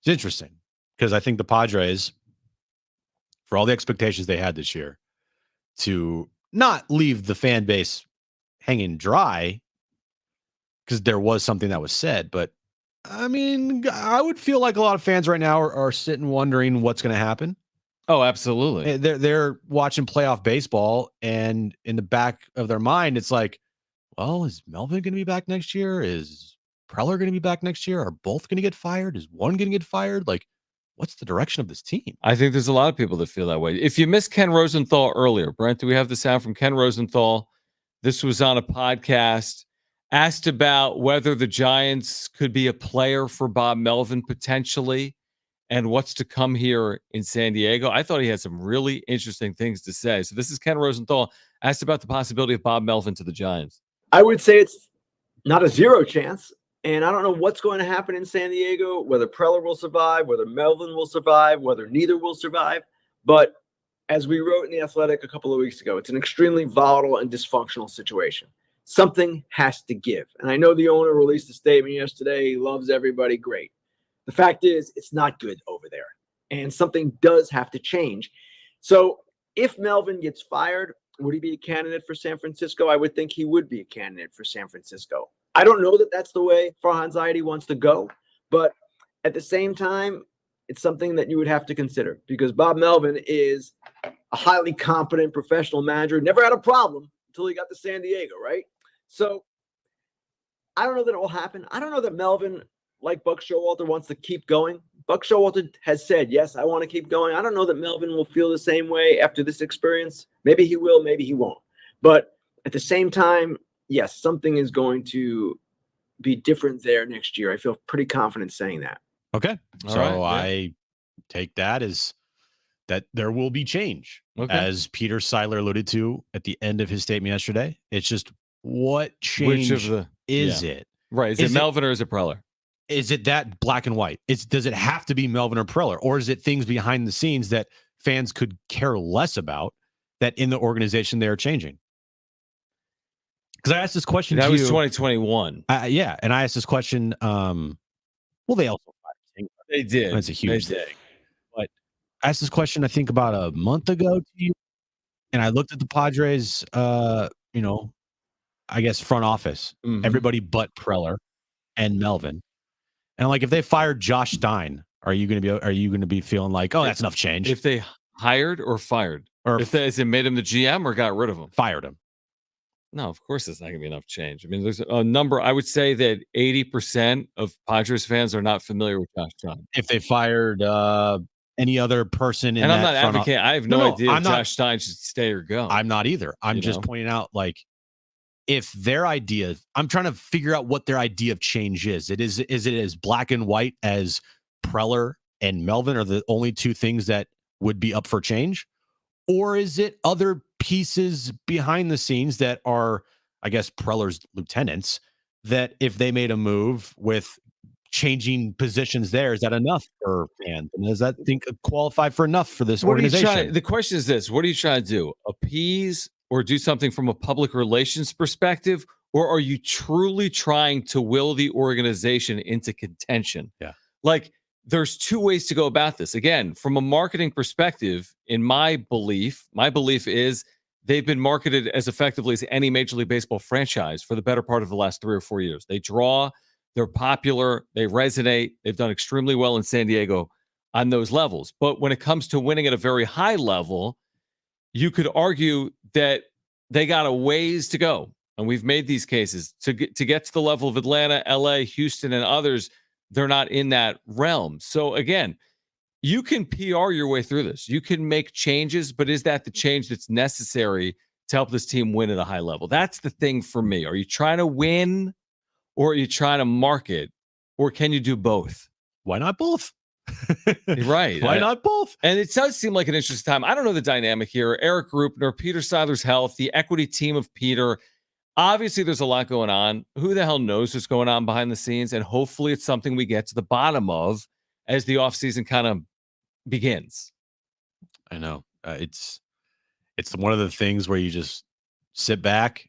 interesting because I think the Padres, for all the expectations they had this year, to not leave the fan base hanging dry, because there was something that was said, but I mean, I would feel like a lot of fans right now are sitting wondering what's going to happen. Oh, absolutely. They're watching playoff baseball, and in the back of their mind, it's like, well, is Melvin going to be back next year? Is Preller going to be back next year? Are both going to get fired? Is one going to get fired? Like, what's the direction of this team? I think there's a lot of people that feel that way. If you missed Ken Rosenthal earlier, Brent, do we have the sound from Ken Rosenthal? This was on a podcast. Asked about whether the Giants could be a player for Bob Melvin potentially, and what's to come here in San Diego. I thought he had some really interesting things to say. So this is Ken Rosenthal asked about the possibility of Bob Melvin to the Giants. I would say it's not a zero chance. And I don't know what's going to happen in San Diego, whether Preller will survive, whether Melvin will survive, whether neither will survive. But as we wrote in The Athletic a couple of weeks ago, it's an extremely volatile and dysfunctional situation. Something has to give. And I know the owner released a statement yesterday. He loves everybody. Great. The fact is, it's not good over there. And something does have to change. So if Melvin gets fired, would he be a candidate for San Francisco? I would think he would be a candidate for San Francisco. I don't know that that's the way Farhan Zaidi wants to go. But at the same time, it's something that you would have to consider, because Bob Melvin is a highly competent professional manager. Never had a problem until he got to San Diego, right? So I don't know that it will happen. I don't know that Melvin, like Buck Showalter, wants to keep going. Buck Showalter has said, yes, I want to keep going. I don't know that Melvin will feel the same way after this experience. Maybe he will, maybe he won't. But at the same time, yes, something is going to be different there next year. I feel pretty confident saying that. Okay. So I take that as that there will be change. As Peter Seiler alluded to at the end of his statement yesterday. It's just what change is it? Right. Is it Melvin or is it Preller? Is it that black and white? Does it have to be Melvin or Preller? Or is it things behind the scenes that fans could care less about that in the organization they are changing? Because I asked this question that to was you. 2021. Yeah. And I asked this question. Well, they also fired. They did. That's a huge thing. But I asked this question, I think, about a month ago to you. And I looked at the Padres, I guess front office, everybody but Preller and Melvin. And I'm like, if they fired Josh Stein, are you going to be feeling like, oh, that's enough change? If they hired or fired, or if they made him the GM or got rid of him, fired him. No, of course it's not going to be enough change. I mean, there's a number. I would say that 80% of Padres fans are not familiar with Josh Stein. If they fired any other person, and I'm not advocating. I have no idea if Josh Stein should stay or go. I'm not either. I'm just pointing out, like, if their idea, I'm trying to figure out what their idea of change is. Is it as black and white as Preller and Melvin are the only two things that would be up for change? Or is it other pieces behind the scenes that are, I guess, Preller's lieutenants, that if they made a move with changing positions there, is that enough for fans? And does that qualify for enough for this organization? The question is this: what are you trying to do? Appease or do something from a public relations perspective? Or are you truly trying to will the organization into contention? Yeah. Like, there's two ways to go about this. Again, from a marketing perspective, in my belief is they've been marketed as effectively as any Major League Baseball franchise for the better part of the last 3 or 4 years. They draw, they're popular, they resonate, they've done extremely well in San Diego on those levels. But when it comes to winning at a very high level, you could argue that they got a ways to go. And we've made these cases to get to the level of Atlanta, LA, Houston, and others. They're not in that realm. So again, you can PR your way through this. You can make changes, but is that the change that's necessary to help this team win at a high level? That's the thing for me. Are you trying to win, or are you trying to market, or can you do both? Why not both? Right. Why not both? And it does seem like an interesting time. I don't know the dynamic here. Eric Grupner, Peter Seiler's health, the equity team of Peter. Obviously, there's a lot going on. Who the hell knows what's going on behind the scenes? And hopefully it's something we get to the bottom of as the offseason kind of begins. I know. It's one of the things where you just sit back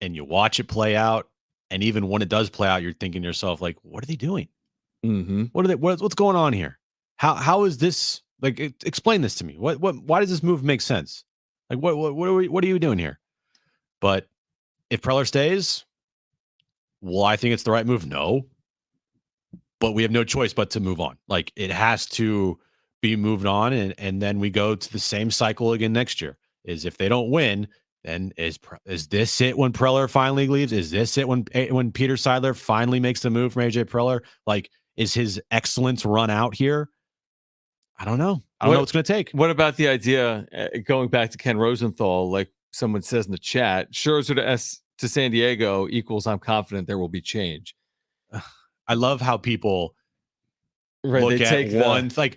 and you watch it play out. And even when it does play out, you're thinking to yourself, like, what are they doing? Mm-hmm. What's going on here? How is this? Like, explain this to me. Why does this move make sense? Like, what are you doing here? But if Preller stays, well, I think it's the right move. No, but we have no choice but to move on. Like, it has to be moved on, and then we go to the same cycle again next year. Is if they don't win, then is this it when Preller finally leaves? Is this it when Peter Seiler finally makes the move from AJ Preller? Like, is his excellence run out here? I don't know. I don't know what's going to take. What about the idea, going back to Ken Rosenthal, like someone says in the chat, Scherzer to San Diego equals I'm confident there will be change. I love how people look at take one, like,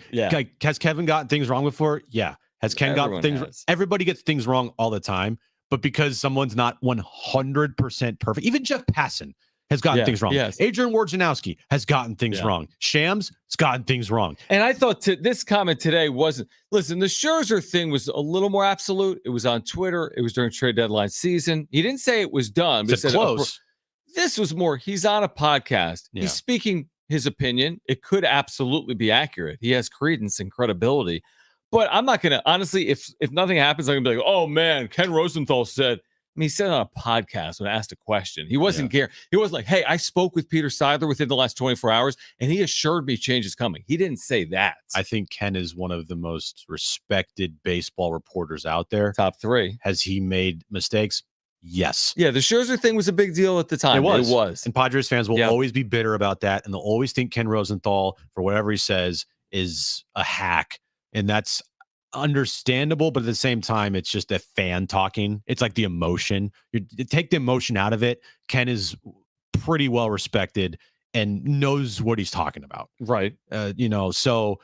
has Kevin gotten things wrong before? Yeah. Has Ken gotten things wrong? Everybody gets things wrong all the time, but because someone's not 100% perfect, even Jeff Passan has gotten things wrong. Yes. Adrian Wojnarowski has gotten things wrong. Shams has gotten things wrong. And I thought this comment today wasn't, listen, the Scherzer thing was a little more absolute. It was on Twitter. It was during trade deadline season. He didn't say it was done, but he said close. This was more, he's on a podcast. Yeah. He's speaking his opinion. It could absolutely be accurate. He has credence and credibility. But I'm not going to, honestly, if nothing happens, I'm going to be like, oh man, Ken Rosenthal said, he said on a podcast when asked a question, he wasn't he wasn't like, hey, I spoke with Peter Seiler within the last 24 hours and he assured me change is coming. He didn't say that. I think Ken is one of the most respected baseball reporters out there. Top 3. Has he made mistakes? Yes. Yeah, the Scherzer thing was a big deal at the time. It was. And Padres fans will always be bitter about that. And they'll always think Ken Rosenthal, for whatever he says, is a hack. And that's understandable, but at the same time, it's just a fan talking. It's like the emotion. You take the emotion out of it. Ken is pretty well respected and knows what he's talking about. Right. So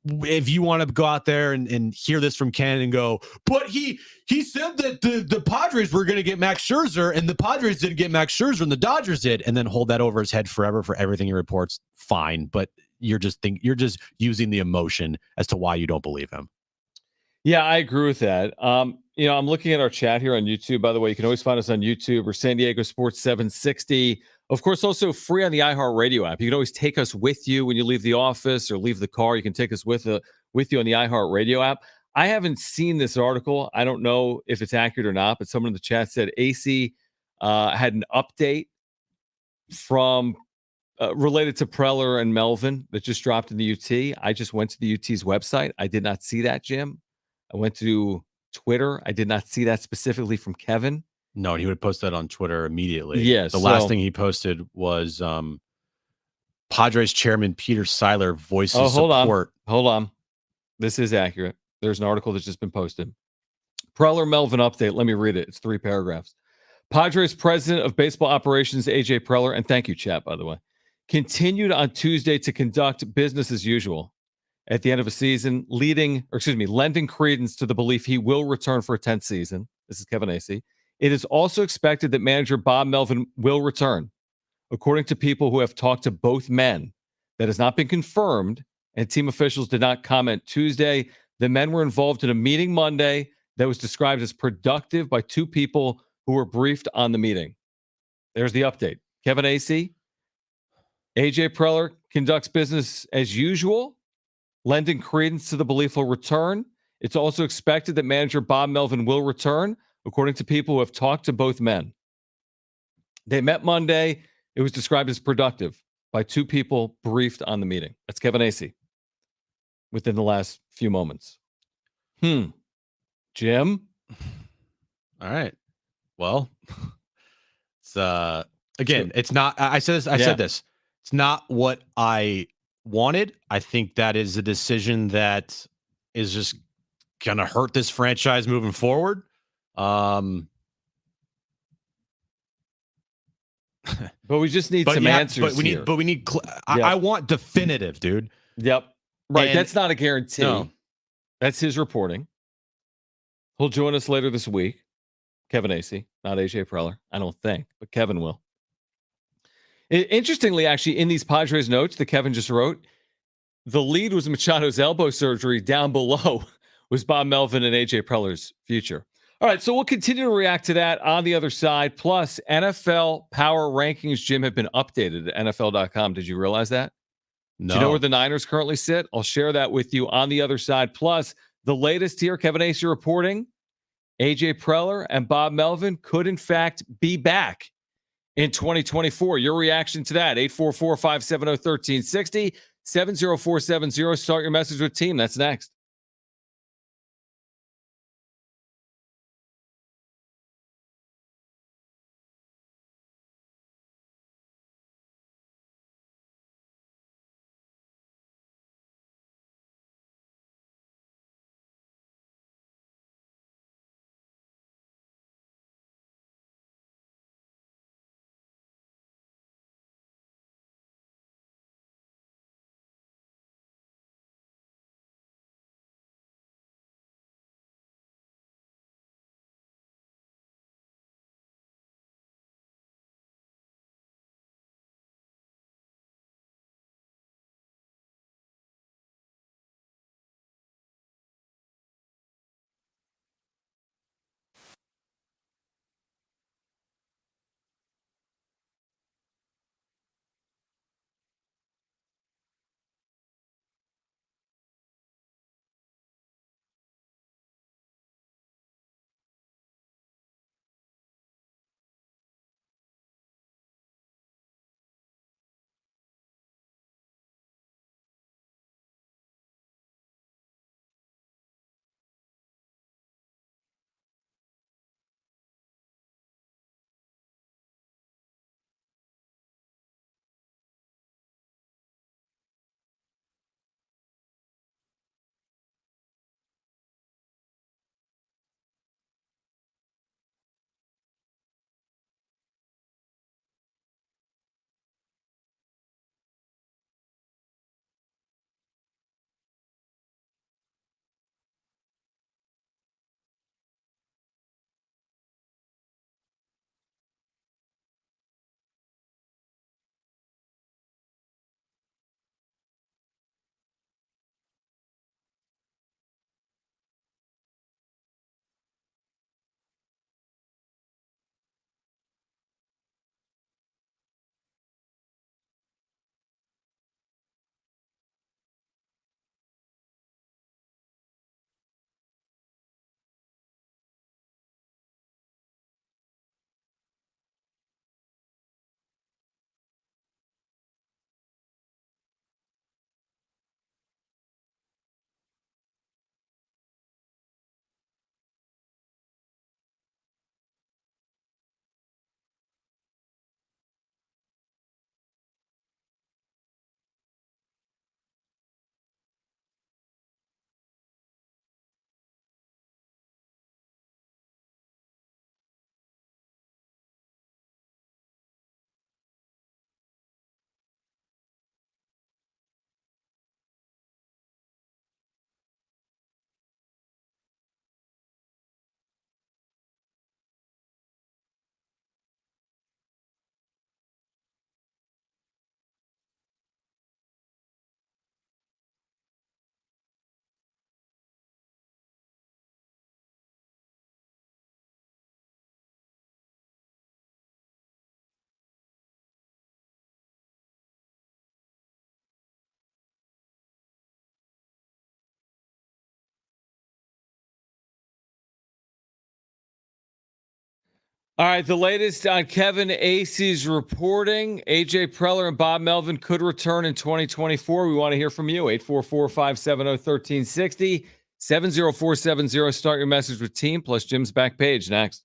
if you want to go out there and hear this from Ken and go, but he said that the Padres were going to get Max Scherzer and the Padres didn't get Max Scherzer and the Dodgers did, and then hold that over his head forever for everything he reports, fine. But you're just using the emotion as to why you don't believe him. Yeah, I agree with that. I'm looking at our chat here on YouTube. By the way, you can always find us on YouTube or San Diego Sports 760. Of course, also free on the iHeartRadio app. You can always take us with you when you leave the office or leave the car. You can take us with you on the iHeartRadio app. I haven't seen this article. I don't know if it's accurate or not, but someone in the chat said AC had an update from related to Preller and Melvin that just dropped in the UT. I just went to the UT's website. I did not see that, Jim. I went to Twitter. I did not see that specifically from Kevin. No, he would post that on Twitter immediately. Yes. The last thing he posted was Padres chairman Peter Seiler voices support. Hold on. This is accurate. There's an article that's just been posted. Preller Melvin update. Let me read it. It's 3 paragraphs. Padres president of baseball operations, AJ Preller, and thank you, chat, by the way, continued on Tuesday to conduct business as usual at the end of a season, lending credence to the belief he will return for a 10th season. This is Kevin Acee. It is also expected that manager Bob Melvin will return. According to people who have talked to both men, that has not been confirmed, and team officials did not comment Tuesday. The men were involved in a meeting Monday that was described as productive by 2 people who were briefed on the meeting. There's the update. Kevin Acee, AJ Preller conducts business as usual, lending credence to the belief he'll return. It's also expected that manager Bob Melvin will return, according to people who have talked to both men. They met Monday. It was described as productive by 2 people briefed on the meeting. That's Kevin Acee within the last few moments. Jim? All right. Well, it's again, it's not. I said this. It's not what I wanted. I think that is a decision that is just gonna hurt this franchise moving forward. But we just need some answers. But we need. I want definitive, dude. Yep. Right. And that's not a guarantee. No. That's his reporting. He'll join us later this week. Kevin Acee, not AJ Preller. I don't think, but Kevin will. Interestingly, actually, in these Padres notes that Kevin just wrote, the lead was Machado's elbow surgery. Down below was Bob Melvin and AJ Preller's future. All right, so we'll continue to react to that on the other side. Plus, NFL power rankings, Jim, have been updated at NFL.com. Did you realize that? No. Do you know where the Niners currently sit? I'll share that with you on the other side. Plus, the latest here, Kevin Acee reporting, AJ Preller and Bob Melvin could, in fact, be back in 2024. Your reaction to that, 844-570-1360, 70470. Start your message with team. That's next. All right, the latest on Kevin Acey's reporting. AJ Preller and Bob Melvin could return in 2024. We want to hear from you. 844-570-1360, 70470. Start your message with team plus Jim's back page next.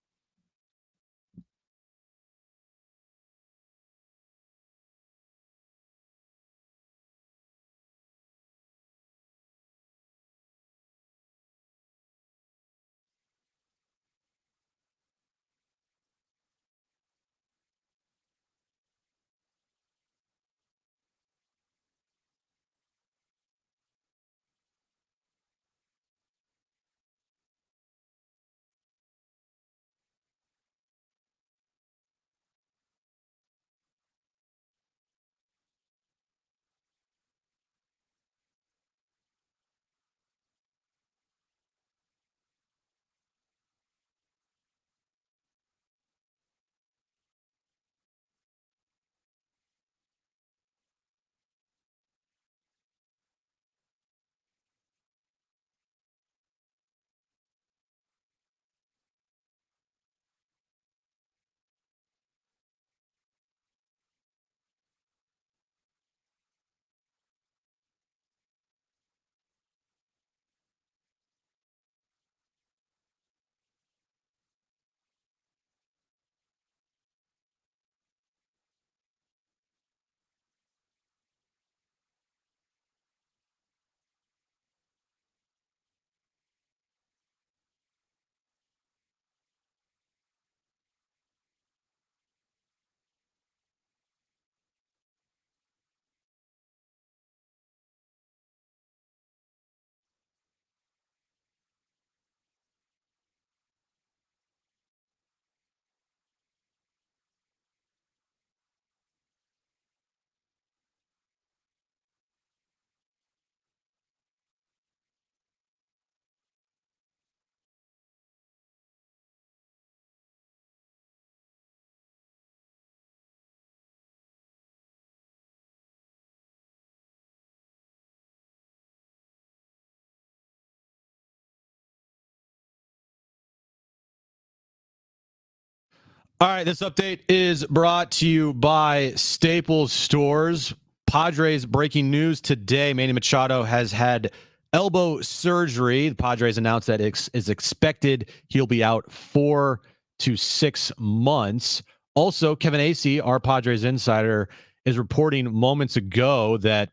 All right, this update is brought to you by Staples Stores. Padres breaking news today. Manny Machado has had elbow surgery. The Padres announced that it is expected he'll be out 4 to 6 months. Also, Kevin Acey, our Padres insider, is reporting moments ago that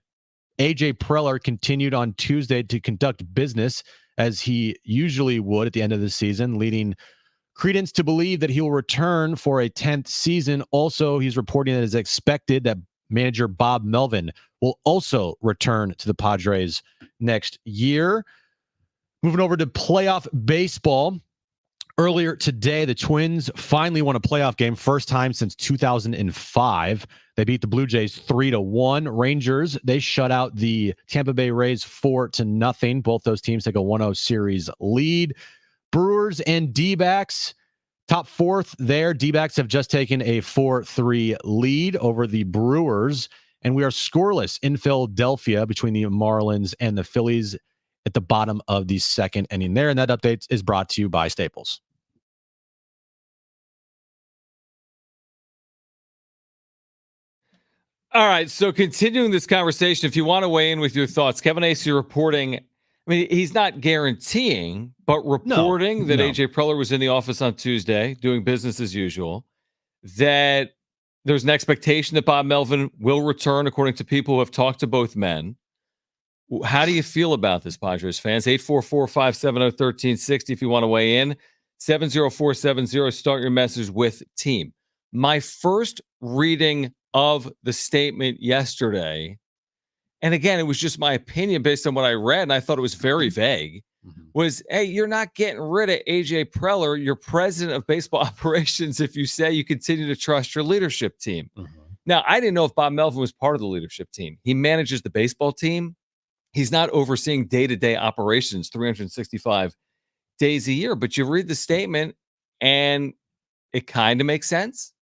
AJ Preller continued on Tuesday to conduct business as he usually would at the end of the season, leading credence to believe that he will return for a 10th season. Also, he's reporting that it is expected that manager Bob Melvin will also return to the Padres next year. Moving over to playoff baseball. Earlier today, the Twins finally won a playoff game, first time since 2005. They beat the Blue Jays 3-1. Rangers, they shut out the Tampa Bay Rays 4-0. Both those teams take a 1-0 series lead. Brewers and D-backs, top fourth there. D-backs have just taken a 4-3 lead over the Brewers, and we are scoreless in Philadelphia between the Marlins and the Phillies at the bottom of the second inning there. And that update is brought to you by Staples. All right, so continuing this conversation, if you want to weigh in with your thoughts, Kevin Acey reporting, I mean, he's not guaranteeing, but reporting that AJ Preller was in the office on Tuesday doing business as usual, that there's an expectation that Bob Melvin will return, according to people who have talked to both men. How do you feel about this, Padres fans? 844-570-1360 if you want to weigh in. 70470, start your message with team. My first reading of the statement yesterday, and again, it was just my opinion based on what I read, and I thought it was very vague, was, hey, you're not getting rid of AJ Preller, you're president of baseball operations, if you say you continue to trust your leadership team. Now, I didn't know if Bob Melvin was part of the leadership team. He manages the baseball team. He's not overseeing day-to-day operations 365 days a year, but you read the statement and it kind of makes sense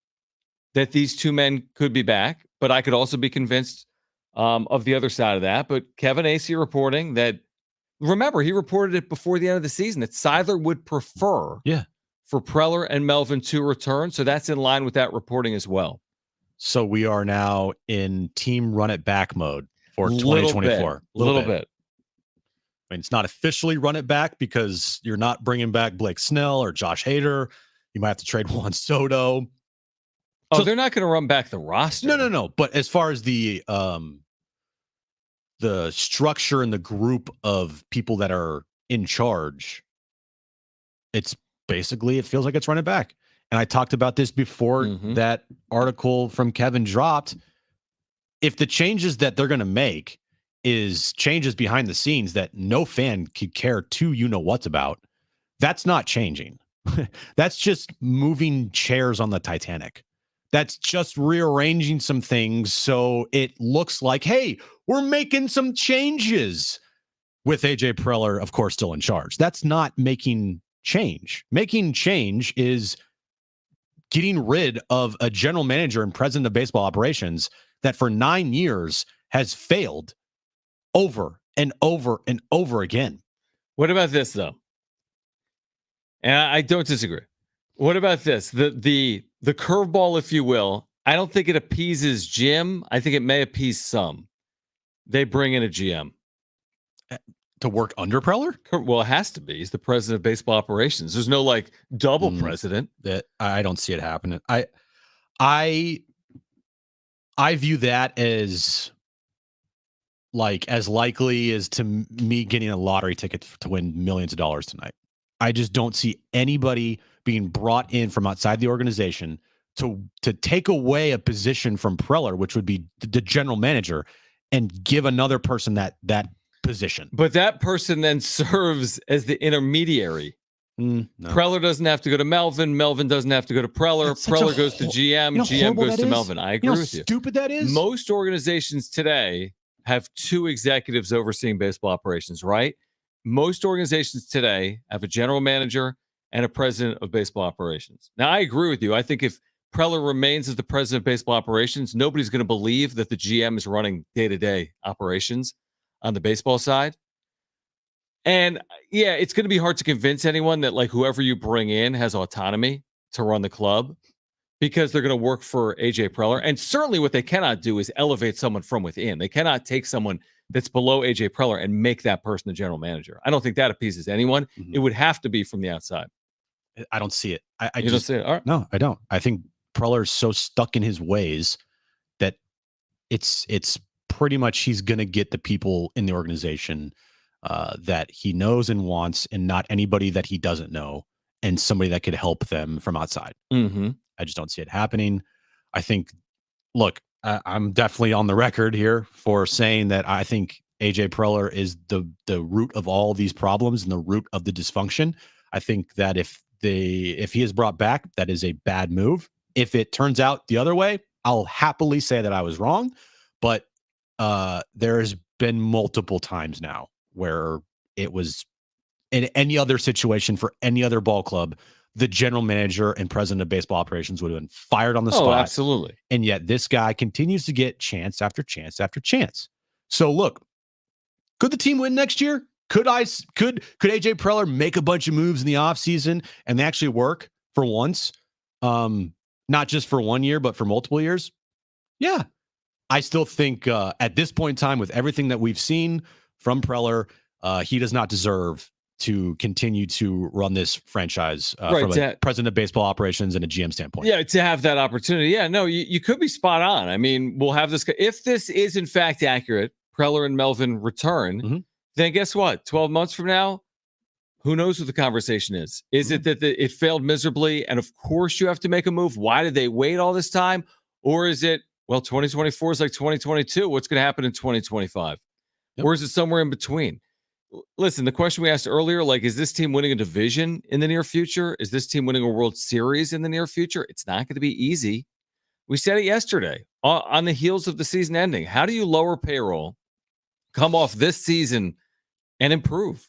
that these two men could be back, but I could also be convinced of the other side of that. But Kevin Acey reporting that, remember, he reported it before the end of the season that Seidler would prefer for Preller and Melvin to return. So that's in line with that reporting as well. So we are now in team run it back mode for Little 2024. Little bit. I mean, it's not officially run it back because you're not bringing back Blake Snell or Josh Hader. You might have to trade Juan Soto. Oh, So- they're not going to run back the roster. No. But as far as the structure and the group of people that are in charge, it's basically, it feels like it's running back. And I talked about this before that article from Kevin dropped. If the changes that they're going to make is changes behind the scenes that no fan could care to what's about, that's not changing. That's just moving chairs on the Titanic. That's just rearranging some things so it looks like, hey, we're making some changes with AJ Preller, of course, still in charge. That's not making change. Making change is getting rid of a general manager and president of baseball operations that for 9 years has failed over and over and over again. What about this, though? And I don't disagree. What about this? The curveball, if you will. I don't think it appeases Jim. I think it may appease some. They bring in a GM to work under Preller? Well, it has to be. He's the president of baseball operations. There's no like double president. That I don't see it happening. I view that as like as likely as to me getting a lottery ticket to win millions of dollars tonight. I just don't see anybody being brought in from outside the organization to take away a position from Preller, which would be the general manager, and give another person that position. But that person then serves as the intermediary. No. Preller doesn't have to go to Melvin. Melvin doesn't have to go to Preller. Preller goes to GM. GM goes to Melvin. I agree with you. Stupid that is. Most organizations today have two executives overseeing baseball operations, right? Most organizations today have a general manager and a president of baseball operations. Now, I agree with you. I think if Preller remains as the president of baseball operations, nobody's going to believe that the GM is running day-to-day operations on the baseball side. And yeah, it's going to be hard to convince anyone that like whoever you bring in has autonomy to run the club because they're going to work for AJ Preller. And certainly what they cannot do is elevate someone from within. They cannot take someone that's below AJ Preller and make that person the general manager. I don't think that appeases anyone. It would have to be from the outside. I don't see it. I You just don't see it? All right. No, I don't. I think Preller is so stuck in his ways that it's pretty much he's going to get the people in the organization that he knows and wants, and not anybody that he doesn't know, and somebody that could help them from outside. I just don't see it happening. I think, look, I'm definitely on the record here for saying that I think AJ Preller is the root of all these problems and the root of the dysfunction. I think that if he is brought back, that is a bad move. If it turns out the other way, I'll happily say that I was wrong. But there has been multiple times now where it was in any other situation for any other ball club, the general manager and president of baseball operations would have been fired on the spot. Oh, absolutely. And yet this guy continues to get chance after chance after chance. So look, could the team win next year? Could AJ Preller make a bunch of moves in the offseason and they actually work for once? Not just for 1 year, but for multiple years? Yeah. I still think at this point in time, with everything that we've seen from Preller, he does not deserve to continue to run this franchise from a president of baseball operations and a GM standpoint. Yeah, to have that opportunity. Yeah, no, you could be spot on. I mean, we'll have this. If this is in fact accurate, Preller and Melvin return, then guess what? 12 months from now, who knows what the conversation is? Is it that it failed miserably and of course you have to make a move? Why did they wait all this time? Or is it, well, 2024 is like 2022. What's going to happen in 2025? Or is it somewhere in between? Listen, the question we asked earlier, like, is this team winning a division in the near future? Is this team winning a World Series in the near future? It's not going to be easy. We said it yesterday on the heels of the season ending. How do you lower payroll, come off this season, and improve?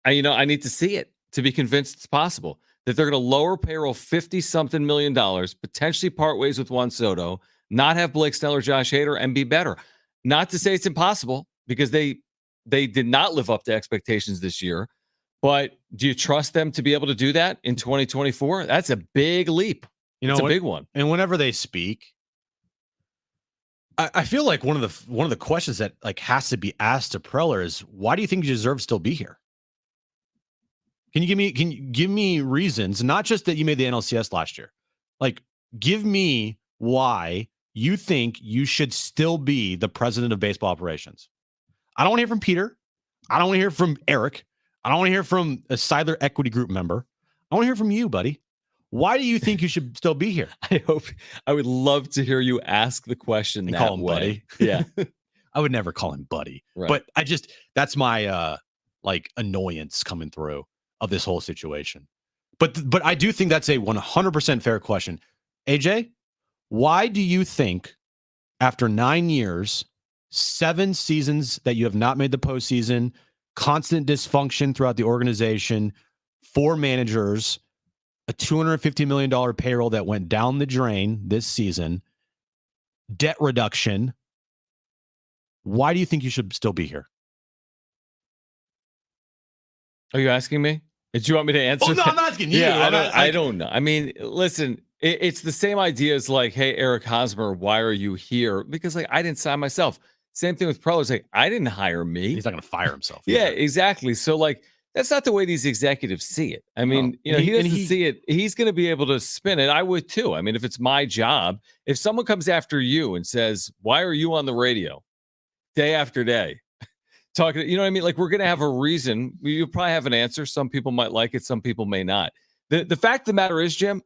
I need to see it to be convinced it's possible that they're going to lower payroll $50-something million, potentially part ways with Juan Soto, not have Blake Snell or Josh Hader, and be better. Not to say it's impossible, because they did not live up to expectations this year, But do you trust them to be able to do that in 2024? That's a big leap. It's a big one. And whenever they speak, I feel like one of the questions that like has to be asked to Preller is, why do you think you deserve to still be here? Can you give me reasons, not just that you made the NLCS last year? Like, give me why you think you should still be the president of baseball operations. I don't want to hear from Peter. I don't want to hear from Eric. I don't want to hear from a Seidler Equity Group member. I want to hear from you, buddy. Why do you think you should still be here? I would love to hear you ask the question And that call him way. buddy. Yeah. I would never call him buddy. Right. But that's my like annoyance coming through of this whole situation. But I do think that's a 100% fair question. AJ, why do you think after 9 years, 7 seasons that you have not made the postseason, constant dysfunction throughout the organization, 4 managers, a $250 million payroll that went down the drain this season, debt reduction, why do you think you should still be here? Are you asking me? Did you want me to answer? Oh, no, that? I'm asking you. Yeah, I don't know. I mean, listen, it's the same idea as like, hey, Eric Hosmer, why are you here? Because like I didn't sign myself. Same thing with Preller. It's like, I didn't hire me. He's not going to fire himself. Yeah, exactly. So like, that's not the way these executives see it. I mean, he doesn't see it. He's going to be able to spin it. I would too. I mean, if it's my job, if someone comes after you and says, why are you on the radio day after day? Talking, you know what I mean? Like, we're going to have a reason. You'll probably have an answer. Some people might like it. Some people may not. The fact of the matter is, Jim,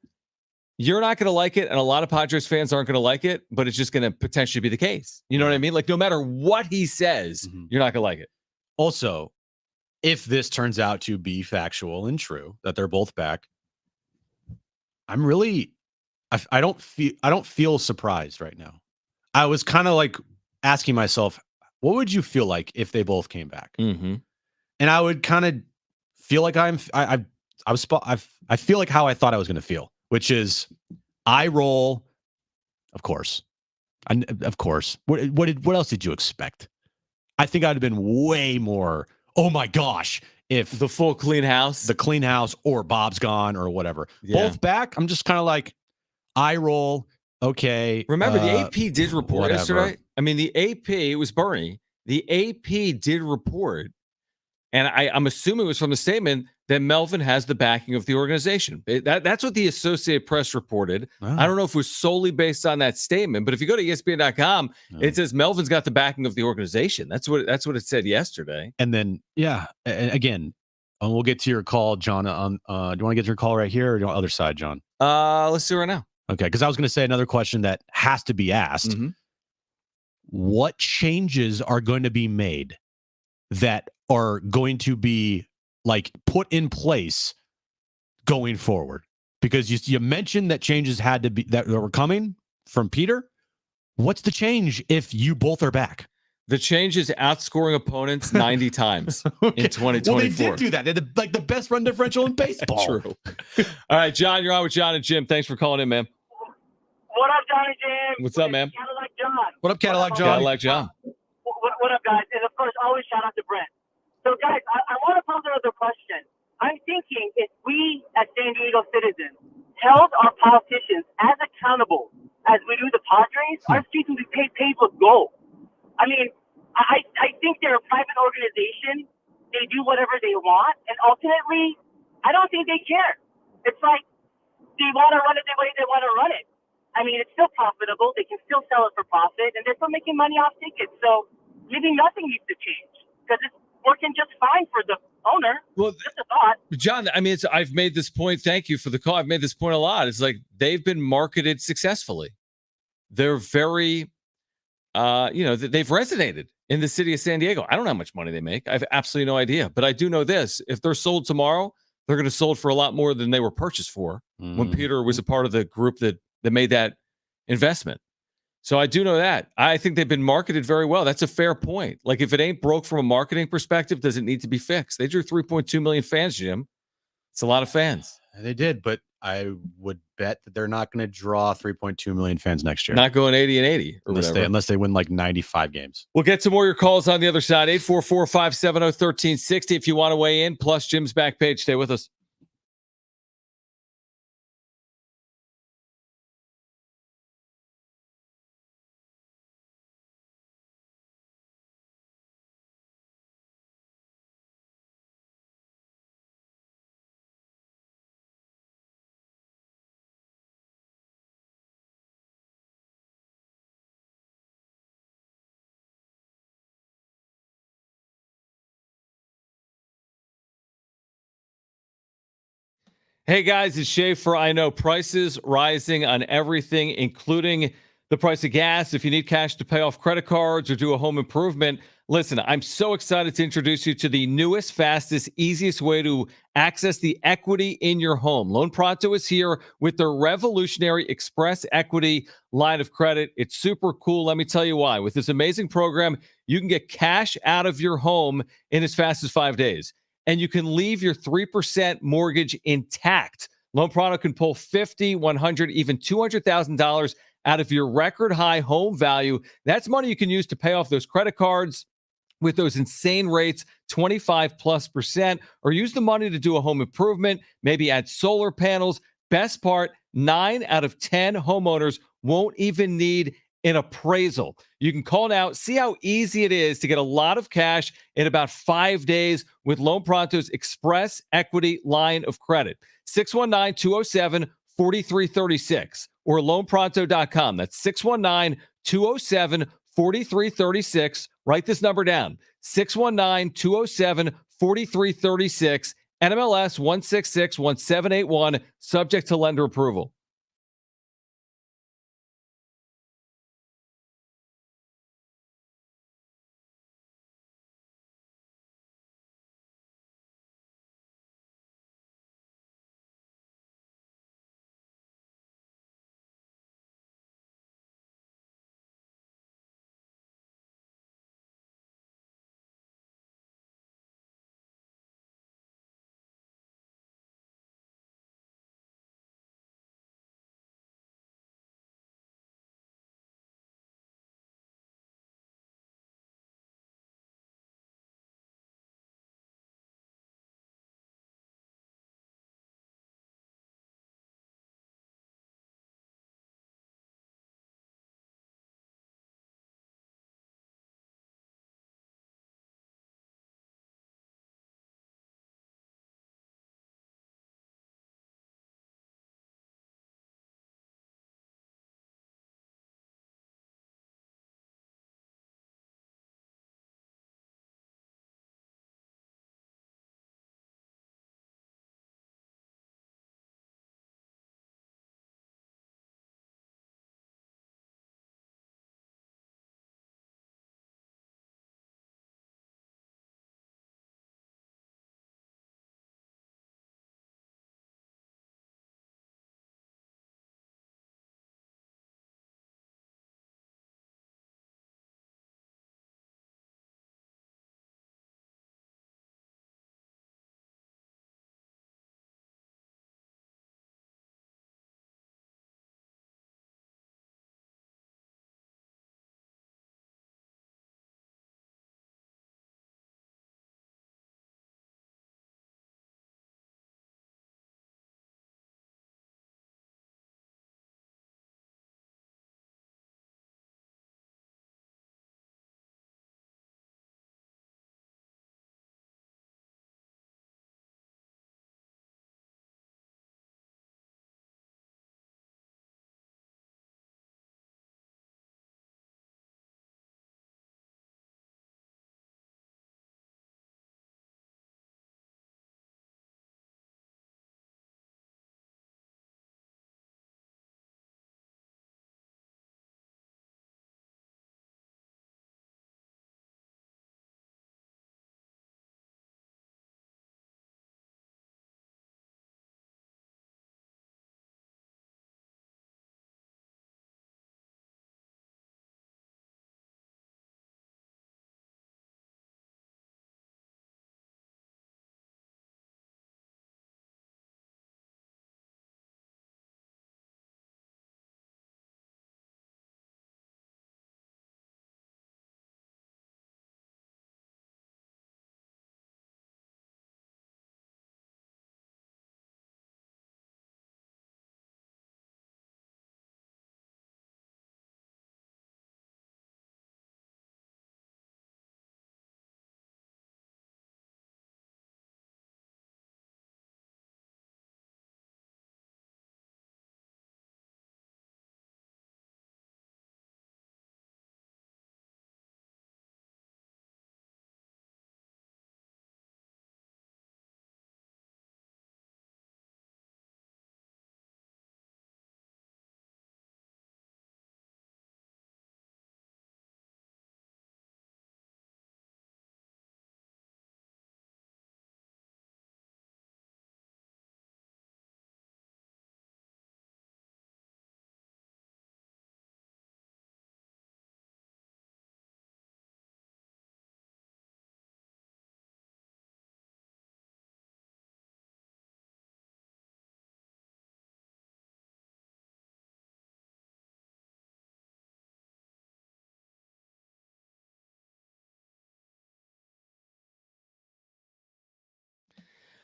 you're not going to like it. And a lot of Padres fans aren't going to like it, but it's just going to potentially be the case. You know what I mean? Like, no matter what he says, you're not going to like it. Also, if this turns out to be factual and true, that they're both back, I'm really, I don't feel surprised right now. I was kind of like asking myself, what would you feel like if they both came back? Mm-hmm. And I would kind of feel like I feel like how I thought I was going to feel, which is eye roll. Of course. Of course. What else did you expect? I think I'd have been way more, oh my gosh, if the full clean house, or Bob's gone or whatever. Yeah. Both back. I'm just kind of like eye roll. Okay. Remember, the AP did report whatever. yesterday. I mean, the AP, it was Bernie. The AP did report, and I'm assuming it was from the statement that Melvin has the backing of the organization. That's what the Associated Press reported. Oh. I don't know if it was solely based on that statement, but if you go to ESPN.com, it says Melvin's got the backing of the organization. That's what it said yesterday. And then, yeah, and again, we'll get to your call, John. Do you want to get to your call right here or the other side, John? Let's do it right now. Okay, because I was going to say another question that has to be asked. Mm-hmm. What changes are going to be made that are going to be like put in place going forward? Because you mentioned that changes had to be that were coming from Peter. What's the change if you both are back? The change is outscoring opponents 90 times in 2024. Well, they did do that. They're the best run differential in baseball. True. All right, John, you're on with Jon and Jim. Thanks for calling in, man. What up, Johnny Jim? What's up, man? Cadillac John. What up, Cadillac John? Cadillac John. What up, guys? And of course, always shout out to Brent. So, guys, I want to pose another question. I'm thinking if we, as San Diego citizens, held our politicians as accountable as we do the Padres, our streets would be paved with gold. I mean, I think they're a private organization. They do whatever they want, and ultimately, I don't think they care. It's like they want to run it the way they want to run it. I mean, it's still profitable. They can still sell it for profit, and they're still making money off tickets. So maybe nothing needs to change because it's working just fine for the owner. Well, just a thought. John, I mean, I've made this point. Thank you for the call. I've made this point a lot. It's like they've been marketed successfully. They're very, they've resonated in the city of San Diego. I don't know how much money they make. I have absolutely no idea. But I do know this. If they're sold tomorrow, they're going to sold for a lot more than they were purchased for when Peter was a part of the group that made that investment. So I do know that. I think they've been marketed very well. That's a fair point. Like if it ain't broke from a marketing perspective, does it need to be fixed? They drew 3.2 million fans, Jim. It's a lot of fans. They did, but I would bet that they're not going to draw 3.2 million fans next year. Not going 80 and 80 or unless they win like 95 games. We'll get some more of your calls on the other side. 844-570-1360 if you want to weigh in. Plus Jim's back page. Stay with us. Hey guys, it's Schaefer. I know prices rising on everything, including the price of gas. If you need cash to pay off credit cards or do a home improvement, listen, I'm so excited to introduce you to the newest, fastest, easiest way to access the equity in your home. Loan Pronto is here with their revolutionary Express Equity line of credit. It's super cool. Let me tell you why. With this amazing program, you can get cash out of your home in as fast as 5 days. And you can leave your 3% mortgage intact. Loan Pronto can pull $50, $100, even $200,000 out of your record high home value. That's money you can use to pay off those credit cards with those insane rates, 25+%, or use the money to do a home improvement, maybe add solar panels. Best part, 9 out of 10 homeowners won't even need an appraisal. You can call now, see how easy it is to get a lot of cash in about 5 days with Loan Pronto's Express Equity line of credit. 619-207-4336 or loanpronto.com. That's 619-207-4336. Write this number down. 619-207-4336. NMLS 1661781, subject to lender approval.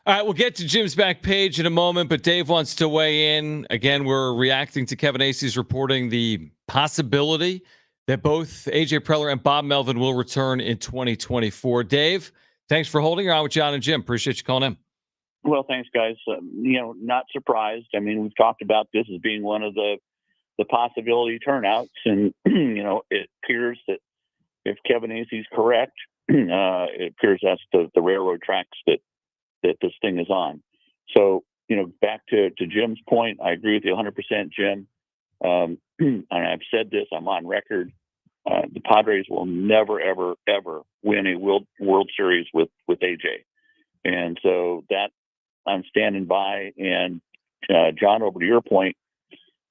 All right, we'll get to Jim's back page in a moment, but Dave wants to weigh in. Again, we're reacting to Kevin Acey's reporting the possibility that both AJ Preller and Bob Melvin will return in 2024. Dave, thanks for holding. You're on with Jon and Jim. Appreciate you calling in. Well, thanks, guys. Not surprised. I mean, we've talked about this as being one of the possibility turnouts, and it appears that if Kevin Acey's correct, it appears that's the railroad tracks that this thing is on. So, back to Jim's point, I agree with you 100%, Jim. And I've said this, I'm on record. The Padres will never, ever, ever win a World Series with AJ. And so that I'm standing by. And Jon, over to your point,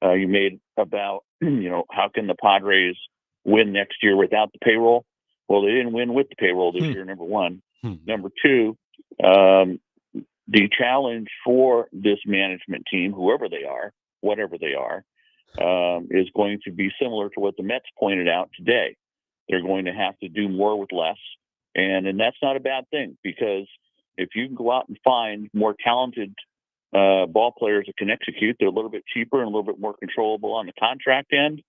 you made about, how can the Padres win next year without the payroll? Well, they didn't win with the payroll this year, number one. Number two, the challenge for this management team, whoever they are, whatever they are, is going to be similar to what the Mets pointed out today. They're going to have to do more with less. And that's not a bad thing, because if you can go out and find more talented ball players that can execute, they're a little bit cheaper and a little bit more controllable on the contract end,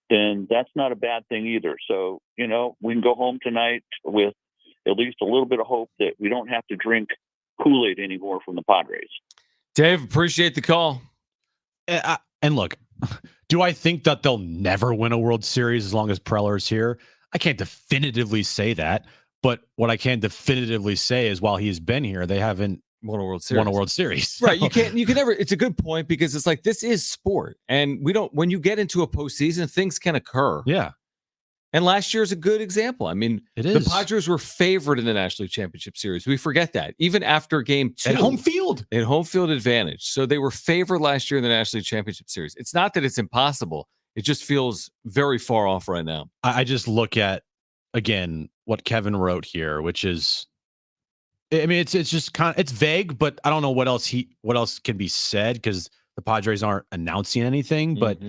then that's not a bad thing either. So, we can go home tonight with at least a little bit of hope that we don't have to drink Kool-Aid anymore from the Padres. Dave, appreciate the call. And look, do I think that they'll never win a World Series as long as Preller's here? I can't definitively say that, but what I can definitively say is while he's been here, they haven't won a World Series. Right. You can never, it's a good point, because it's like, this is sport, and when you get into a postseason, things can occur. Yeah. And last year is a good example. I mean, the Padres were favored in the National League Championship Series. We forget that. Even after game 2. At home field. They had home field advantage. So they were favored last year in the National League Championship Series. It's not that it's impossible. It just feels very far off right now. I just look at, again, what Kevin wrote here, which is, I mean, it's just it's vague, but I don't know what else can be said, because the Padres aren't announcing anything. But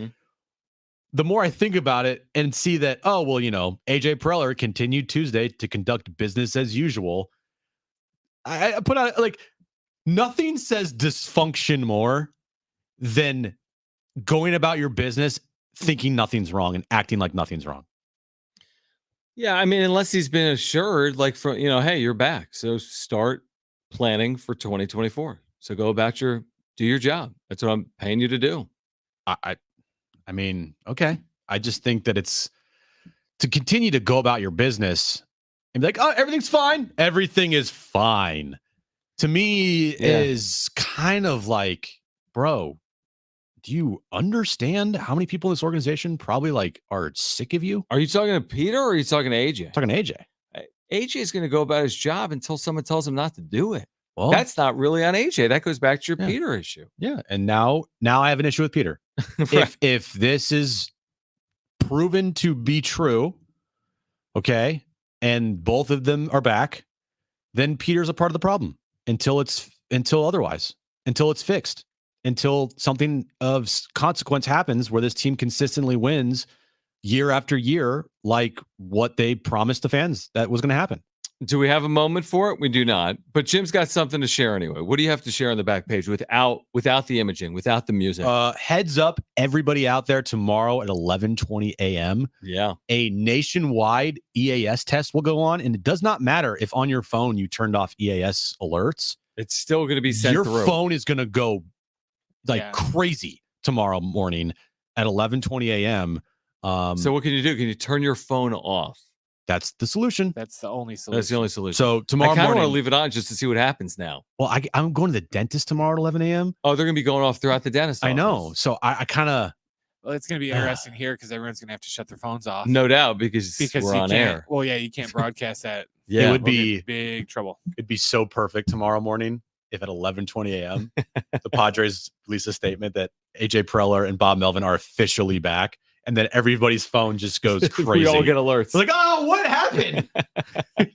the more I think about it and see that, AJ Preller continued Tuesday to conduct business as usual, I put out, like, nothing says dysfunction more than going about your business thinking nothing's wrong and acting like nothing's wrong. Yeah, I mean, unless he's been assured, like, from, hey, you're back, so start planning for 2024. So go about do your job. That's what I'm paying you to do. I mean, okay. I just think that it's to continue to go about your business and be like, oh, everything's fine. Everything is fine. To me, is kind of like, bro, do you understand how many people in this organization probably are sick of you? Are you talking to Peter or are you talking to AJ? I'm talking to AJ. AJ is going to go about his job until someone tells him not to do it. Well, that's not really on AJ. That goes back to your Peter issue. Yeah. And now I have an issue with Peter. Right. If this is proven to be true, okay, and both of them are back, then Peter's a part of the problem until it's fixed, until something of consequence happens where this team consistently wins year after year, like what they promised the fans that was going to happen. Do we have a moment for it? We do not. But Jim's got something to share anyway. What do you have to share on the back page without the imaging, without the music? Heads up, everybody out there, tomorrow at 11:20 a.m. Yeah, a nationwide EAS test will go on, and it does not matter if on your phone you turned off EAS alerts. It's still going to be sent through. Your phone is going to go crazy tomorrow morning at 11:20 a.m. So what can you do? Can you turn your phone off? That's the solution. That's the only solution. That's the only solution. So tomorrow I kind of morning, want to leave it on just to see what happens now. Well, I'm going to the dentist tomorrow at 11 a.m. Oh, they're going to be going off throughout the dentist office. I know. So I kind of. Well, it's going to be interesting here because everyone's going to have to shut their phones off. No doubt, because we're on air. Well, yeah, you can't broadcast that. Yeah, it would be big trouble. It'd be so perfect tomorrow morning if at 11:20 a.m. the Padres release a statement that AJ Preller and Bob Melvin are officially back. And then everybody's phone just goes crazy. We all get alerts. It's like, oh, what happened?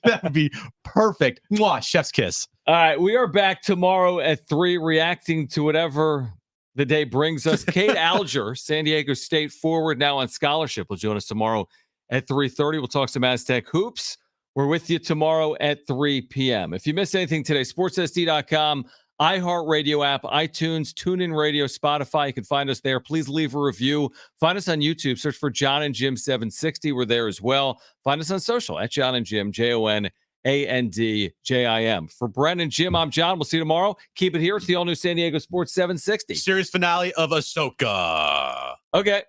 That'd be perfect. Mwah, chef's kiss. All right, we are back tomorrow at 3, reacting to whatever the day brings us. Kate Alger, San Diego State forward, now on scholarship, will join us tomorrow at 3:30. We'll talk some Aztec hoops. We're with you tomorrow at 3 p.m. If you missed anything today, sportssd.com, iHeartRadio app, iTunes, TuneIn Radio, Spotify. You can find us there. Please leave a review. Find us on YouTube. Search for Jon and Jim 760. We're there as well. Find us on social at Jon and Jim, JONANDJIM. For Bren and Jim, I'm John. We'll see you tomorrow. Keep it here. It's the all-new San Diego Sports 760. Series finale of Ahsoka. Okay.